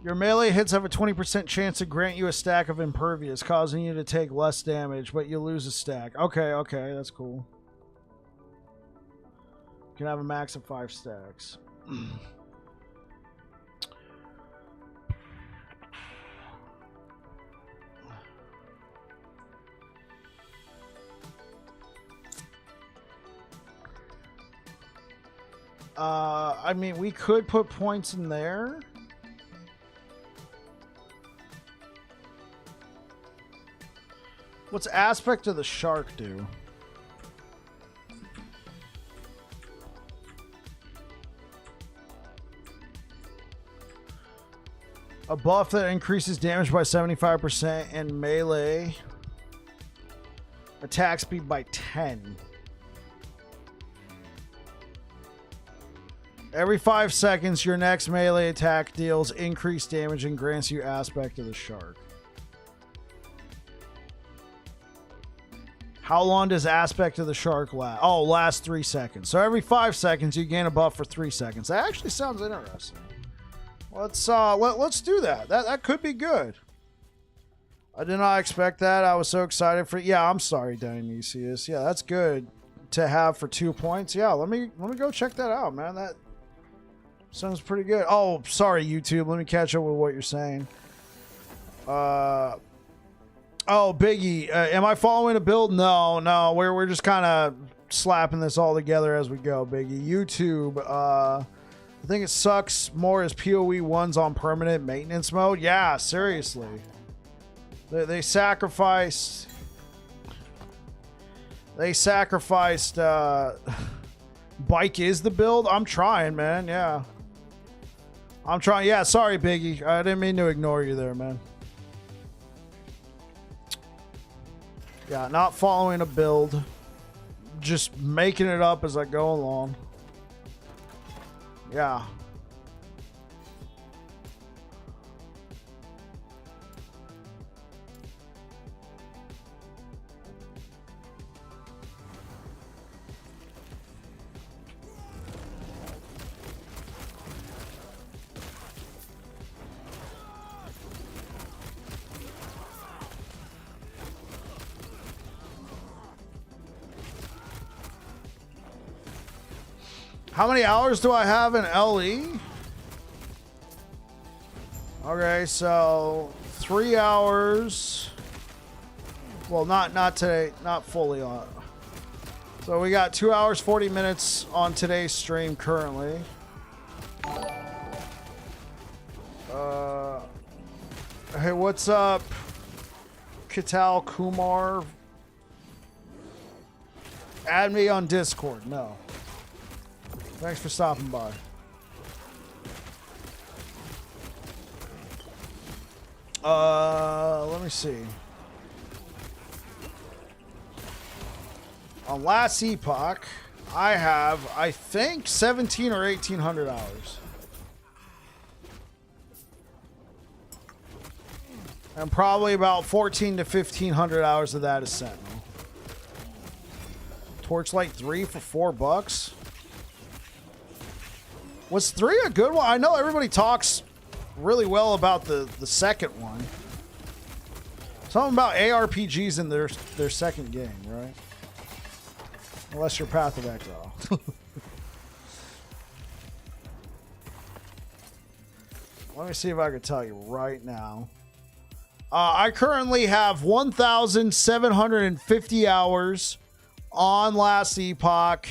Your melee hits have a 20% chance to grant you a stack of impervious, causing you to take less damage, but you lose a stack. Okay, that's cool. You can have a max of 5 stacks. I mean, we could put points in there. What's aspect of the shark do? A buff that increases damage by 75% and melee attack speed by 10. Every 5 seconds, your next melee attack deals increased damage and grants you aspect of the shark. How long does aspect of the shark last? Oh, last 3 seconds. So every 5 seconds, you gain a buff for 3 seconds. That actually sounds interesting. Let's do that. That could be good. I did not expect that. I was so excited for. Yeah, I'm sorry, Dionysius. Yeah, that's good to have for 2 points. Yeah, let me go check that out, man. That sounds pretty good. Oh, sorry, YouTube. Let me catch up with what you're saying. Oh, Biggie, am I following a build? No, we're just kind of slapping this all together as we go, Biggie. YouTube, I think it sucks more as PoE 1's on permanent maintenance mode. Yeah, seriously. They sacrificed... They sacrificed... Bike is the build? I'm trying, man, yeah. I'm trying. Yeah, sorry, Biggie. I didn't mean to ignore you there, man. Yeah, not following a build. Just making it up as I go along. Yeah. How many hours do I have in LE? Okay, so 3 hours. Well, not today, not fully on. So we got 2 hours, 40 minutes on today's stream currently. Hey, what's up, Kital Kumar? Add me on Discord. No. Thanks for stopping by. Let me see. On last Epoch, I have, I think, 17 or 1,800 hours. And probably about 14 to 1,500 hours of that is Sentinel. Torchlight 3 for $4. Was 3 a good one? I know everybody talks really well about the second one. Something about ARPGs in their second game, right? Unless you're Path of Exile. Let me see if I can tell you right now. I currently have 1,750 hours on Last Epoch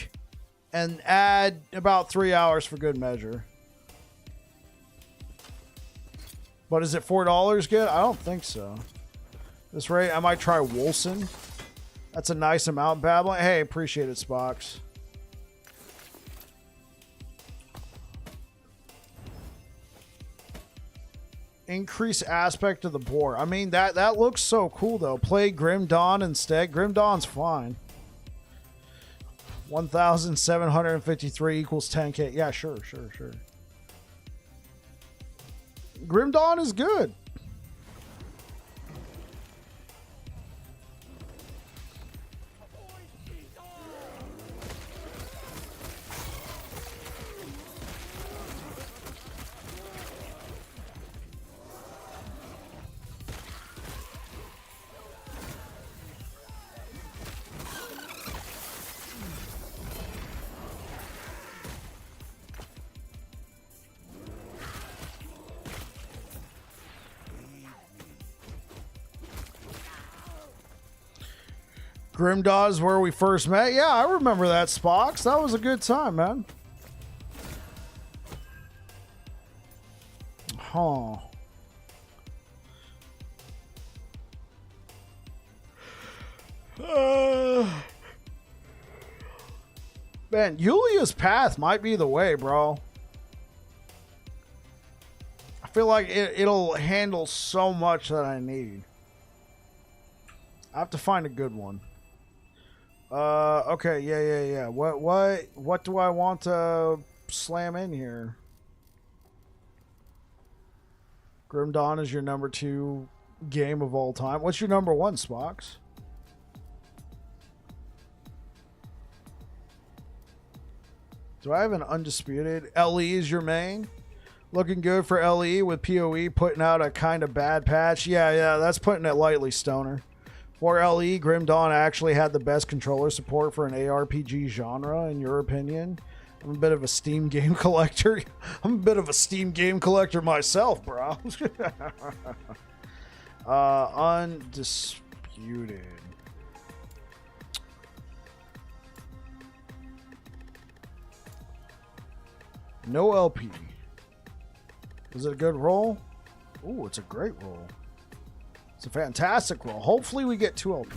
and add about 3 hours for good measure. But is it $4 good? I don't think so. This rate, I might try Wolson. That's a nice amount, Babbling. Hey, appreciate it, Spox. Increase aspect of the board. I mean, that looks so cool, though. Play Grim Dawn instead. Grim Dawn's fine. 1,753 equals 10k. Yeah, sure. Grim Dawn is good. Grimdaw is where we first met. Yeah, I remember that, Spox. That was a good time, man. Huh. Man, Yulia's Path might be the way, bro. I feel like it'll handle so much that I need. I have to find a good one. Okay, yeah. What do I want to slam in here? Grim Dawn is your number 2 game of all time. What's your number 1, Spox? Do I have an undisputed? LE is your main? Looking good for LE with PoE putting out a kind of bad patch. Yeah, that's putting it lightly, Stoner. For LE, Grim Dawn actually had the best controller support for an ARPG genre, in your opinion? I'm a bit of a Steam game collector. I'm a bit of a Steam game collector myself, bro. Undisputed. No LP. Is it a good roll? Ooh, it's a great roll. It's a fantastic roll. Hopefully we get 2 LP.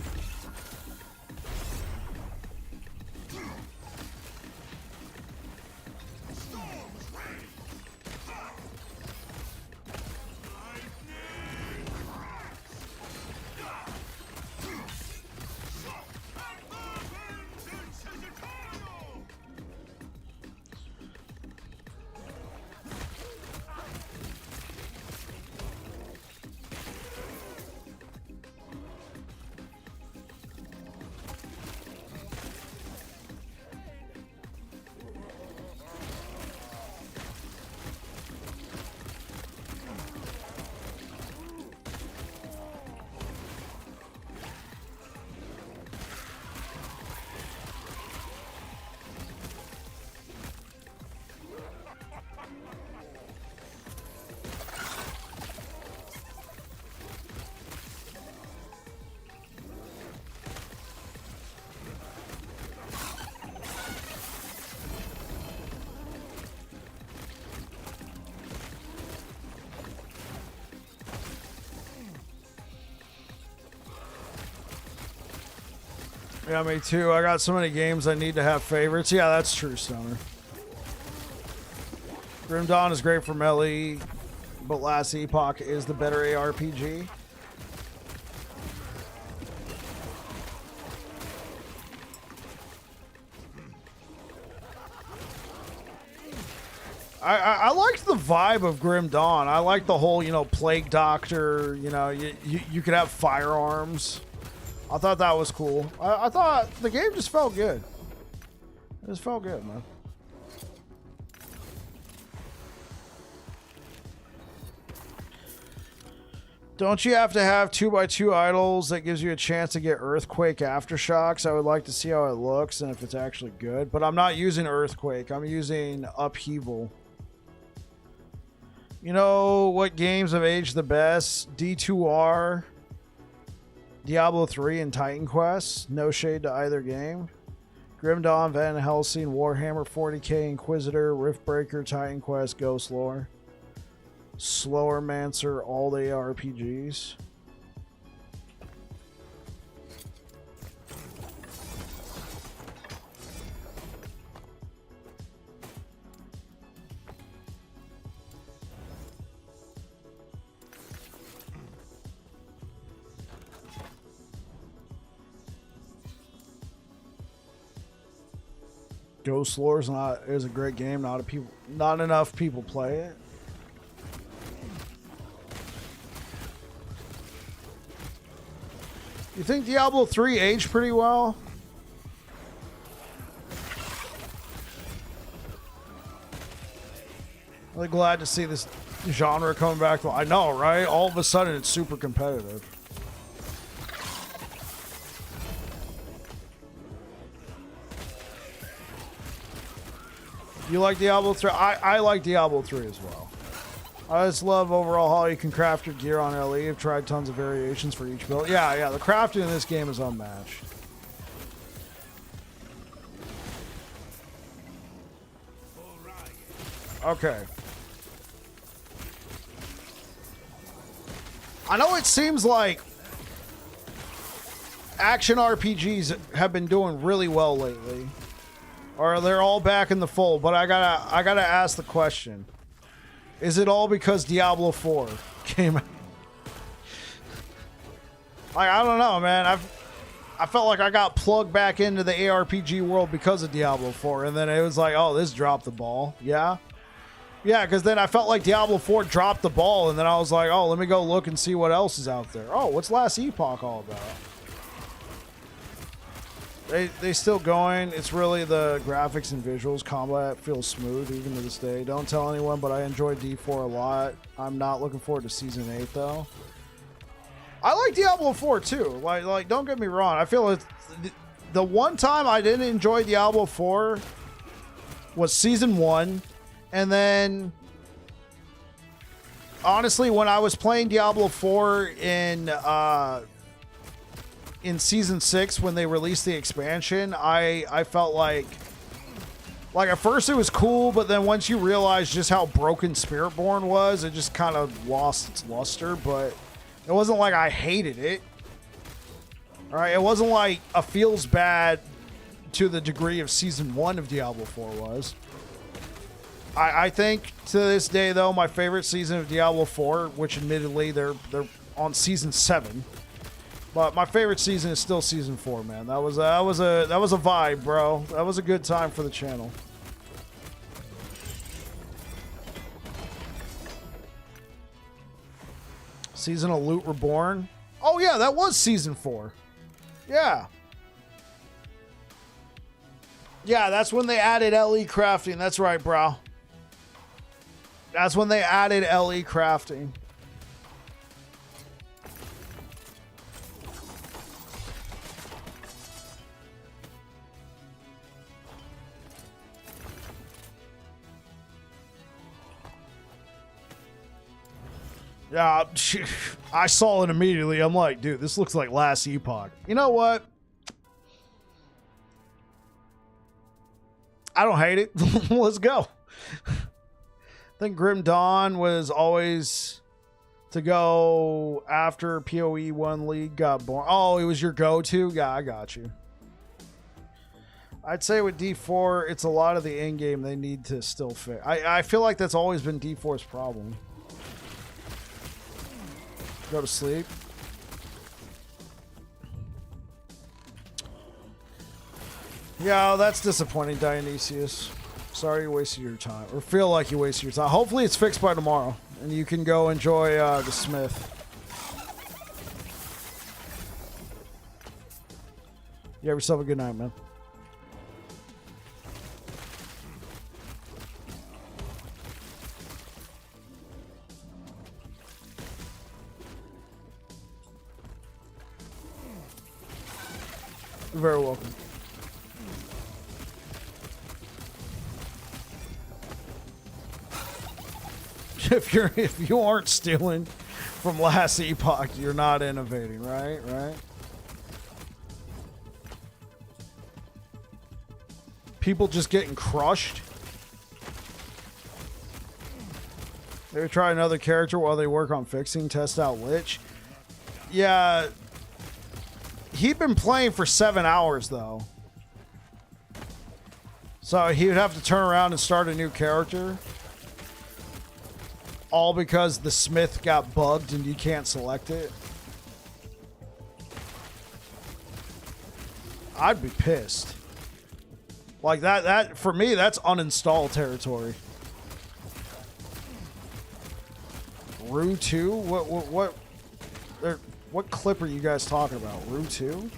Yeah, me too. I got so many games I need to have favorites. Yeah, that's true, Stoner. Grim Dawn is great from LE, but Last Epoch is the better ARPG. I liked the vibe of Grim Dawn. I like the whole, Plague Doctor, you could have firearms. I thought that was cool. I thought the game just felt good. It just felt good, man. Don't you have to have 2x2 idols that gives you a chance to get Earthquake Aftershocks? I would like to see how it looks and if it's actually good. But I'm not using Earthquake. I'm using Upheaval. You know what games have aged the best? D2R, Diablo 3, and Titan Quest. No shade to either game. Grim Dawn, Van Helsing, Warhammer 40k, Inquisitor, Riftbreaker, Titan Quest, Ghost Lore. Slower Mancer, all the RPGs. Ghost Lore is a great game. Not enough people play it. You think Diablo 3 aged pretty well? Really glad to see this genre coming back. I know, right? All of a sudden, it's super competitive. You like Diablo 3? I like Diablo 3 as well. I just love overall how you can craft your gear on LE. I've tried tons of variations for each build. Yeah, the crafting in this game is unmatched. Okay. I know it seems like action RPGs have been doing really well lately. Or they're all back in the fold, but I gotta ask the question. Is it all because Diablo 4 came out? Like, I don't know, man. I felt like I got plugged back into the ARPG world because of Diablo 4, and then it was like, oh, this dropped the ball. Yeah? Yeah, because then I felt like Diablo 4 dropped the ball, and then I was like, oh, let me go look and see what else is out there. Oh, what's Last Epoch all about? They still going. It's really the graphics and visuals. Combat feels smooth even to this day. Don't tell anyone, but I enjoy D4 a lot. I'm not looking forward to Season 8, though. I like Diablo 4, too. Like don't get me wrong. I feel it's... The one time I didn't enjoy Diablo 4 was Season 1. And then... Honestly, when I was playing Diablo 4 in Season 6, when they released the expansion, I felt like at first it was cool, but then once you realize just how broken Spiritborn was, it just kind of lost its luster. But it wasn't like I hated it. All right, it wasn't like a feels bad to the degree of Season 1 of Diablo 4 was. I think to this day, though, my favorite season of Diablo 4, which admittedly they're on Season 7. But my favorite season is still Season 4, man. That was a vibe, bro. That was a good time for the channel. Season of Loot Reborn. Oh yeah, that was Season 4. Yeah. Yeah, that's when they added LE crafting. That's right, bro. That's when they added LE crafting. Yeah, I saw it immediately. I'm like, dude, this looks like Last Epoch. You know what? I don't hate it. Let's go. I think Grim Dawn was always to go after PoE 1 League got born. Oh, it was your go-to? Yeah, I got you. I'd say with D4, it's a lot of the in-game they need to still fix. I feel like that's always been D4's problem. Go to sleep. Yeah, that's disappointing, Dionysius. Sorry you wasted your time. Or feel like you wasted your time. Hopefully it's fixed by tomorrow. And you can go enjoy the Smith. You have yourself a good night, man. You're very welcome. If you aren't stealing from last epoch, you're not innovating, right? Right? People just getting crushed. Maybe try another character while they work on fixing, test out Lich. Yeah. He'd been playing for 7 hours though. So he would have to turn around and start a new character. All because the Smith got bugged and you can't select it. I'd be pissed. Like that for me, that's uninstall territory. Rue 2? What clip are you guys talking about? Rue 2?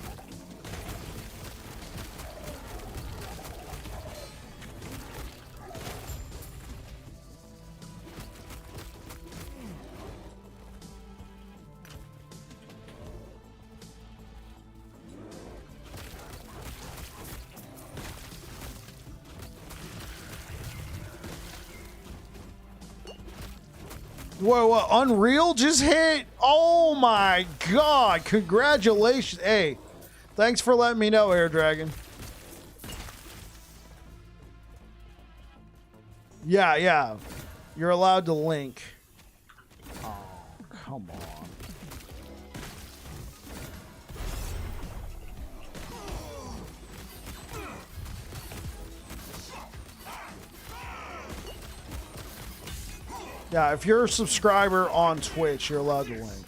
Whoa, Unreal just hit? Oh my god, congratulations. Hey, thanks for letting me know, Air Dragon. Yeah. You're allowed to link. Oh, come on. Yeah, if you're a subscriber on Twitch, you're allowed to link.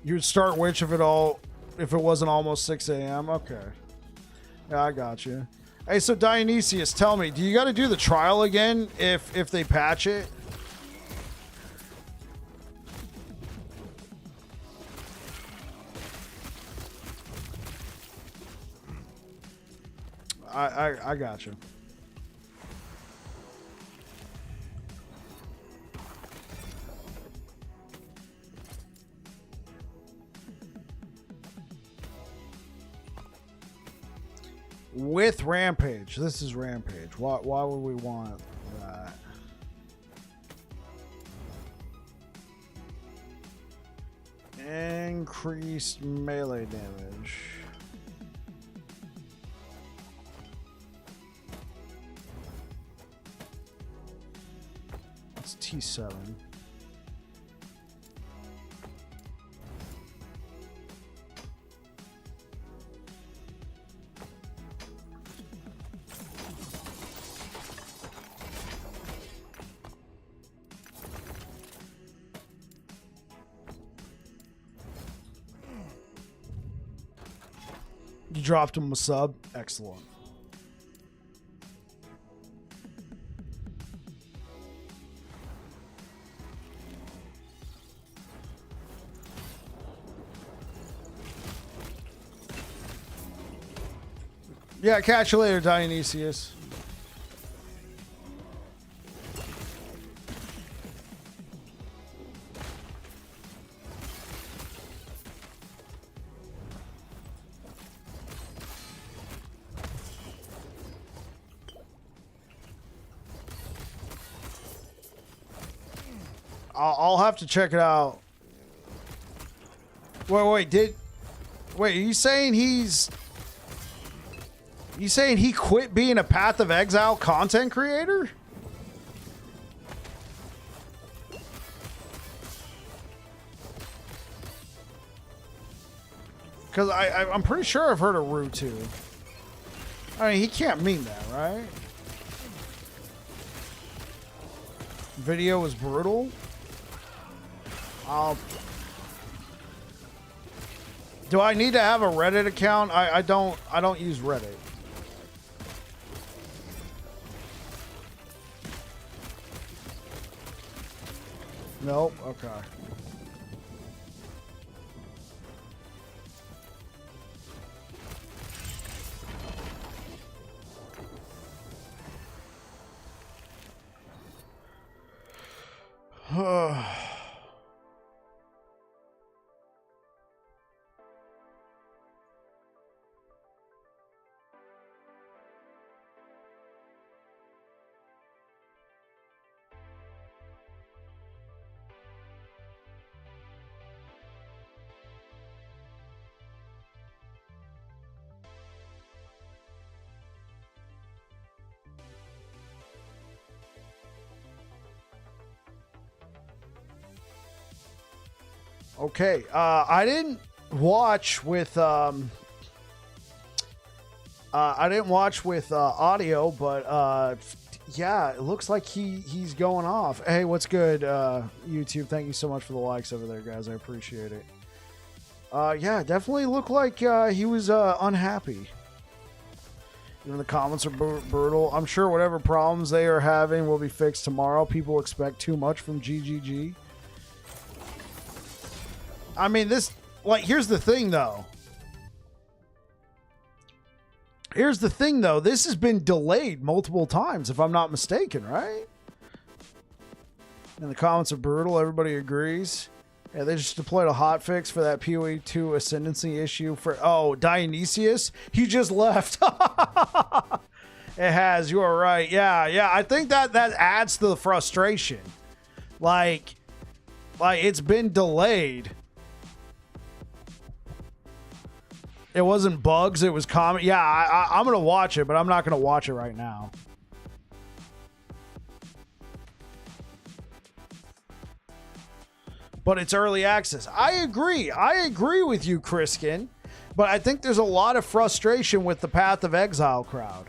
You'd start which if it wasn't almost 6 a.m.? Okay. Yeah, I got you. Hey, so Dionysius, tell me, do you got to do the trial again if they patch it? I got you. With Rampage. This is Rampage. Why would we want that? Increased melee damage. It's T7. You dropped him a sub. Excellent. Yeah, catch you later, Dionysius. I'll have to check it out. Wait, are you saying you saying he quit being a Path of Exile content creator? Because I'm pretty sure I've heard of Rue 2. I mean, he can't mean that, right? Video was brutal. Do I need to have a Reddit account? I don't use Reddit. Nope. Okay. Okay. I didn't watch with audio, but yeah, it looks like he's going off. Hey, what's good, YouTube? Thank you so much for the likes over there, guys. I appreciate it. Yeah, definitely looked like he was unhappy. Even the comments are brutal. I'm sure whatever problems they are having will be fixed tomorrow. People expect too much from GGG. I mean, here's the thing, though. This has been delayed multiple times, if I'm not mistaken, right? And the comments are brutal. Everybody agrees. Yeah, they just deployed a hotfix for that PoE 2 ascendancy issue for... Oh, Dionysius? He just left. It has. You are right. Yeah. I think that adds to the frustration. Like it's been delayed. It wasn't bugs, it was comment. Yeah, I'm going to watch it, but I'm not going to watch it right now. But it's early access. I agree with you, Kriskin. But I think there's a lot of frustration with the Path of Exile crowd.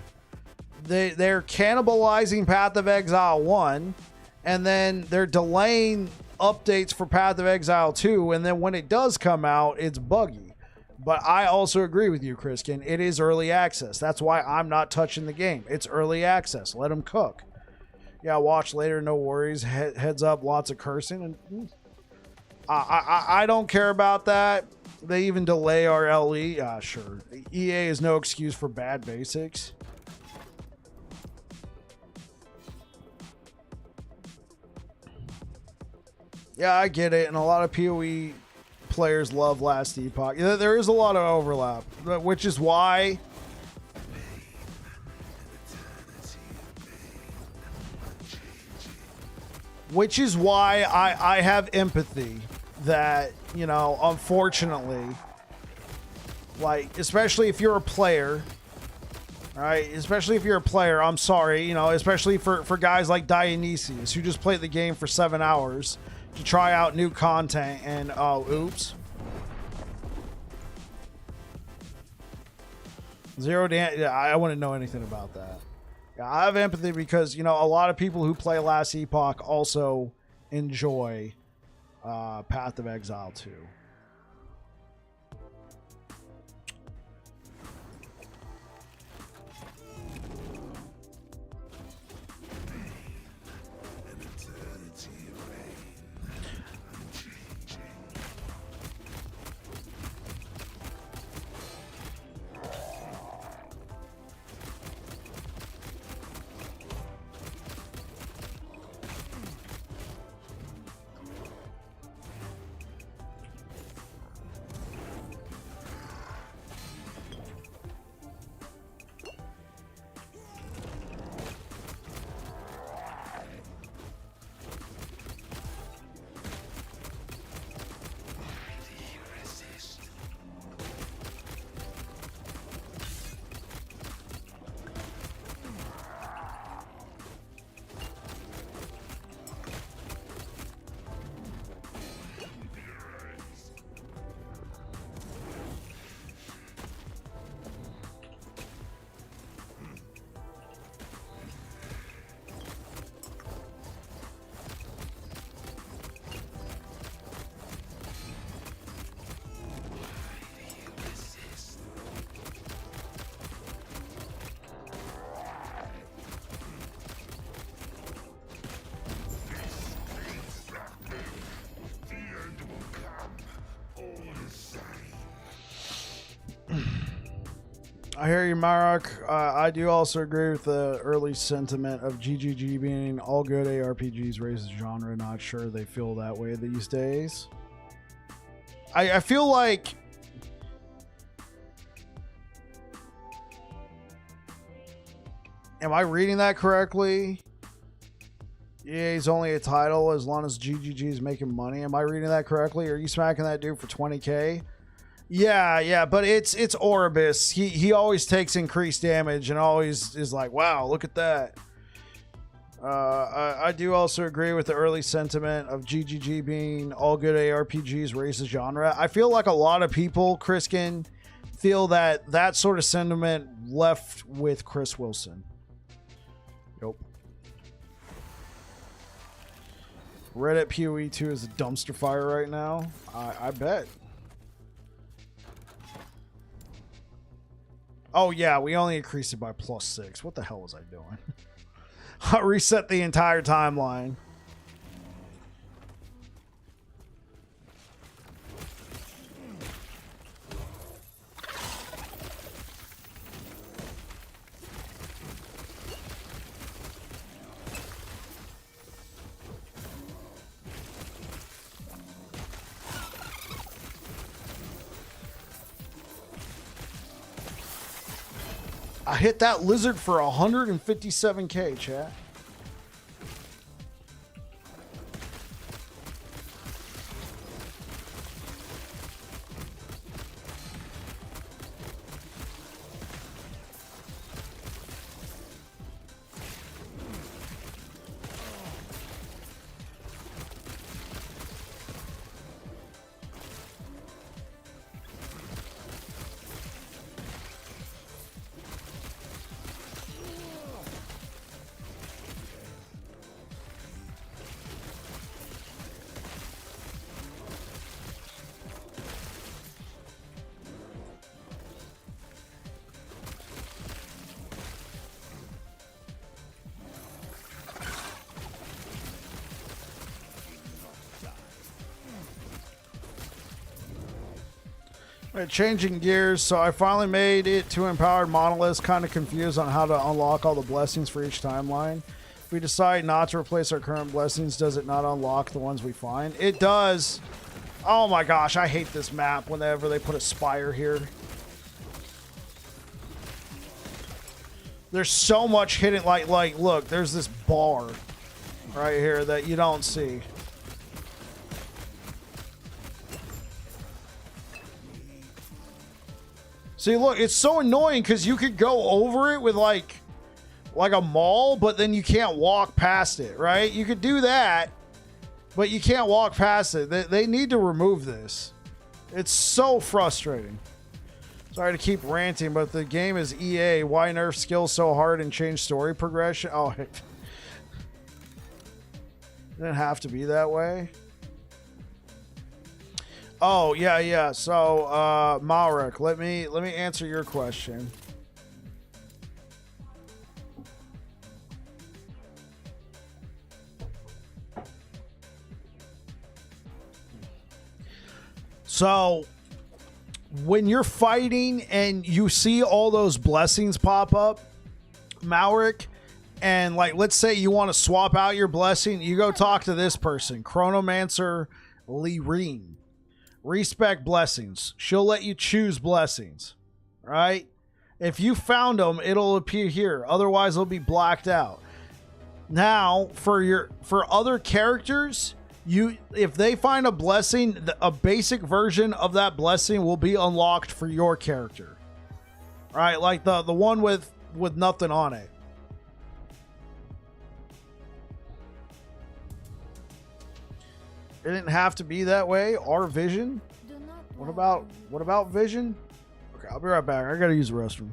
They're cannibalizing Path of Exile 1, and then they're delaying updates for Path of Exile 2, and then when it does come out, it's buggy. But I also agree with you, Kriskin. It is early access. That's why I'm not touching the game. It's early access. Let them cook. Yeah, watch later. No worries. Heads up. Lots of cursing. And I don't care about that. They even delay our LE. Sure. EA is no excuse for bad basics. Yeah, I get it. And a lot of PoE players love Last Epoch. There is a lot of overlap, which is why I have empathy that, you know, unfortunately, like, especially if you're a player, right? Especially if you're a player, I'm sorry, you know, especially for guys like Dionysius who just played the game for 7 hours to try out new content and oops. Zero damage. Yeah, I wouldn't know anything about that. Yeah, I have empathy because, you know, a lot of people who play Last Epoch also enjoy Path of Exile 2. I hear you, Marok. I do also agree with the early sentiment of GGG being all good ARPGs raises genre. Not sure they feel that way these days. I feel like am I reading that correctly? EA's only a title as long as GGG is making money. Am I reading that correctly? Are you smacking that dude for 20K? Yeah, but it's Orbis. He always takes increased damage and always is like, wow, look at that. I do also agree with the early sentiment of GGG being all good ARPGs raise the genre. I feel like a lot of people, Chriskin, feel that that sort of sentiment left with Chris Wilson. Yep. Reddit PoE 2 is a dumpster fire right now. I bet. Oh yeah, we only increased it by +6. What the hell was I doing? I reset the entire timeline. I hit that lizard for 157k, chat. Right, changing gears, so I finally made it to Empowered Monoliths, kind of confused on how to unlock all the blessings for each timeline. If we decide not to replace our current blessings, does it not unlock the ones we find? It does. Oh my gosh, I hate this map whenever they put a spire here. There's so much hidden, like look, there's this bar right here that you don't see. See, look, it's so annoying because you could go over it with like a Maul, but then you can't walk past it, right? You could do that, but you can't walk past it. They need to remove this. It's so frustrating. Sorry to keep ranting, but the game is EA. Why nerf skills so hard and change story progression? Oh, it didn't have to be that way. Oh, yeah. So, Malric, let me answer your question. So, when you're fighting and you see all those blessings pop up, Malric, and like, let's say you want to swap out your blessing, you go talk to this person, Chronomancer Lyrene. Respec blessings. She'll let you choose blessings, right? If you found them, it'll appear here. Otherwise, it'll be blacked out. Now, for other characters, if they find a blessing, a basic version of that blessing will be unlocked for your character, right? Like the one with nothing on it. It didn't have to be that way. Our vision. What about vision? Okay, I'll be right back. I gotta use the restroom.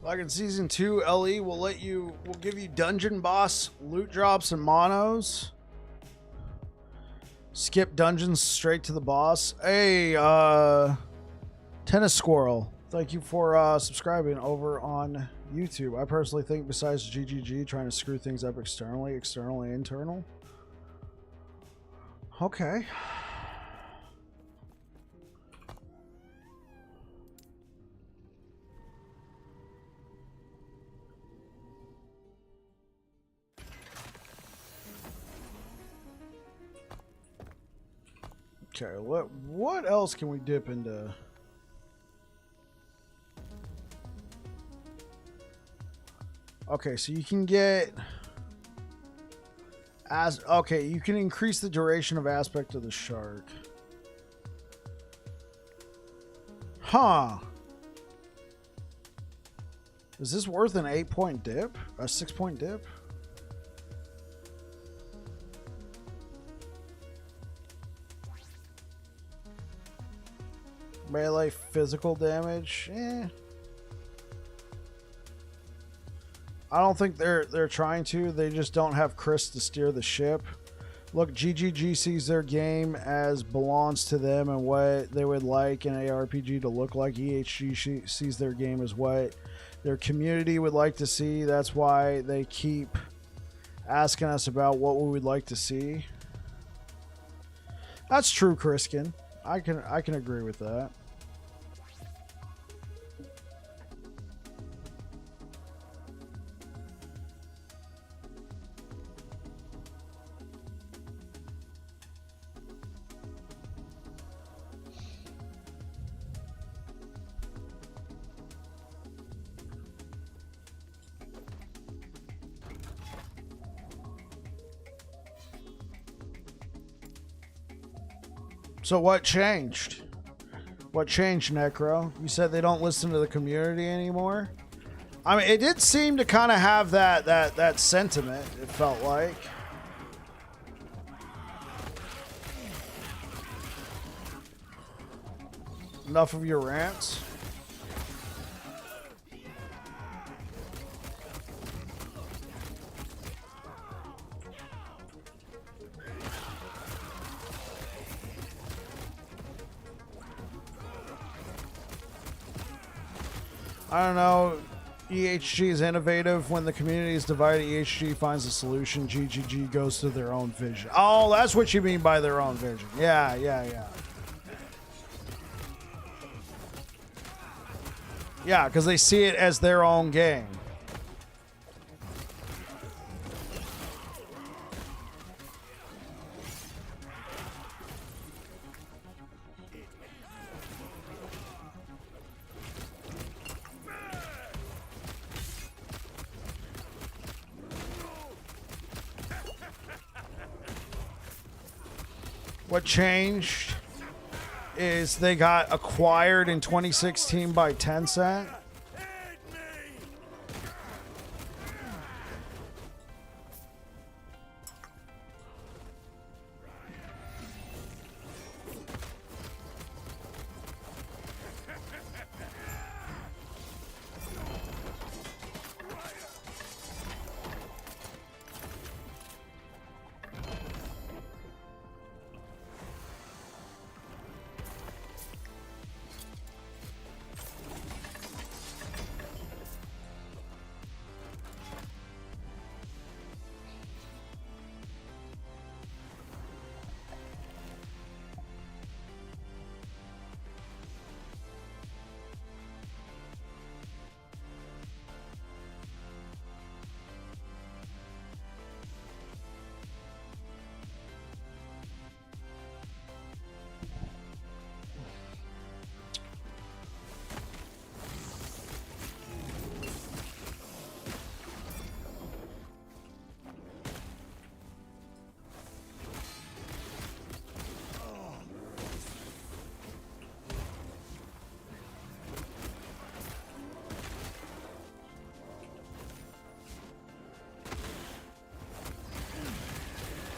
Like in season 2, LE will give you dungeon boss loot drops and monos. Skip dungeons straight to the boss. Hey, Tennis Squirrel, thank you for subscribing over on YouTube. I personally think besides GGG trying to screw things up externally, internal. Okay. Okay, what else can we dip into? Okay, so you can get you can increase the duration of aspect of the shark. Huh. Is this worth an 8-point dip? A 6-point dip? Melee physical damage? Eh. I don't think they're trying to. They just don't have Chris to steer the ship. Look, GGG sees their game as belongs to them and what they would like an ARPG to look like. EHG sees their game as what their community would like to see. That's why they keep asking us about what we would like to see. That's true, Chriskin. I can agree with that. So what changed? What changed, Necro? You said they don't listen to the community anymore? I mean, it did seem to kind of have that sentiment, it felt like. Enough of your rants. I don't know. EHG is innovative. When the community is divided, EHG finds a solution. GGG goes to their own vision. Oh, that's what you mean by their own vision. Yeah. Yeah, because they see it as their own game. What changed is they got acquired in 2016 by Tencent.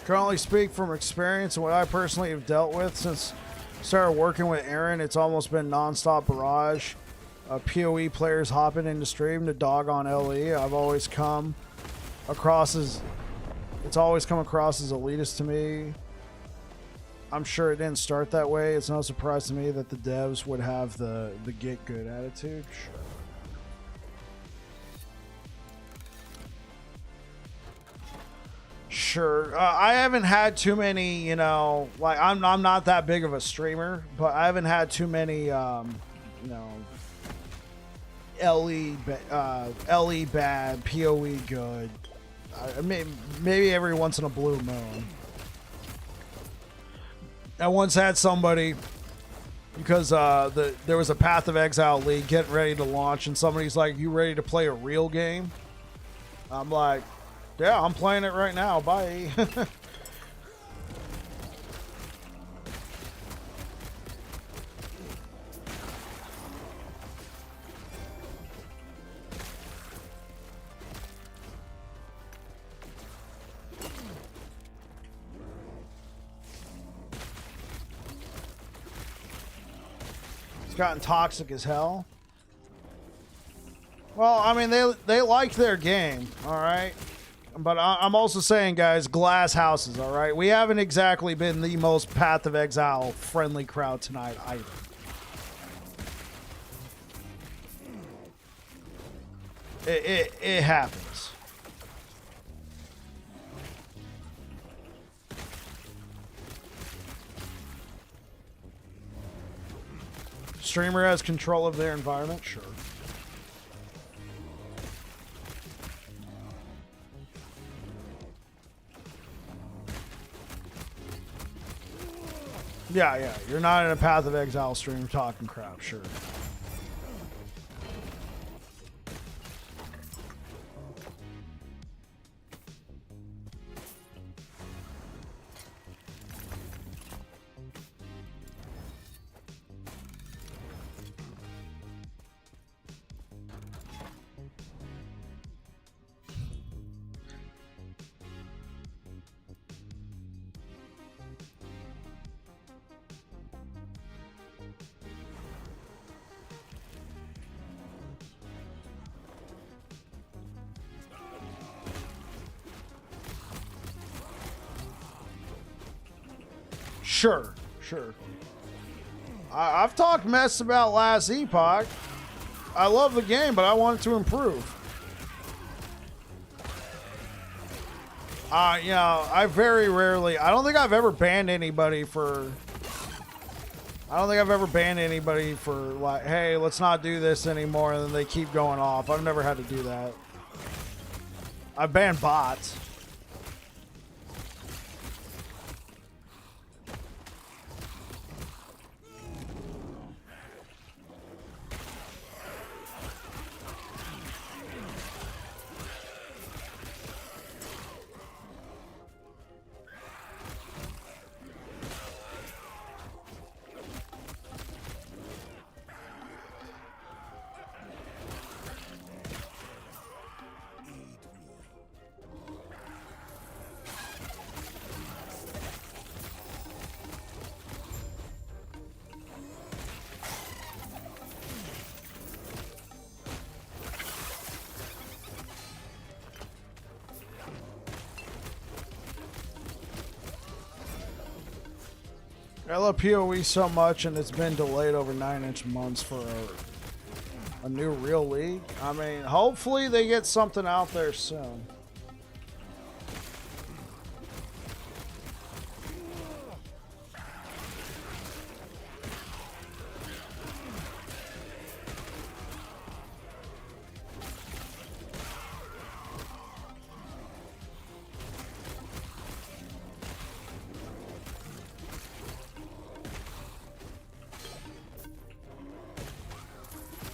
Can only speak from experience and what I personally have dealt with since I started working with Aaron. It's almost been nonstop barrage. PoE players hopping into stream to dog on LE. I've always come across as elitist to me. I'm sure it didn't start that way. It's no surprise to me that the devs would have the get good attitude. Sure. I haven't had too many, you know, like I'm not that big of a streamer, but I haven't had too many, you know, LE bad, PoE good. I mean, maybe every once in a blue moon. I once had somebody, because there was a Path of Exile league getting ready to launch, and somebody's like, "You ready to play a real game?" I'm like, "Yeah, I'm playing it right now. Bye." Gotten toxic as hell. Well, I mean, they liked their game, all right, but I'm also saying, guys, glass houses, all right. We haven't exactly been the most Path of Exile friendly crowd tonight either. It happens. Streamer has control of their environment, sure. Yeah, you're not in a Path of Exile stream talking crap, sure. Sure. I've talked mess about last Epoch. I love the game, but I want it to improve. You know, I very rarely... I don't think I've ever banned anybody for... like, hey, let's not do this anymore, and then they keep going off. I've never had to do that. I've banned bots. I love PoE so much, and it's been delayed over 9-inch months for a new real league. I mean, hopefully they get something out there soon.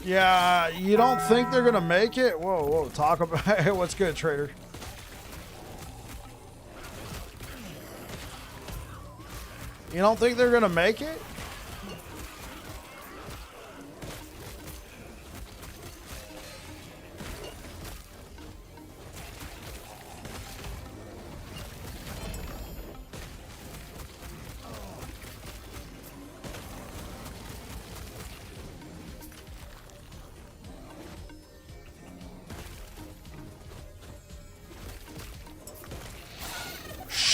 Yeah, you don't think they're gonna make it? Whoa, talk about what's good, trader. You don't think they're gonna make it?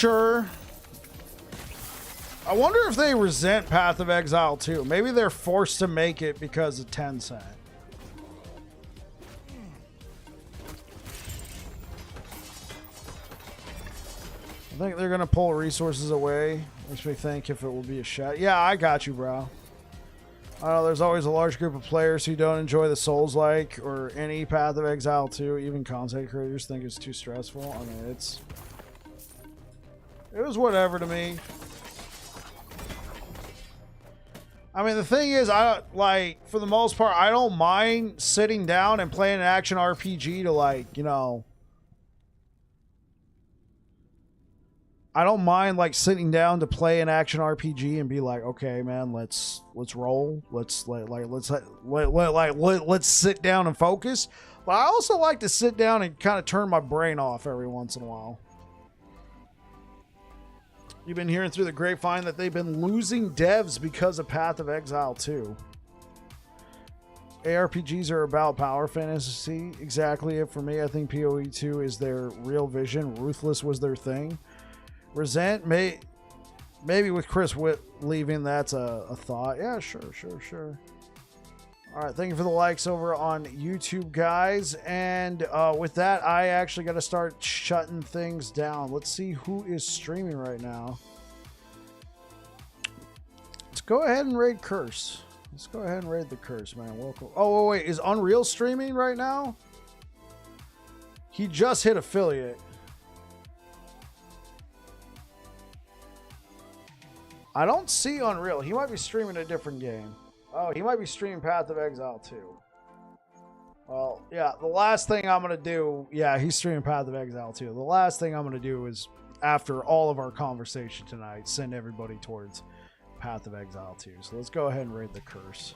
sure. I wonder if they resent Path of Exile too. Maybe they're forced to make it because of Tencent. I think they're gonna pull resources away. Makes me think if it will be a shot. Yeah, I got you, bro. I know there's always a large group of players who don't enjoy the Souls-like or any Path of Exile 2. Even content creators think it's too stressful. I mean, it was whatever to me. I mean, the thing is, for the most part, I don't mind sitting down and playing an action RPG to, like, you know, I don't mind like sitting down to play an action RPG and be like, okay, man, let's roll. Let's sit down and focus. But I also like to sit down and kind of turn my brain off every once in a while. You've been hearing through the grapevine that they've been losing devs because of Path of Exile 2. ARPGs are about power fantasy. Exactly it for me. I think PoE 2 is their real vision. Ruthless was their thing. Resent, maybe with Chris Witt leaving, that's a thought. Yeah, sure. All right, thank you for the likes over on YouTube, guys. And with that, I actually got to start shutting things down. Let's see who is streaming right now. Let's go ahead and raid Curse. Let's go ahead and raid the Curse, man. Welcome. Oh, wait, is Unreal streaming right now? He just hit affiliate. I don't see Unreal. He might be streaming a different game. Oh, he might be streaming Path of Exile too. Well, yeah, the last thing I'm going to do... Yeah, he's streaming Path of Exile too. The last thing I'm going to do is, after all of our conversation tonight, send everybody towards Path of Exile 2. So let's go ahead and raid the Curse.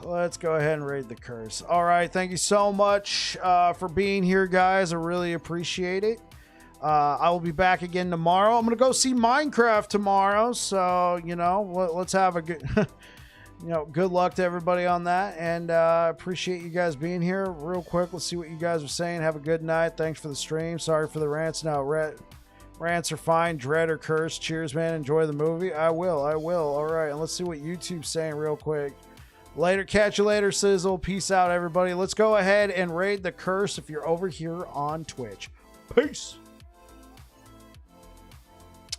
Let's go ahead and raid the Curse. All right, thank you so much for being here, guys. I really appreciate it. I will be back again tomorrow. I'm going to go see Minecraft tomorrow. So, you know, let's have a good, you know, good luck to everybody on that. And appreciate you guys being here. Real quick, let's see what you guys are saying. Have a good night. Thanks for the stream. Sorry for the rants. No, rants are fine. Dread or curse. Cheers, man. Enjoy the movie. I will. All right. And let's see what YouTube's saying real quick. Later. Catch you later, Sizzle. Peace out, everybody. Let's go ahead and raid the Curse if you're over here on Twitch. Peace.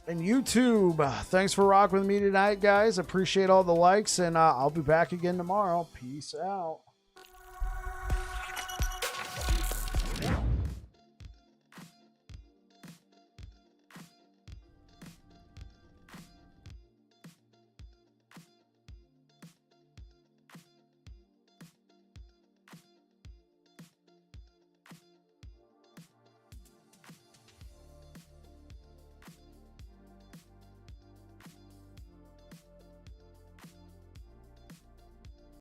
And YouTube, thanks for rocking with me tonight, guys. Appreciate all the likes, and I'll be back again tomorrow. Peace out.